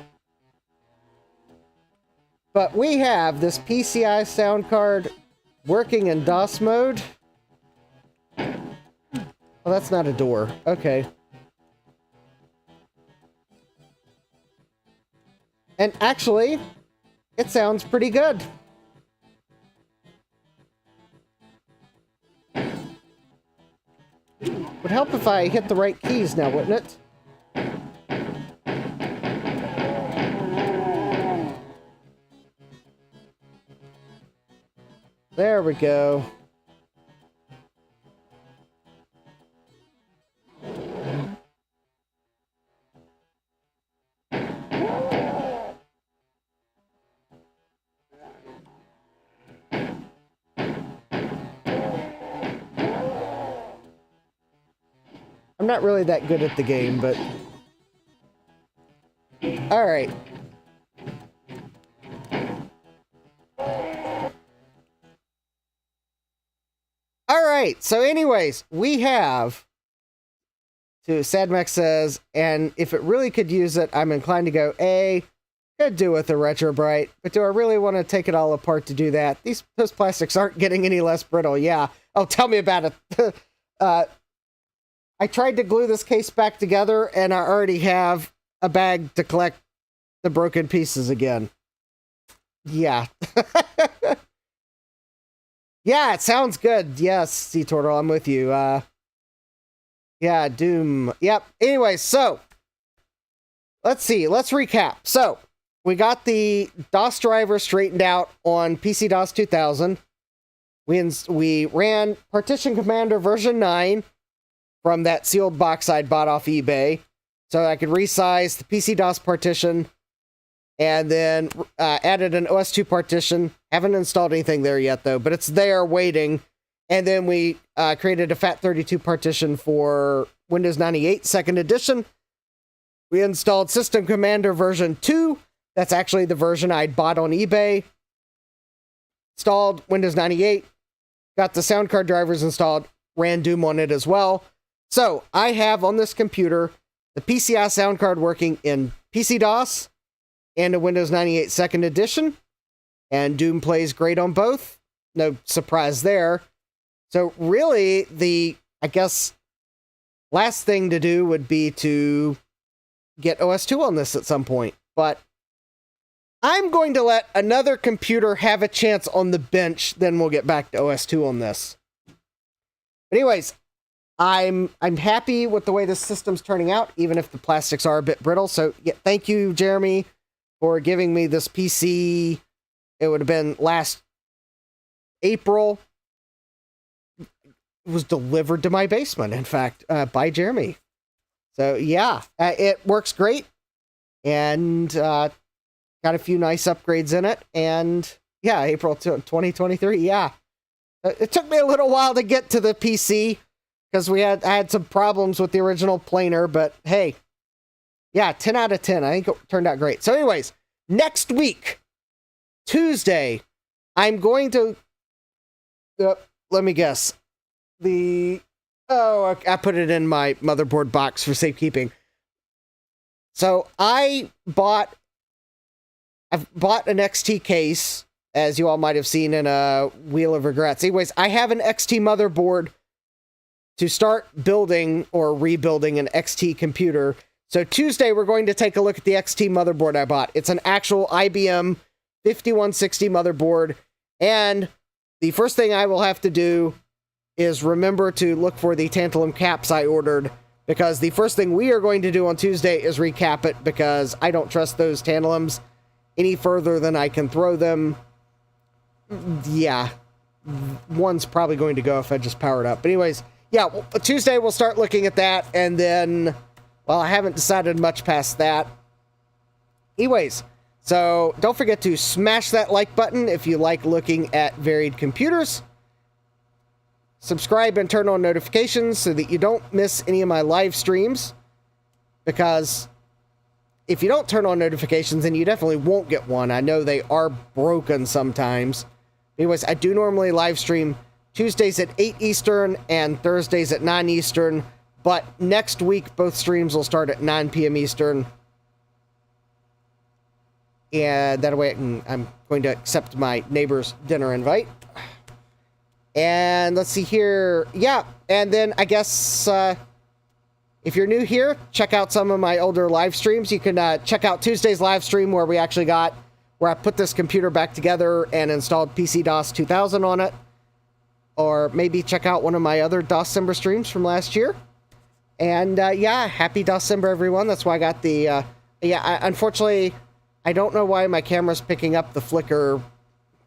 But we have this PCI sound card working in DOS mode. Oh, that's not a door. Okay. And actually, it sounds pretty good. Would help if I hit the right keys now, wouldn't it? There we go. I'm not really that good at the game, but... Alright. Alright, so anyways, we have... Sadmax says, and if it really could use it, I'm inclined to go A, could do with a retrobright, but do I really want to take it all apart to do that? Those plastics aren't getting any less brittle, yeah. Oh, tell me about it. I tried to glue this case back together, and I already have a bag to collect the broken pieces again. Yeah. Yeah, it sounds good. Yes, Sea Turtle, I'm with you. Yeah, Doom. Yep. Anyway, so let's see. Let's recap. So we got the DOS driver straightened out on PC-DOS 2000. We ran Partition Commander version 9 from that sealed box I'd bought off eBay. So I could resize the PC-DOS partition, and then added an OS2 partition. Haven't installed anything there yet, though, but it's there waiting. And then we created a FAT32 partition for Windows 98 2nd edition. We installed System Commander version 2. That's actually the version I'd bought on eBay. Installed Windows 98. Got the sound card drivers installed. Ran Doom on it as well. So I have on this computer the PCI sound card working in PC-DOS and a Windows 98 2nd edition. And Doom plays great on both. No surprise there. So really, I guess, last thing to do would be to get OS2 on this at some point. But I'm going to let another computer have a chance on the bench, then we'll get back to OS2 on this. But anyways, I'm happy with the way this system's turning out, even if the plastics are a bit brittle. So yeah, thank you, Jeremy, for giving me this PC. It would have been last April. It was delivered to my basement, in fact, by Jeremy. So yeah, it works great, and got a few nice upgrades in it. And yeah, April 2023. Yeah, it took me a little while to get to the PC because I had some problems with the original planer, but hey, yeah, 10 out of 10. I think it turned out great. So anyways, next week, Tuesday, I'm going to, let me guess, I put it in my motherboard box for safekeeping. So I've bought an XT case, as you all might have seen in a Wheel of Regrets. Anyways, I have an XT motherboard to start building or rebuilding an XT computer. So Tuesday, we're going to take a look at the XT motherboard I bought. It's an actual IBM 5160 motherboard. And the first thing I will have to do is remember to look for the tantalum caps I ordered, because the first thing we are going to do on Tuesday is recap it, because I don't trust those tantalums any further than I can throw them. Yeah, one's probably going to go if I just power it up. But anyways, yeah, Tuesday we'll start looking at that, and then, well, I haven't decided much past that. Anyways, so don't forget to smash that like button if you like looking at varied computers. Subscribe and turn on notifications so that you don't miss any of my live streams, because if you don't turn on notifications, then you definitely won't get one. I know they are broken sometimes. Anyways, I do normally live stream Tuesdays at 8 Eastern and Thursdays at 9 Eastern, but next week both streams will start at 9 p.m. Eastern. And that way I'm going to accept my neighbor's dinner invite. And let's see here. Yeah, and then I guess if you're new here, check out some of my older live streams. You can check out Tuesday's live stream where I put this computer back together and installed PC-DOS 2000 on it. Or maybe check out one of my other DOScember streams from last year. And yeah, happy DOScember, everyone. That's why I got the... unfortunately, I don't know why my camera's picking up the flicker.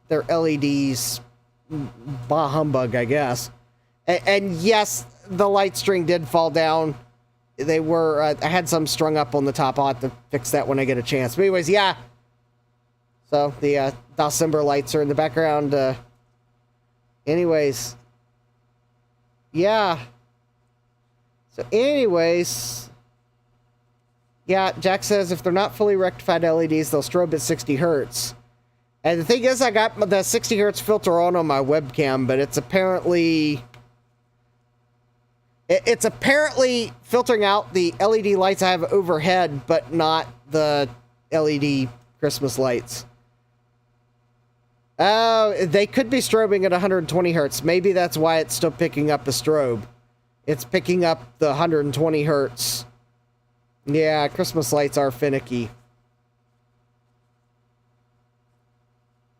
Their LEDs... bah humbug, I guess. And yes, the light string did fall down. They were, I had some strung up on the top. I'll have to fix that when I get a chance. But anyways, yeah. So the DOScember lights are in the background. Anyways. Yeah. So anyways. Yeah, Jack says if they're not fully rectified LEDs, they'll strobe at 60 hertz. And the thing is, I got the 60 hertz filter on my webcam, but it's apparently filtering out the LED lights I have overhead, but not the LED Christmas lights. Oh, they could be strobing at 120 hertz. Maybe that's why it's still picking up a strobe. It's picking up the 120 hertz. Yeah, Christmas lights are finicky.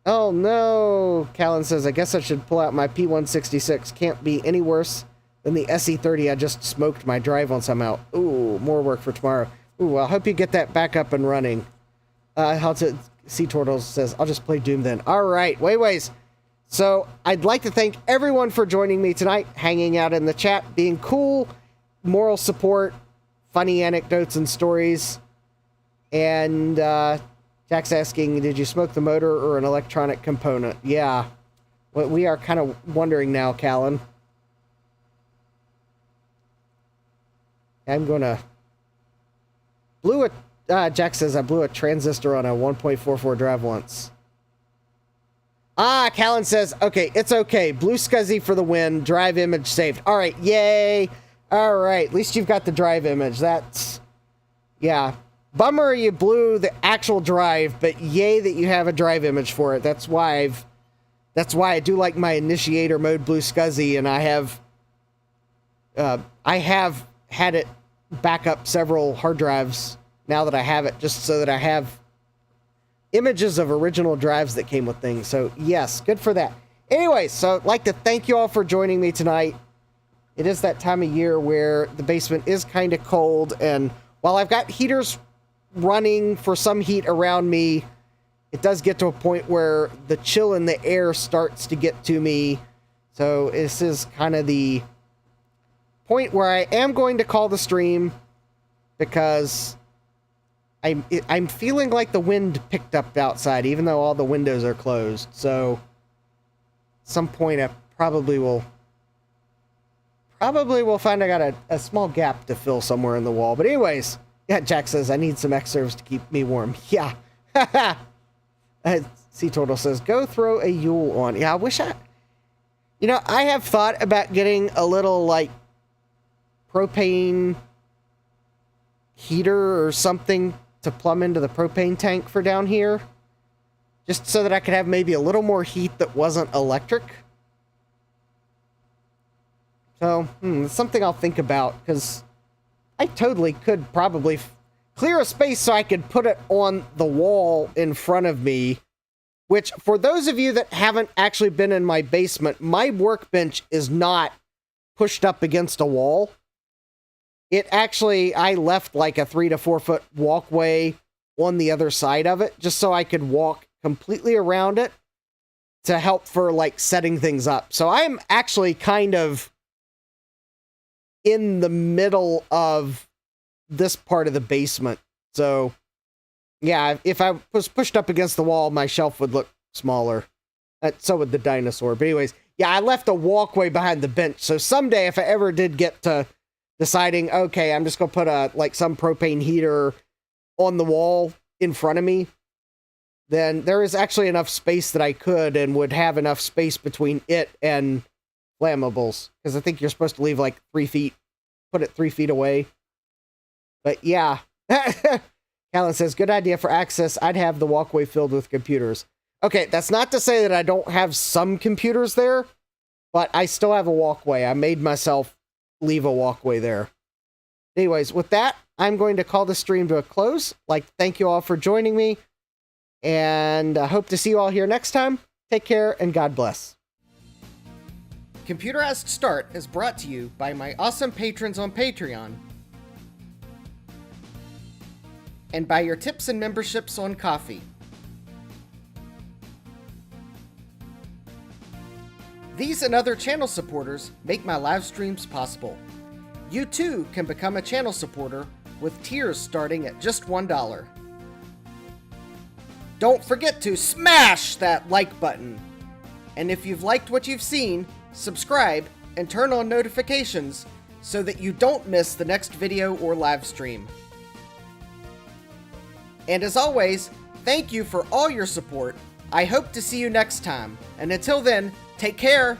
Oh no, Callan says, I guess I should pull out my P166. Can't be any worse than the SE30 I just smoked my drive on somehow. Ooh, more work for tomorrow. Ooh, I hope you get that back up and running. Sea Turtles says, I'll just play Doom then. All right, ways. So I'd like to thank everyone for joining me tonight, hanging out in the chat, being cool, moral support funny anecdotes and stories. And Jack's asking, did you smoke the motor or an electronic component? Yeah. Well, we are kind of wondering now, Callan. I'm going to... Jack says I blew a transistor on a 1.44 drive once. Callan says, okay, it's okay. Blue SCSI for the win. Drive image saved. All right, yay. All right, at least you've got the drive image. That's... Yeah. Bummer you blew the actual drive, but yay that you have a drive image for it. That's why I do like my initiator mode blue SCSI, and I have had it back up several hard drives now that I have it, just so that I have images of original drives that came with things. So yes, good for that. Anyway, so I'd like to thank you all for joining me tonight. It is that time of year where the basement is kind of cold, and while I've got heaters running for some heat around me, it does get to a point where the chill in the air starts to get to me. So this is kind of the point where I am going to call the stream, because I'm feeling like the wind picked up outside, even though all the windows are closed. So at some point I probably will find I got a small gap to fill somewhere in the wall. But anyways, yeah, Jack says I need some X-serves to keep me warm. Yeah. Sea Turtle says, go throw a Yule on. Yeah, I wish I have thought about getting a little, like, propane heater or something to plumb into the propane tank for down here, just so that I could have maybe a little more heat that wasn't electric. So, it's something I'll think about, because I totally could probably clear a space so I could put it on the wall in front of me, which, for those of you that haven't actually been in my basement, my workbench is not pushed up against a wall. It actually, I left like a 3 to 4 foot walkway on the other side of it, just so I could walk completely around it to help for, like, setting things up. So I'm actually kind of in the middle of this part of the basement. So yeah, if I was pushed up against the wall, my shelf would look smaller. So would the dinosaur. But anyways, yeah, I left a walkway behind the bench. So someday, if I ever did get to deciding, okay, I'm just going to put some propane heater on the wall in front of me, then there is actually enough space that I could, and would have enough space between it and flammables. Because I think you're supposed to leave like 3 feet, put it 3 feet away. But yeah. Alan says, good idea for access. I'd have the walkway filled with computers. Okay, that's not to say that I don't have some computers there, but I still have a walkway. I made myself leave a walkway there. Anyways, with that, I'm going to call the stream to a close. Thank you all for joining me, and I hope to see you all here next time. Take care, and God bless. Computerized Start is brought to you by my awesome patrons on Patreon, and by your tips and memberships on Ko-fi. These and other channel supporters make my live streams possible. You too can become a channel supporter with tiers starting at just $1. Don't forget to smash that like button. And if you've liked what you've seen, subscribe and turn on notifications so that you don't miss the next video or live stream. And as always, thank you for all your support. I hope to see you next time. And until then, take care.